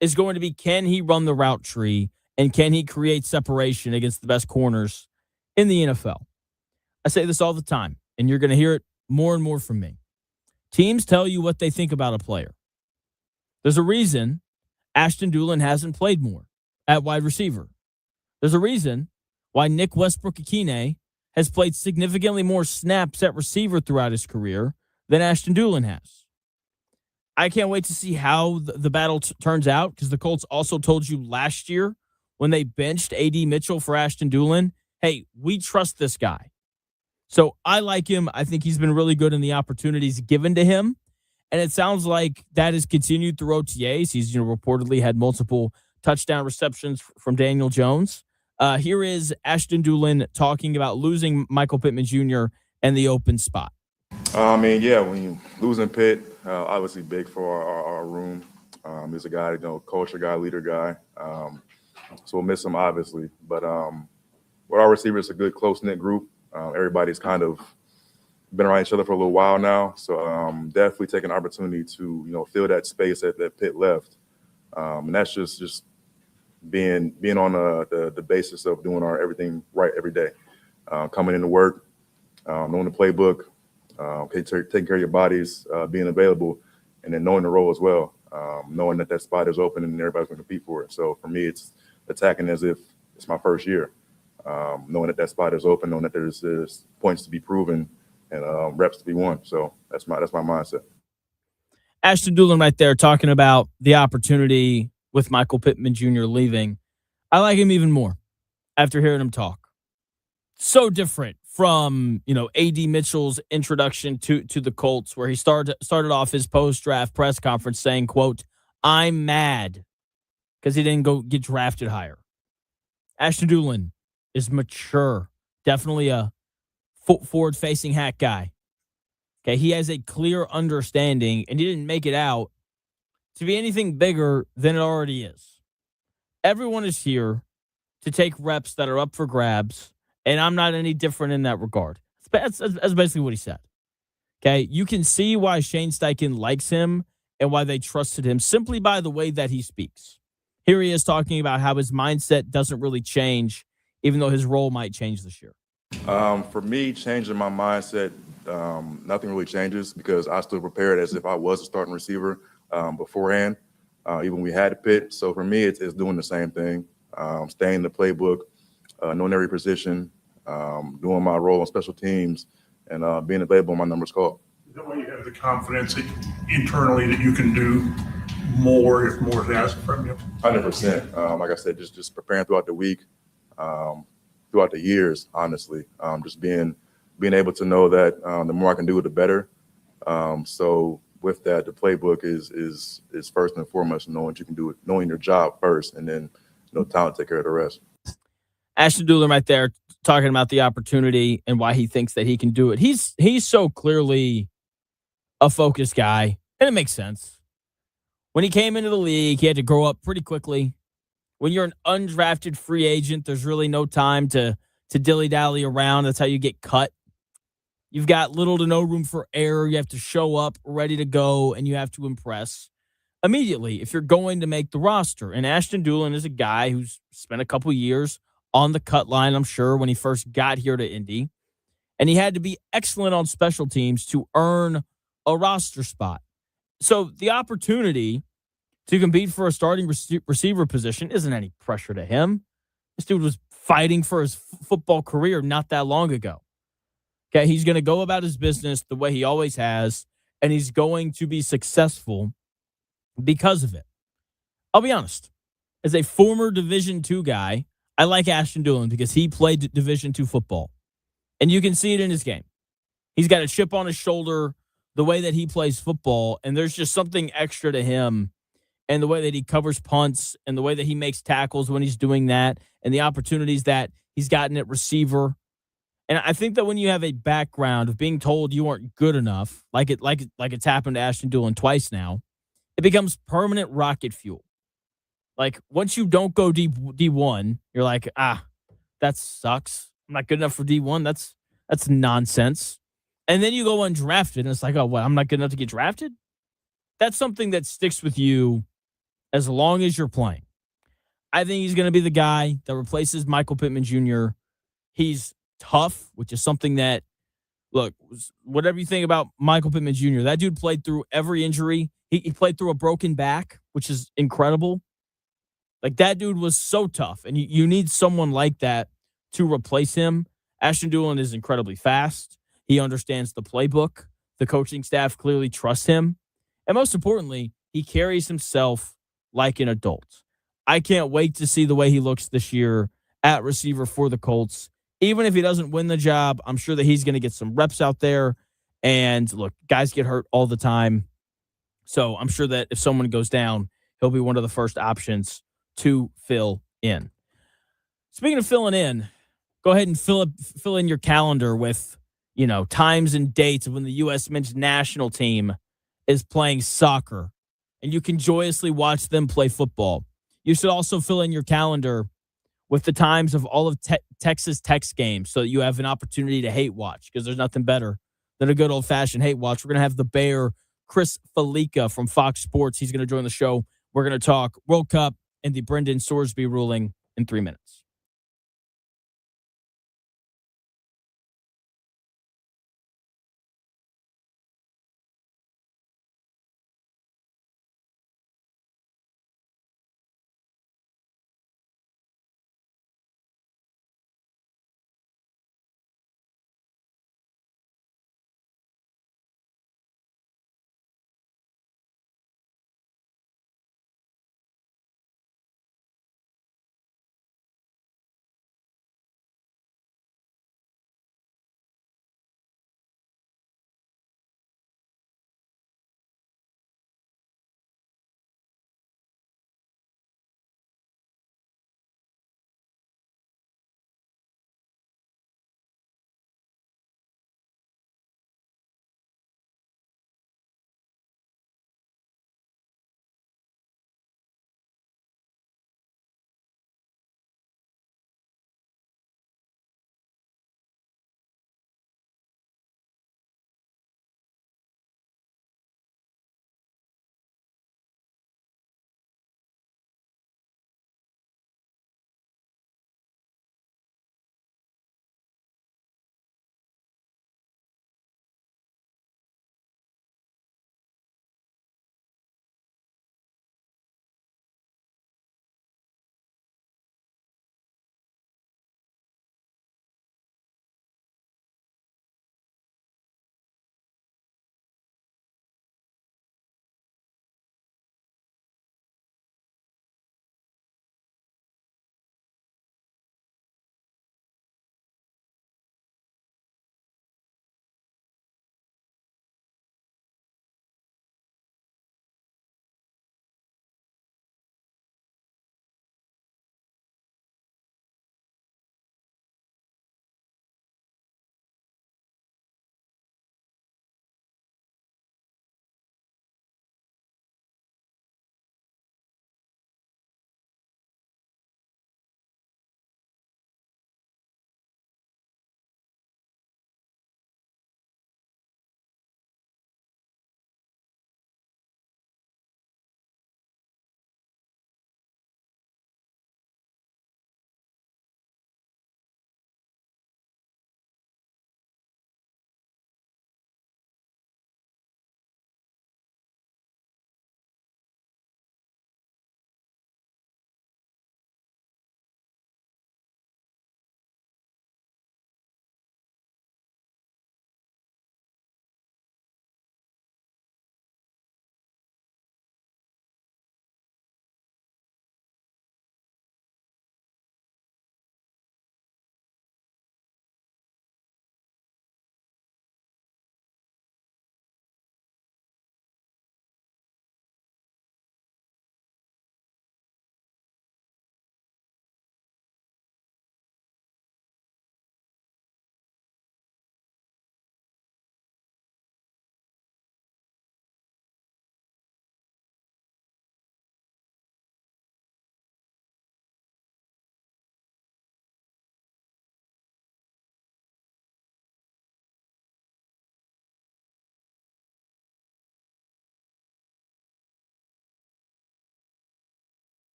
is going to be, can he run the route tree and can he create separation against the best corners in the NFL? I say this all the time, and you're going to hear it more and more from me. Teams tell you what they think about a player. There's a reason Ashton Doolin hasn't played more at wide receiver. There's a reason why Nick Westbrook-Akine has played significantly more snaps at receiver throughout his career than Ashton Doolin has. I can't wait to see how the battle turns out, because the Colts also told you last year when they benched A.D. Mitchell for Ashton Doolin, hey, we trust this guy. So I like him. I think he's been really good in the opportunities given to him. And it sounds like that has continued through OTAs. He's reportedly had multiple touchdown receptions from Daniel Jones. Here is Ashton Doolin talking about losing Michael Pittman Jr. and the open spot. Yeah, when you losing Pitt, obviously big for our room. He's a guy, culture guy, leader guy. So we'll miss him, obviously. But with our receivers, a good close-knit group. Everybody's kind of been around each other for a little while now. So definitely taking an opportunity to, fill that space that Pitt left. And that's just being on the basis of doing our everything right every day. Coming into work, knowing the playbook, taking care of your bodies, being available, and then knowing the role as well, knowing that spot is open and everybody's going to compete for it. So for me, it's attacking as if it's my first year, knowing that spot is open, knowing that there's points to be proven and reps to be won. So that's my mindset. Ashton Doolin right there talking about the opportunity with Michael Pittman Jr. leaving. I like him even more after hearing him talk. So different from, A.D. Mitchell's introduction to the Colts, where he started off his post-draft press conference saying, quote, "I'm mad," because he didn't go get drafted higher. Ashton Doolin is mature, definitely a forward-facing hat guy. Okay, he has a clear understanding, and he didn't make it out to be anything bigger than it already is. Everyone is here to take reps that are up for grabs, and I'm not any different in that regard. That's basically what he said. Okay, you can see why Shane Steichen likes him and why they trusted him simply by the way that he speaks. Here he is talking about how his mindset doesn't really change, even though his role might change this year. For me, changing my mindset, nothing really changes because I still prepared as if I was a starting receiver beforehand, even when we had a Pitt. So for me, it's doing the same thing, staying in the playbook, knowing every position, doing my role on special teams, and being available when my number's called. That way you have the confidence internally that you can do more if more is asked from you. 100%. Like I said, just preparing throughout the week, throughout the years, honestly, just being able to know that the more I can do it, the better. So with that, the playbook is first and foremost knowing what you can do it, knowing your job first, and then talent take care of the rest. Ashton Doolin right there talking about the opportunity and why he thinks that he can do it. He's so clearly a focused guy, and it makes sense. When he came into the league, he had to grow up pretty quickly. When you're an undrafted free agent, there's really no time to dilly-dally around. That's how you get cut. You've got little to no room for error. You have to show up ready to go, and you have to impress immediately if you're going to make the roster. And Ashton Doolin is a guy who's spent a couple years on the cut line, I'm sure, when he first got here to Indy. And he had to be excellent on special teams to earn a roster spot. So the opportunity to compete for a starting receiver position isn't any pressure to him. This dude was fighting for his football career not that long ago. Okay, he's going to go about his business the way he always has, and he's going to be successful because of it. I'll be honest. As a former Division II guy, I like Ashton Doolin because he played Division II football, and you can see it in his game. He's got a chip on his shoulder the way that he plays football, and there's just something extra to him and the way that he covers punts and the way that he makes tackles when he's doing that and the opportunities that he's gotten at receiver. And I think that when you have a background of being told you aren't good enough, like it's happened to Ashton Doolin twice now, it becomes permanent rocket fuel. Like, once you don't go D1, you're like, that sucks. I'm not good enough for D1. That's nonsense. And then you go undrafted, and it's like, oh, what? I'm not good enough to get drafted? That's something that sticks with you as long as you're playing. I think he's going to be the guy that replaces Michael Pittman Jr. He's tough, which is something that, look, whatever you think about Michael Pittman Jr., that dude played through every injury. He played through a broken back, which is incredible. Like, that dude was so tough, and you need someone like that to replace him. Ashton Doolin is incredibly fast. He understands the playbook. The coaching staff clearly trusts him. And most importantly, he carries himself like an adult. I can't wait to see the way he looks this year at receiver for the Colts. Even if he doesn't win the job, I'm sure that he's going to get some reps out there. And look, guys get hurt all the time. So I'm sure that if someone goes down, he'll be one of the first options to fill in. Speaking of filling in, go ahead and fill in your calendar with times and dates of when the U.S. men's national team is playing soccer, and you can joyously watch them play football. You should also fill in your calendar with the times of all of Texas Tech's games so that you have an opportunity to hate watch, because there's nothing better than a good old-fashioned hate watch. We're going to have the Bear Chris Falica from Fox Sports. He's going to join the show. We're going to talk World Cup and the Brendan Sorsby ruling in 3 minutes.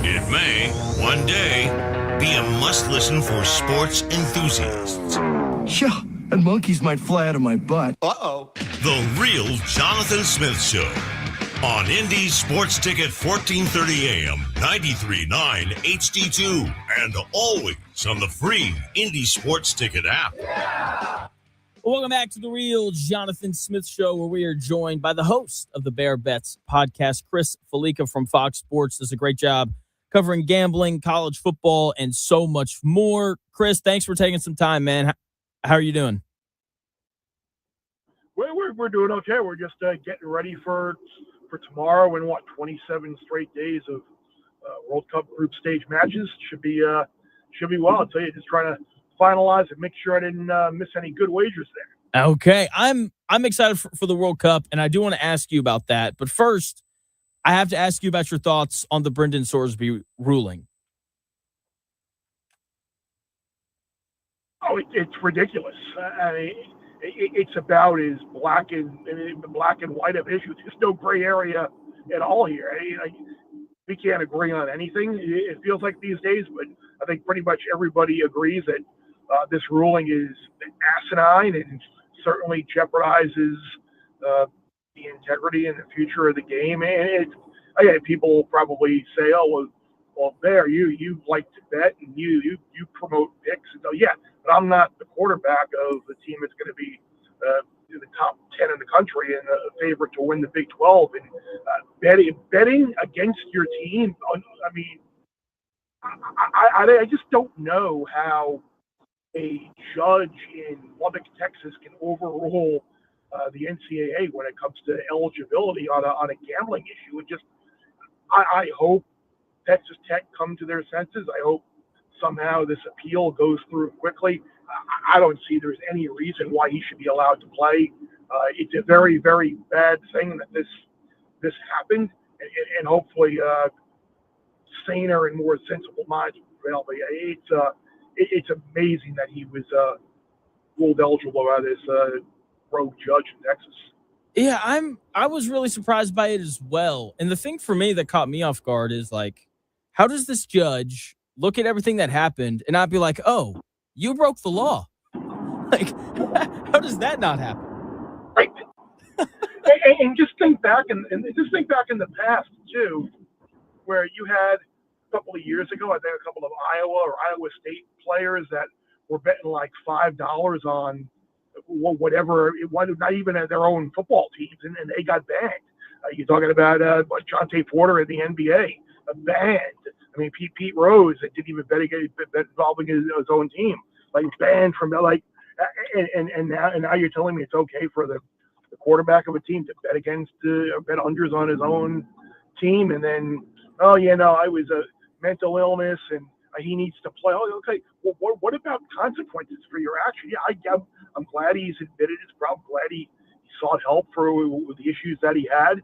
It may, one day, be a must-listen for sports enthusiasts. Yeah, and monkeys might fly out of my butt. Uh-oh. The Real Jonathan Smith Show on Indy Sports Ticket 1430 AM, 93.9 HD2, and always on the free Indy Sports Ticket app. Yeah. Welcome back to the Real Jonathan Smith Show, where we are joined by the host of the Bear Bets podcast, Chris Falica from Fox Sports. Does a great job covering gambling, college football, and so much more. Chris, thanks for taking some time, man. How are you doing? We're we're doing okay. We're just getting ready for tomorrow and 27 straight days of World Cup group stage matches. Should be well. I'll tell you, just trying to finalize and make sure I didn't miss any good wagers there. Okay, I'm excited for the World Cup, and I do want to ask you about that. But first, I have to ask you about your thoughts on the Brendan Sorsby ruling. Oh, it's ridiculous. I mean, it's about as black and white of issue. There's no gray area at all here. We can't agree on anything. It feels like these days, but I think pretty much everybody agrees that this ruling is asinine and certainly jeopardizes the integrity and the future of the game. And people will probably say, "Oh, well, Bear, you like to bet and you promote picks." And so, yeah, but I'm not the quarterback of the team that's going to be in the top 10 in the country and a favorite to win the Big 12. And betting against your team, I mean, I just don't know how a judge in Lubbock, Texas, can overrule the NCAA when it comes to eligibility on a gambling issue. It just, I hope Texas Tech come to their senses. I hope somehow this appeal goes through quickly. I don't see there's any reason why he should be allowed to play. It's a very, very bad thing that this happened, and hopefully saner and more sensible minds will prevail. But it's amazing that he was ruled eligible by this rogue judge in Texas. Yeah, I was really surprised by it as well. And the thing for me that caught me off guard is, like, how does this judge look at everything that happened and not be like, "Oh, you broke the law"? Like, how does that not happen? Right. and just think back and just think back in the past too, where you had a couple of years ago, I think a couple of Iowa or Iowa State players that were betting like $5 on whatever it was, not even at their own football teams, and they got banned. You're talking about Jonte Porter in the NBA, banned. I mean, Pete Rose that didn't even bet involving his own team, like banned from like. And now you're telling me it's okay for the quarterback of a team to bet against bet unders on his own team, and then I was a mental illness and he needs to play. Oh, okay. Well, what about consequences for your action? Yeah, I'm glad he's admitted his problem. Glad he sought help for with the issues that he had,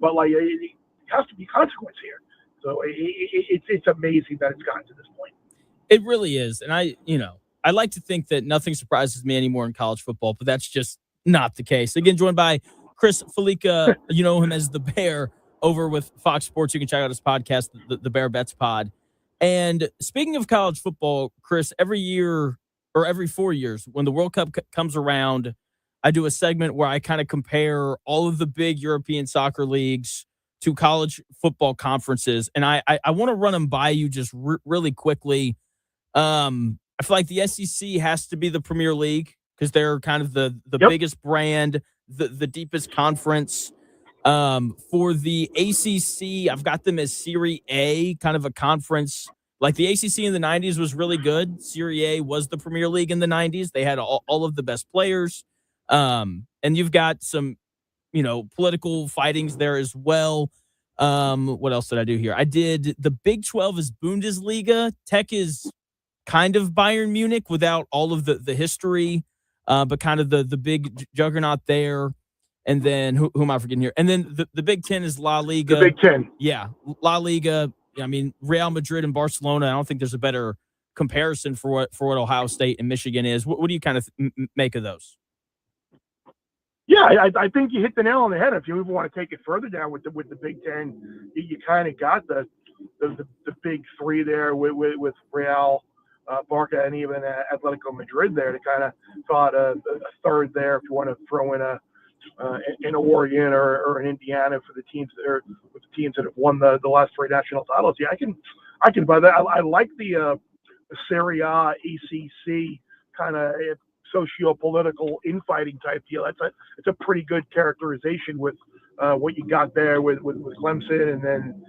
but like it has to be consequence here. So it's amazing that it's gotten to this point. It really is, and I like to think that nothing surprises me anymore in college football, but that's just not the case. Again, joined by Chris Falica. You know him as the Bear over with Fox Sports. You can check out his podcast, the Bear Bets Pod. And speaking of college football, Chris, every year or every 4 years, when the World Cup comes around, I do a segment where I kind of compare all of the big European soccer leagues to college football conferences. And I want to run them by you just really quickly. I feel like the SEC has to be the Premier League because they're kind of the biggest brand, the deepest conference. For the ACC, I've got them as Serie A, kind of a conference. Like the ACC in the 90s was really good. Serie A was the Premier League in the 90s. They had all of the best players. And you've got some, political fightings there as well. What else did I do here? I did the Big 12 is Bundesliga. Tech is kind of Bayern Munich without all of the history, but kind of the big juggernaut there. And then who am I forgetting here? And then the Big Ten is La Liga. The Big Ten. Yeah, La Liga. I mean, Real Madrid and Barcelona. I don't think there's a better comparison for what Ohio State and Michigan is. What do you kind of make of those? Yeah, I think you hit the nail on the head. If you even want to take it further down with the Big Ten, you kind of got the big three there with Real, Barca, and even Atletico Madrid there to kind of thought a third there if you want to throw in an Oregon or an Indiana for the teams that have won the last three national titles. Yeah, I can buy that. I like the Serie A, ACC kind of socio-political infighting type deal. It's a pretty good characterization with what you got there with Clemson and then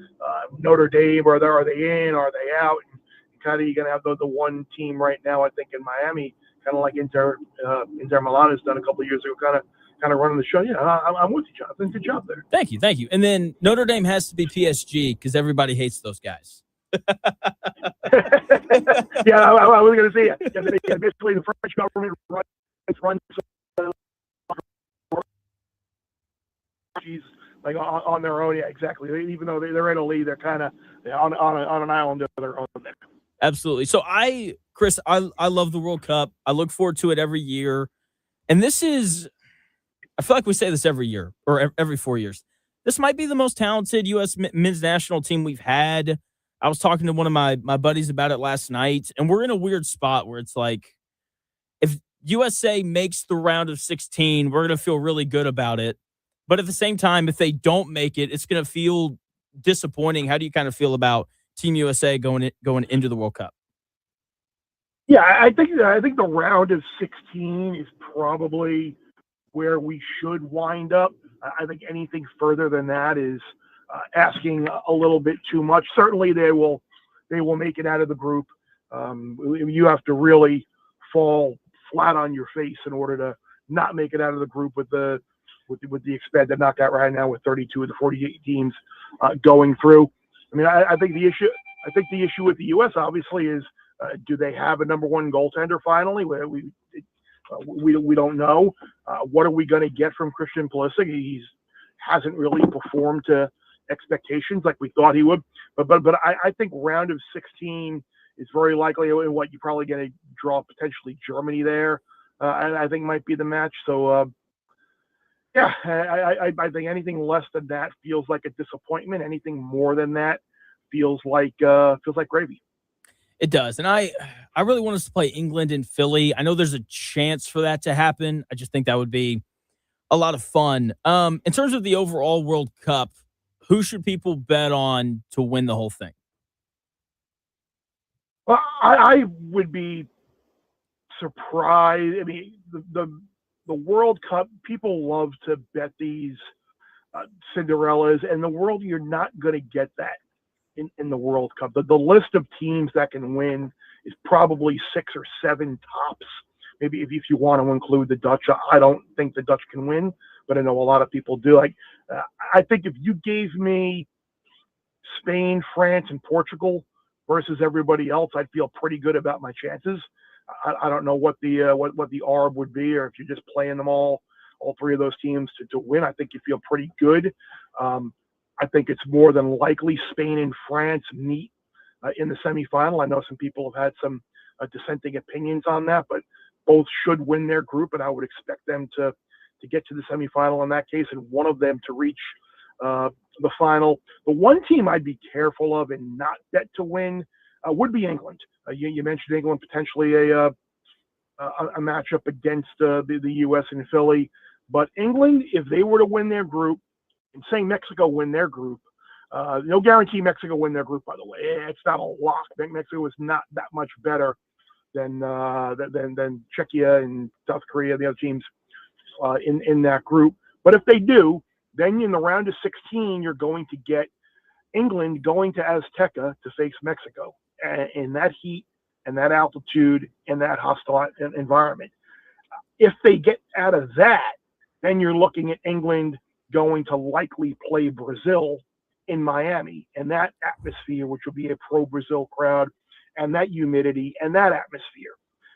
Notre Dame. Are they in? Are they out? And kind of you're gonna have the one team right now. I think in Miami, kind of like Inter Milan has done a couple of years ago, kind kind of running the show. Yeah, I'm with you, Jonathan. Good job there. Thank you. And then Notre Dame has to be PSG because everybody hates those guys. Yeah, I was going to say, basically the French government runs like on their own. Yeah, exactly. Even though they're in a league, they're kind of on an island of their own there. Absolutely. So Chris, I love the World Cup. I look forward to it every year. And this is, I feel like we say this every year or every 4 years. This might be the most talented U.S. men's national team we've had. I was talking to one of my buddies about it last night, and we're in a weird spot where it's like, if USA makes the round of 16, we're going to feel really good about it. But at the same time, if they don't make it, it's going to feel disappointing. How do you kind of feel about Team USA going into the World Cup? Yeah, I think the round of 16 is probably where we should wind up. I think anything further than that is asking a little bit too much. Certainly, they will make it out of the group. You have to really fall flat on your face in order to not make it out of the group with the expanded knockout right now with 32 of the 48 teams going through. I mean, I think the issue with the U.S. obviously is, do they have a number one goaltender finally? We don't know. What are we going to get from Christian Pulisic? He hasn't really performed to expectations like we thought he would. But I think round of 16 is very likely. What you're probably going to draw potentially Germany there. And I think might be the match. So yeah, I think anything less than that feels like a disappointment. Anything more than that feels like gravy. It does. And I really want us to play England and Philly. I know there's a chance for that to happen. I just think that would be a lot of fun. In terms of the overall World Cup, who should people bet on to win the whole thing? Well, I would be surprised. I mean, the World Cup, people love to bet these Cinderellas, and the world, you're not going to get that in the World Cup. The list of teams that can win is probably 6 or 7 tops. Maybe if you want to include the Dutch. I don't think the Dutch can win, but I know a lot of people do. I think if you gave me Spain, France, and Portugal versus everybody else, I'd feel pretty good about my chances. I don't know what the ARB would be, or if you're just playing them all 3 of those teams to win. I think you feel pretty good. I think it's more than likely Spain and France meet in the semifinal. I know some people have had some dissenting opinions on that, but both should win their group, and I would expect them to get to the semifinal in that case, and one of them to reach the final. The one team I'd be careful of and not bet to win would be England. You mentioned England potentially a matchup against the U.S. and Philly, but England, if they were to win their group, and saying Mexico win their group, no guarantee Mexico win their group, by the way. It's not a lock. Mexico is not that much better than Czechia and South Korea, the other teams in that group. But if they do, then in the round of 16, you're going to get England going to Azteca to face Mexico in that heat and that altitude and that hostile environment. If they get out of that, then you're looking at England going to likely play Brazil in Miami, and that atmosphere, which will be a pro-Brazil crowd, and that humidity and that atmosphere.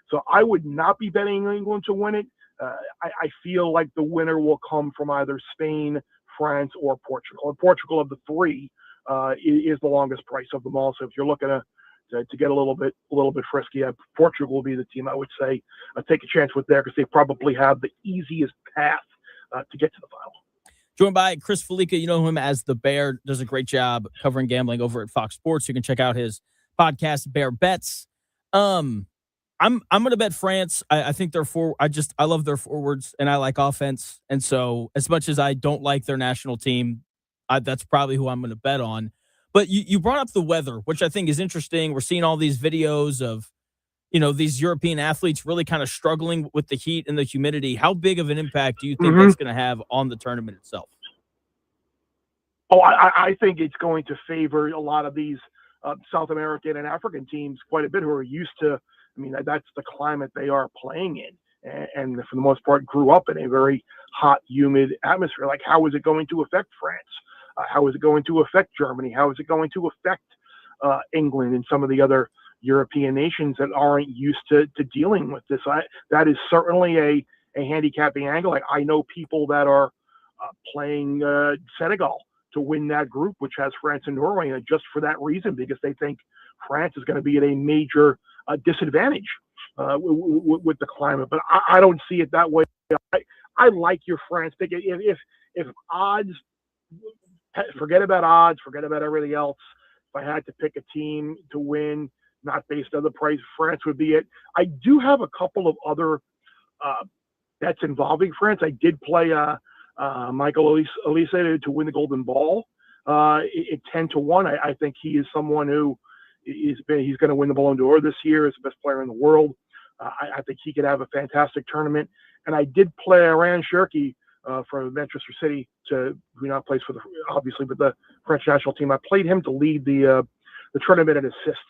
So I would not be betting England to win it. I feel like the winner will come from either Spain, France, or Portugal. And Portugal, of the 3, is the longest price of them all. So if you're looking to get a little bit frisky, Portugal will be the team I would say take a chance with there, because they probably have the easiest path to get to the final. Joined by Chris Falica. You know him as the Bear. Does a great job covering gambling over at Fox Sports. You can check out his podcast, Bear Bets. I'm going to bet France. I think they're I love their forwards, and I like offense. And so as much as I don't like their national team, that's probably who I'm going to bet on. But you brought up the weather, which I think is interesting. We're seeing all these videos of, these European athletes really kind of struggling with the heat and the humidity. How big of an impact do you think that's going to have on the tournament itself? Oh, I think it's going to favor a lot of these South American and African teams quite a bit, who are used to, that's the climate they are playing in. and for the most part grew up in a very hot, humid atmosphere. Like, how is it going to affect France? How is it going to affect Germany? How is it going to affect England and some of the other European nations that aren't used to dealing with this? That is certainly a handicapping angle. Like, I know people that are playing Senegal to win that group, which has France and Norway, and just for that reason, because they think France is going to be at a major disadvantage with the climate. But I don't see it that way. I like your France pick. If odds, forget about odds, forget about everything else. If I had to pick a team to win, not based on the price, France would be it. I do have a couple of other bets involving France. I did play Michael Olise to win the Golden Ball at 10-1. I think he is someone who he's going to win the Ballon d'Or this year. He's the best player in the world. I think he could have a fantastic tournament. And I did play Ryan Cherki from Manchester City, who now plays for obviously, but the French national team. I played him to lead the tournament in assists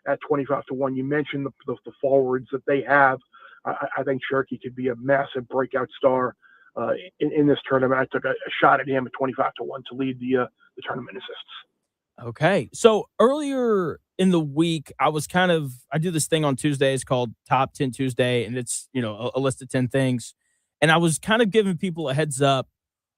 at 25-1. You mentioned the forwards that they have. I think Cherki could be a massive breakout star in this tournament. I took a shot at him at 25-1 to lead the tournament assists. Okay. So earlier in the week, I do this thing on Tuesdays called Top 10 Tuesday, and it's, a list of 10 things. And I was kind of giving people a heads up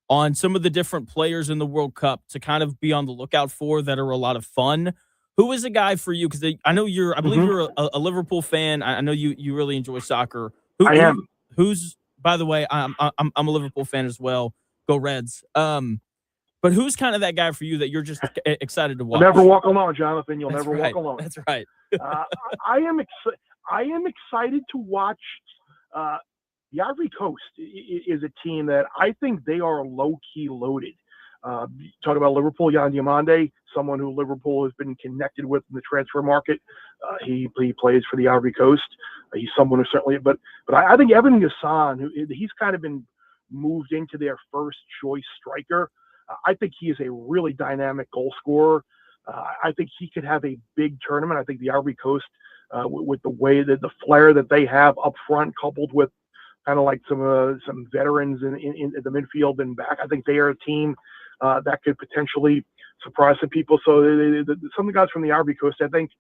on some of the different players in the World Cup to kind of be on the lookout for that are a lot of fun. Who is a guy for you? Because I know I believe you're a Liverpool fan. I know you really enjoy soccer. I am. By the way, I'm a Liverpool fan as well. Go Reds. But who's kind of that guy for you that you're just excited to watch? You'll never walk alone, Jonathan. You'll never right. walk alone. That's right. I am excited to watch. The Ivory Coast is a team that I think they are low-key loaded. Talk about Liverpool, Yan Diomande, someone who Liverpool has been connected with in the transfer market. He plays for the Ivory Coast. He's someone who certainly, but I think Evan Gassan, he's kind of been moved into their first choice striker. I think he is a really dynamic goal scorer. I think he could have a big tournament. I think the Ivory Coast, with the way that the flair that they have up front, coupled with kind of like some veterans in the midfield and back, I think they are a team that could potentially surprise some people. So some of the guys from the Ivory Coast, I think,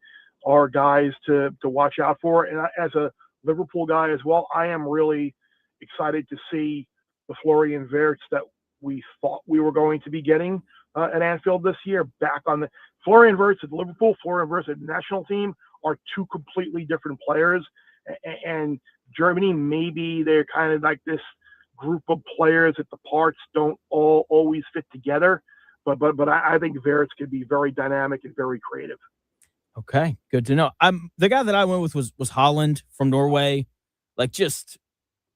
are guys to watch out for. And as a Liverpool guy as well, I am really excited to see the Florian Wirtz that we thought we were going to be getting at Anfield this year back on the Florian Wirtz at Liverpool, Florian Wirtz at the national team are two completely different players. And Germany, maybe they're kind of like this group of players that the parts don't always fit together. But I think Wirtz could be very dynamic and very creative. Okay, good to know. The guy that I went with was Holland from Norway, like just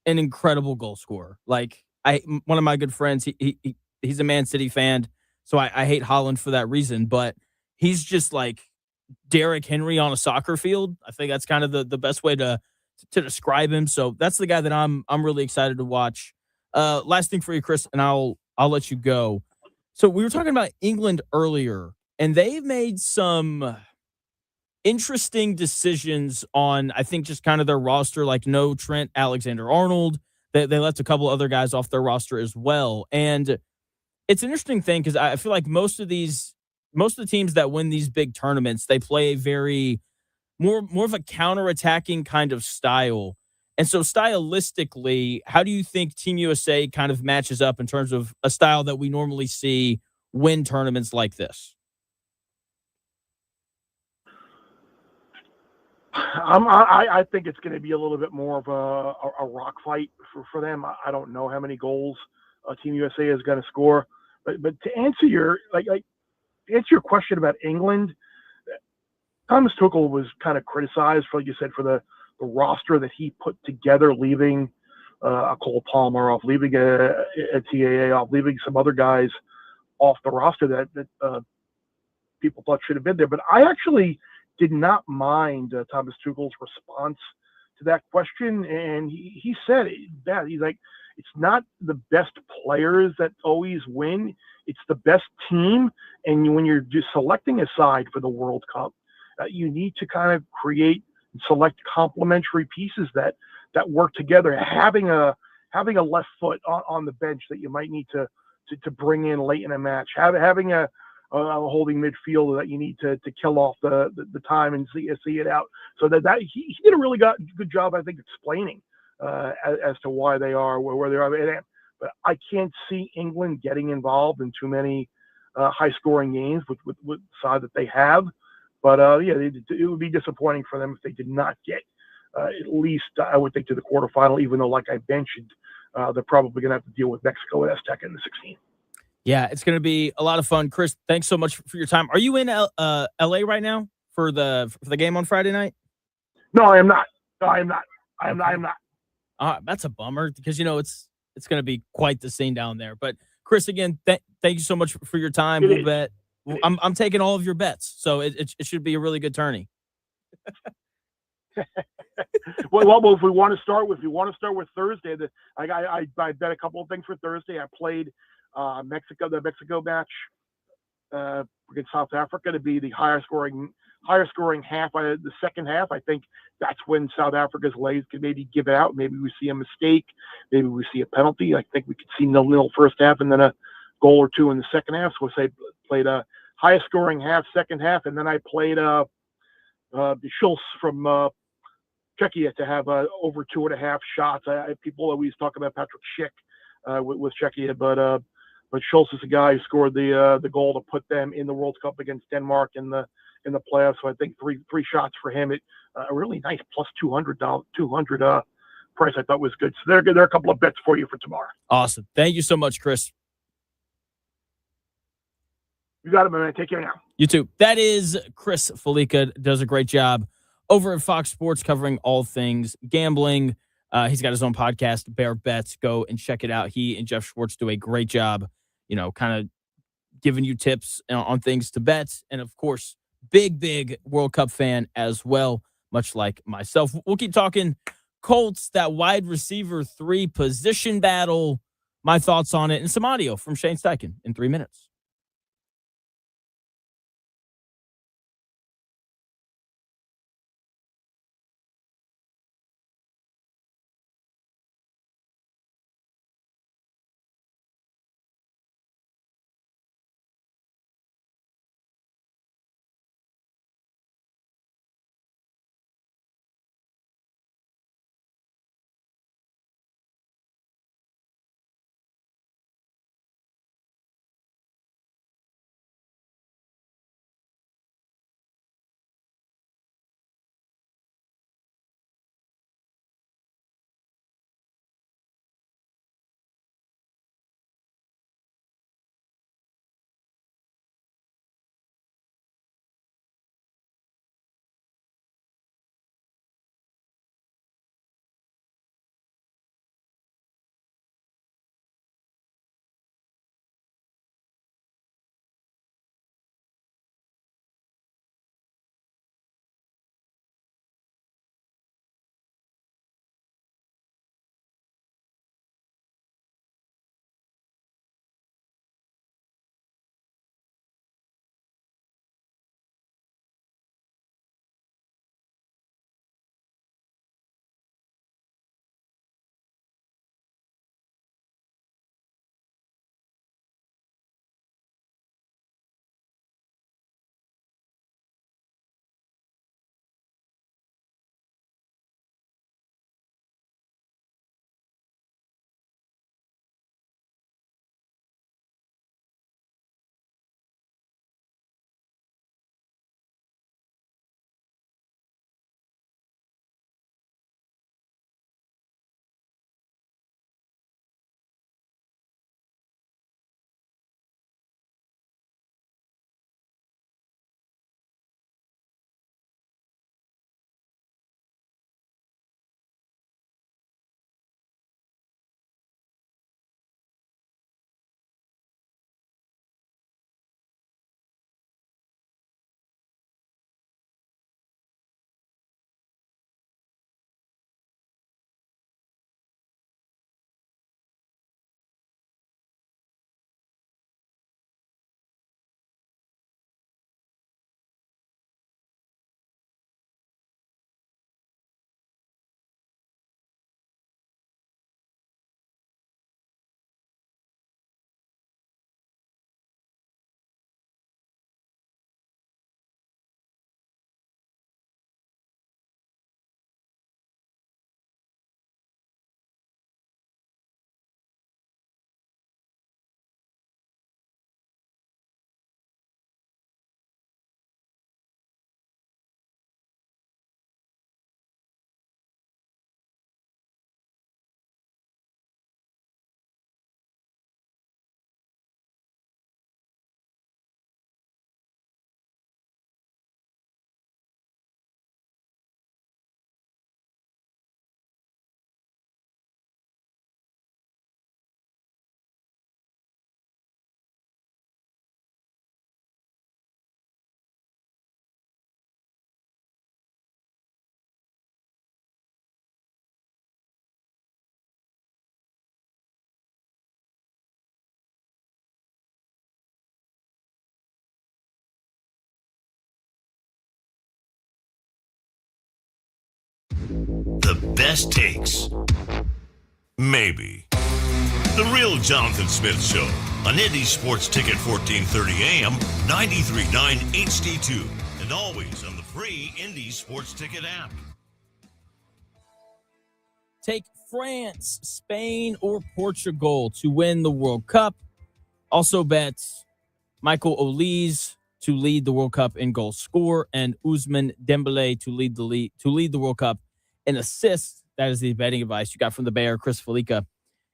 an incredible goal scorer. Like one of my good friends, he's a Man City fan, so I hate Holland for that reason. But he's just like Derrick Henry on a soccer field. I think that's kind of the best way to describe him. So that's the guy that I'm really excited to watch. Last thing for you, Chris, and I'll let you go. So we were talking about England earlier, and they've made some interesting decisions on, I think, just kind of their roster, like no Trent Alexander-Arnold. They left a couple other guys off their roster as well. And it's an interesting thing because I feel like most of the teams that win these big tournaments, they play a very more of a counterattacking kind of style. And so stylistically, how do you think Team USA kind of matches up in terms of a style that we normally see win tournaments like this? I think it's going to be a little bit more of a rock fight for them. I don't know how many goals Team USA is going to score, but to answer your question about England, Thomas Tuchel was kind of criticized for, like you said, for the roster that he put together, leaving a Cole Palmer off, leaving a TAA off, leaving some other guys off the roster that people thought should have been there. But I actually did not mind Thomas Tuchel's response to that question. And he said that he's like, it's not the best players that always win. It's the best team. And when you're just selecting a side for the World Cup, you need to kind of create and select complementary pieces that that work together. Having a left foot on the bench that you might need to bring in late in a match. Having a holding midfielder that you need to kill off the time and see it out. So that he did a really good job, I think, explaining as to why they are where they are. But I can't see England getting involved in too many high-scoring games with the side that they have. But it would be disappointing for them if they did not get at least, I would think, to the quarterfinal. Even though, like I mentioned, they're probably going to have to deal with Mexico and Azteca in the 16. Yeah, it's going to be a lot of fun. Chris, thanks so much for your time. Are you in LA right now for the game on Friday night? No, I am not. No, I am not. I am not. That's a bummer because it's going to be quite the scene down there. But Chris, again, thank you so much for your time. We'll bet. I'm taking all of your bets, so it should be a really good tourney. well, if we want to start with Thursday, I bet a couple of things for Thursday. I played the Mexico match against South Africa to be the higher scoring half. The second half, I think that's when South Africa's legs could maybe give out. Maybe we see a mistake. Maybe we see a penalty. I think we could see nil first half and then a goal or two in the second half. So I played a highest scoring half, second half, and then I played the Schultz from Czechia to have over 2.5 shots. People always talk about Patrick Schick with Czechia, but Schultz is a guy who scored the goal to put them in the World Cup against Denmark in the playoffs. So I think three shots for him. A really nice plus $200 price I thought was good. So there are a couple of bets for you for tomorrow. Awesome. Thank you so much, Chris. You got it, man. Take care now. You too. That is Chris Falica. Does a great job over at Fox Sports covering all things gambling. He's got his own podcast, Bear Bets. Go and check it out. He and Jeff Schwartz do a great job, kind of giving you tips on things to bet. And, of course, big World Cup fan as well, much like myself. We'll keep talking Colts, that wide receiver 3 position battle, my thoughts on it, and some audio from Shane Steichen in 3 minutes. The best takes. Maybe. The Real Jonathan Smith Show on Indy Sports Ticket 1430 AM, 93.9 HD2, and always on the free Indy Sports Ticket app. Take France, Spain, or Portugal to win the World Cup. Also bets Michael Olise to lead the World Cup in goal score and Ousmane Dembele to lead the World Cup in assists. That is the betting advice you got from the Bear Chris Falica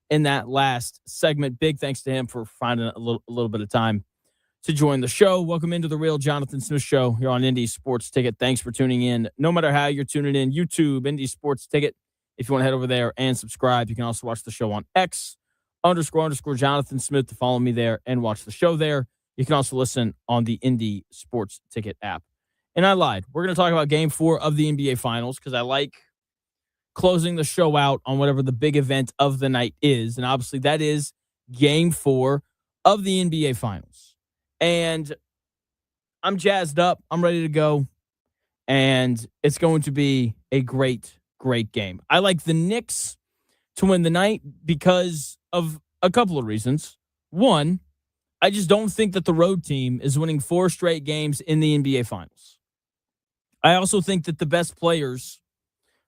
in that last segment. Big thanks to him for finding a little bit of time to join the show. Welcome into the Real Jonathan Smith Show here on Indy Sports Ticket. Thanks for tuning in. No matter how you're tuning in, YouTube, Indy Sports Ticket. If you want to head over there and subscribe, you can also watch the show on X__Jonathan Smith to follow me there and watch the show there. You can also listen on the Indy Sports Ticket app. And I lied. We're going to talk about Game 4 of the NBA Finals because I like closing the show out on whatever the big event of the night is. And obviously that is Game 4 of the NBA Finals. And I'm jazzed up. I'm ready to go. And it's going to be a great game. I like the Knicks to win the night because of a couple of reasons. One, I just don't think that the road team is winning 4 straight games in the NBA Finals. I also think that the best players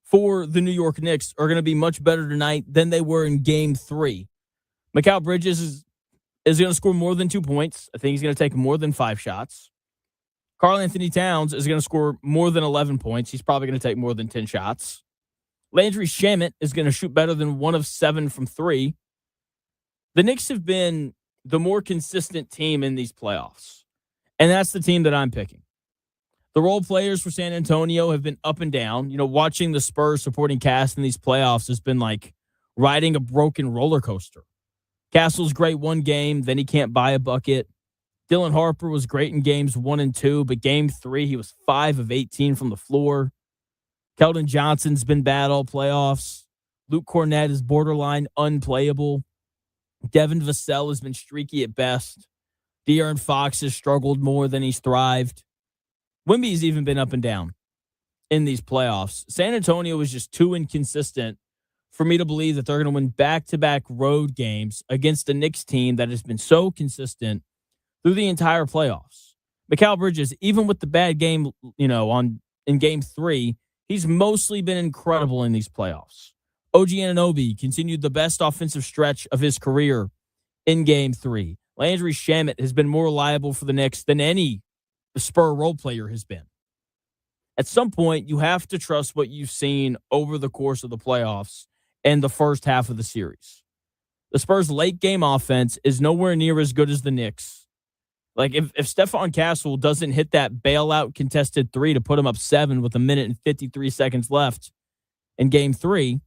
for the New York Knicks are going to be much better tonight than they were in Game 3. Mikal Bridges is going to score more than 2 points. I think he's going to take more than 5 shots. Karl Anthony Towns is going to score more than 11 points. He's probably going to take more than 10 shots. Landry Shamet is going to shoot better than 1 of 7 from 3. The Knicks have been the more consistent team in these playoffs, and that's the team that I'm picking. The role players for San Antonio have been up and down. You know, watching the Spurs supporting cast in these playoffs has been like riding a broken roller coaster. Castle's great one game, then he can't buy a bucket. Dylan Harper was great in games 1 and 2, but game 3, he was 5 of 18 from the floor. Keldon Johnson's been bad all playoffs. Luke Cornett is borderline unplayable. Devin Vassell has been streaky at best. De'Aaron Fox has struggled more than he's thrived. Wemby's even been up and down in these playoffs. San Antonio is just too inconsistent for me to believe that they're going to win back-to-back road games against a Knicks team that has been so consistent through the entire playoffs. Mikal Bridges, even with the bad game, in Game 3, he's mostly been incredible in these playoffs. OG Anunoby continued the best offensive stretch of his career in Game 3. Landry Shamet has been more reliable for the Knicks than any Spur role player has been. At some point, you have to trust what you've seen over the course of the playoffs and the first half of the series. The Spurs' late-game offense is nowhere near as good as the Knicks. Like, if Stephon Castle doesn't hit that bailout contested 3 to put him up 7 with 1:53 seconds left in Game 3,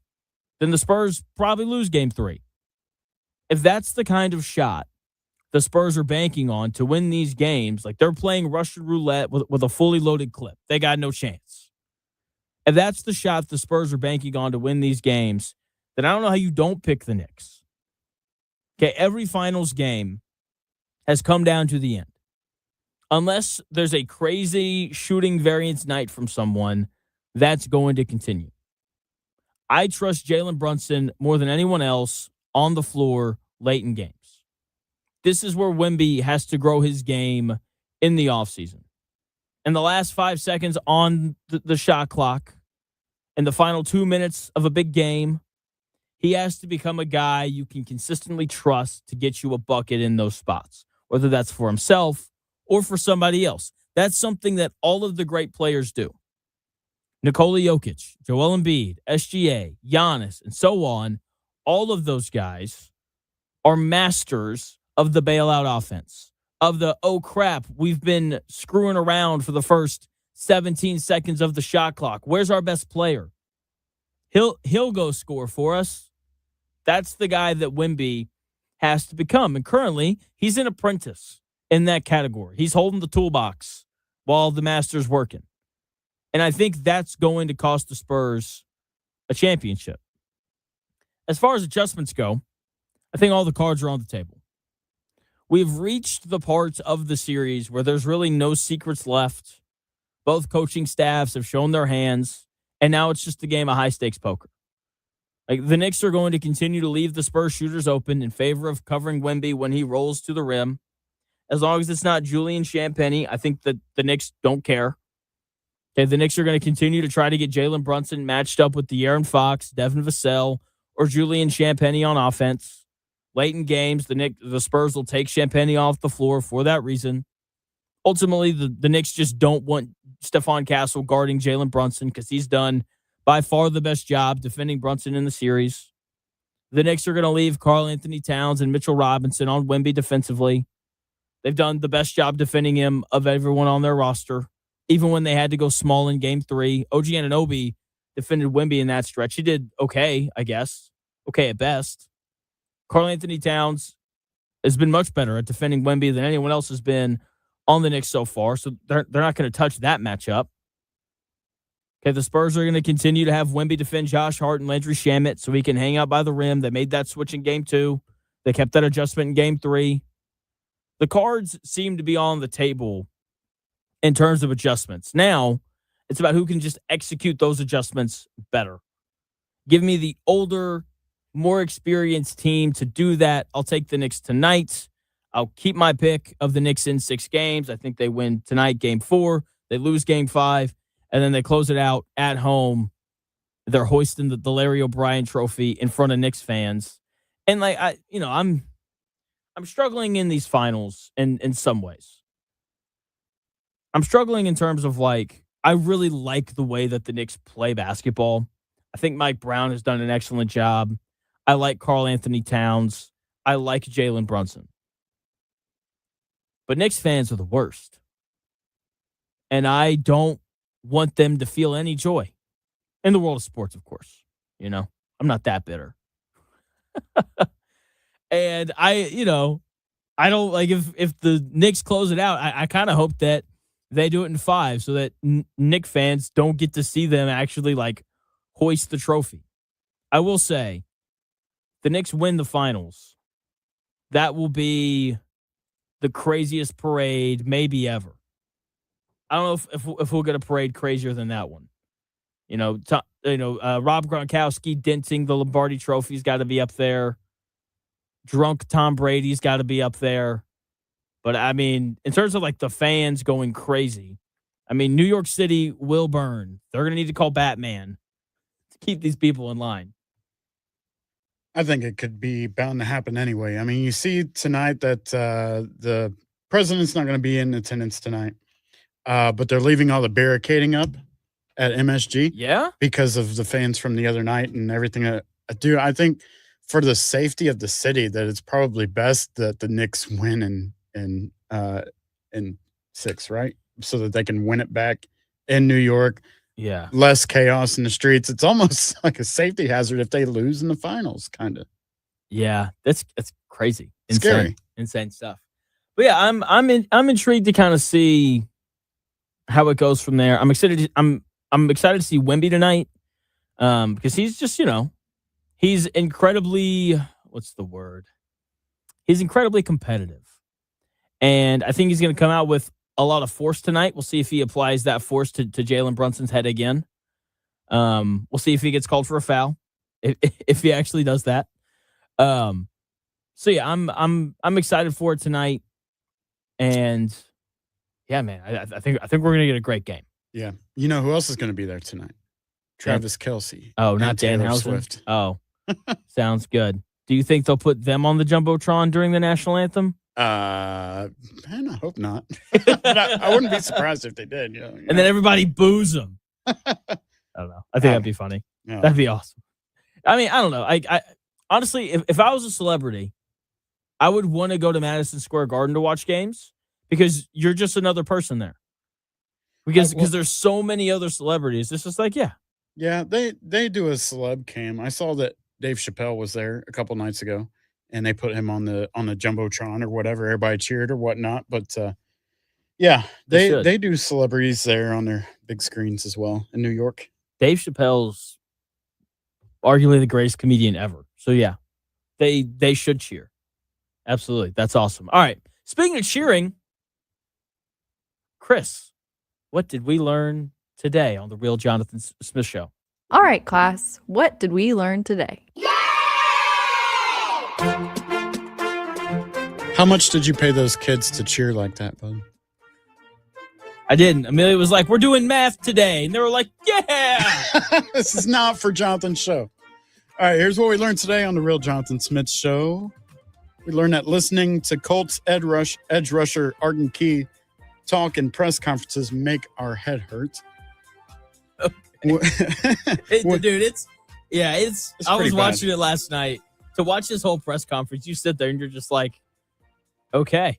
then the Spurs probably lose Game 3. If that's the kind of shot the Spurs are banking on to win these games, like they're playing Russian roulette with a fully loaded clip, they got no chance. If that's the shot the Spurs are banking on to win these games, then I don't know how you don't pick the Knicks. Okay, every finals game has come down to the end. Unless there's a crazy shooting variance night from someone, that's going to continue. I trust Jalen Brunson more than anyone else on the floor late in games. This is where Wemby has to grow his game in the offseason. In the last 5 seconds on the shot clock, in the final 2 minutes of a big game, he has to become a guy you can consistently trust to get you a bucket in those spots, whether that's for himself or for somebody else. That's something that all of the great players do. Nikola Jokic, Joel Embiid, SGA, Giannis, and so on, all of those guys are masters of the bailout offense, of the, oh crap, we've been screwing around for the first 17 seconds of the shot clock. Where's our best player? He'll go score for us. That's the guy that Wemby has to become. And currently, he's an apprentice in that category. He's holding the toolbox while the master's working. And I think that's going to cost the Spurs a championship. As far as adjustments go, I think all the cards are on the table. We've reached the parts of the series where there's really no secrets left. Both coaching staffs have shown their hands, and now it's just a game of high-stakes poker. Like, the Knicks are going to continue to leave the Spurs shooters open in favor of covering Wemby when he rolls to the rim. As long as it's not Julian Champagnie, I think that the Knicks don't care. Okay, the Knicks are going to continue to try to get Jalen Brunson matched up with De'Aaron Fox, Devin Vassell, or Julian Champagnie on offense. Late in games, the Spurs will take Champagnie off the floor for that reason. Ultimately, the Knicks just don't want Stephon Castle guarding Jalen Brunson because he's done by far the best job defending Brunson in the series. The Knicks are going to leave Karl Anthony Towns and Mitchell Robinson on Wemby defensively. They've done the best job defending him of everyone on their roster, even when they had to go small in Game 3. OG Anunoby defended Wemby in that stretch. He did okay, I guess. Okay at best. Karl Anthony Towns has been much better at defending Wemby than anyone else has been on the Knicks so far, so they're not going to touch that matchup. Okay, the Spurs are going to continue to have Wemby defend Josh Hart and Landry Shamet so he can hang out by the rim. They made that switch in Game 2. They kept that adjustment in Game 3. The cards seem to be on the table in terms of adjustments. Now, it's about who can just execute those adjustments better. Give me the older, more experienced team to do that. I'll take the Knicks tonight. I'll keep my pick of the Knicks in 6 games. I think they win tonight, Game 4. They lose Game 5, and then they close it out at home. They're hoisting the Larry O'Brien trophy in front of Knicks fans. And I'm struggling in these finals in some ways. I'm struggling in terms of I really like the way that the Knicks play basketball. I think Mike Brown has done an excellent job. I like Karl Anthony Towns. I like Jalen Brunson. But Knicks fans are the worst. And I don't want them to feel any joy in the world of sports, of course. I'm not that bitter. And I don't if the Knicks close it out, I kind of hope that they do it in 5 so that Knicks fans don't get to see them actually hoist the trophy. I will say, the Knicks win the finals. That will be the craziest parade maybe ever. I don't know if we'll get a parade crazier than that one. Rob Gronkowski denting the Lombardi trophy's got to be up there. Drunk Tom Brady's got to be up there. But I mean, in terms of the fans going crazy, I mean, New York City will burn. They're going to need to call Batman to keep these people in line. I think it could be bound to happen anyway. I mean, you see tonight that the president's not going to be in attendance tonight, but they're leaving all the barricading up at MSG. Yeah? Because of the fans from the other night and everything. I think for the safety of the city that it's probably best that the Knicks win in 6, right? So that they can win it back in New York. Yeah. Less chaos in the streets. It's almost like a safety hazard if they lose in the finals, kind of. Yeah, that's crazy. Scary. Insane stuff. But yeah, I'm intrigued to kind of see how it goes from there. I'm excited to see Wemby tonight. Because he's just, he's incredibly He's incredibly competitive. And I think he's going to come out with a lot of force tonight. We'll see if he applies that force to Jalen Brunson's head again. We'll see if he gets called for a foul, if he actually does that. So yeah, I'm excited for it tonight. And yeah, man, I think we're gonna get a great game. Yeah. You know who else is gonna be there tonight? Travis Kelce. Oh, not Dan Taylor Housen. Swift. Oh, sounds good. Do you think they'll put them on the Jumbotron during the national anthem? Man, I hope not. I wouldn't be surprised if they did. And then everybody boos them. I don't know. I think that'd be funny. Yeah. That'd be awesome. I mean, I don't know. I honestly, if I was a celebrity, I would want to go to Madison Square Garden to watch games because you're just another person there. Because there's so many other celebrities. It's just Yeah, they do a celeb cam. I saw that Dave Chappelle was there a couple nights ago, and they put him on the Jumbotron or whatever. Everybody cheered or whatnot. But yeah, they do celebrities there on their big screens as well in New York. Dave Chappelle's arguably the greatest comedian ever. So yeah, they should cheer. Absolutely. That's awesome. All right. Speaking of cheering, Chris, what did we learn today on The Real Jonathan Smith Show. All right, class, what did we learn today? How much did you pay those kids to cheer like that, bud? I didn't. Amelia was like, we're doing math today. And they were like, yeah. This is not for Jonathan's show. All right, here's what we learned today on The Real Jonathan Smith Show. We learned that listening to Colts edge rusher Arden Key talk in press conferences make our head hurt. Okay. Dude, I was watching it last night. To watch this whole press conference, you sit there and you're just like, okay.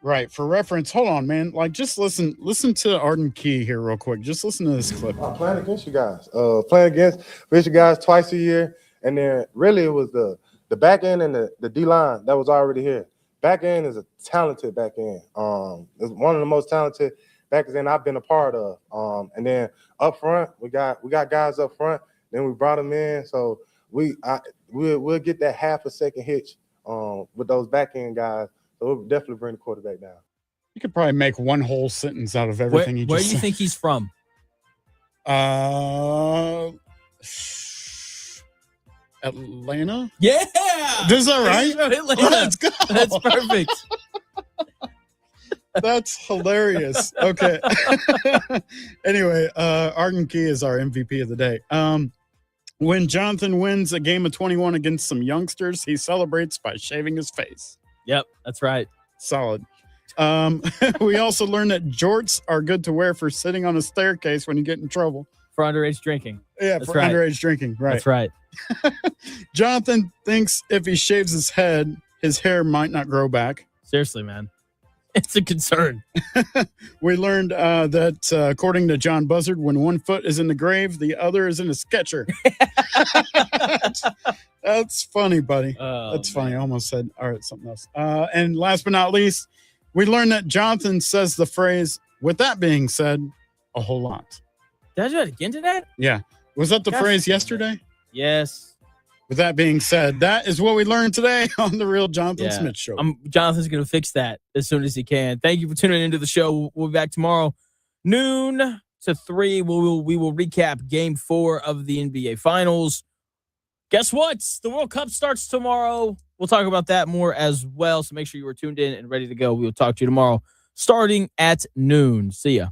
Right. For reference, hold on, man. Like, just listen to Arden Key here real quick. Just listen to this clip. I'm playing against you guys. Playing against you guys twice a year. And then really it was the back end and the D-line that was already here. Back end is a talented back end. It's one of the most talented back end I've been a part of. And then up front, we got guys up front. Then we brought them in. So we'll get that half a second hitch with those back end guys. So we'll definitely bring the quarterback down. You could probably make one whole sentence out of everything he just said. Where do you think he's from? Atlanta? Yeah. Is that right? Atlanta. Let's go. That's perfect. That's hilarious. Okay. Anyway, Arden Key is our MVP of the day. When Jonathan wins a game of 21 against some youngsters, he celebrates by shaving his face. Yep, that's right. Solid. We also learned that jorts are good to wear for sitting on a staircase when you get in trouble. For underage drinking. Yeah, that's for right. underage drinking. Right. That's right. Jonathan thinks if he shaves his head, his hair might not grow back. Seriously, man. It's a concern. We learned that according to John Buzzard, when one foot is in the grave, the other is in a sketcher. That's funny, buddy. That's funny. I almost said, all right, something else. And last but not least, we learned that Jonathan says the phrase, with that being said, a whole lot. Did I do that again today? Yeah. Was that the phrase yesterday? Yes. With that being said, that is what we learned today on The Real Jonathan Smith Show. Jonathan's going to fix that as soon as he can. Thank you for tuning into the show. We'll be back tomorrow, noon to 3. We will recap Game 4 of the NBA Finals. Guess what? The World Cup starts tomorrow. We'll talk about that more as well, so make sure you are tuned in and ready to go. We will talk to you tomorrow starting at noon. See ya.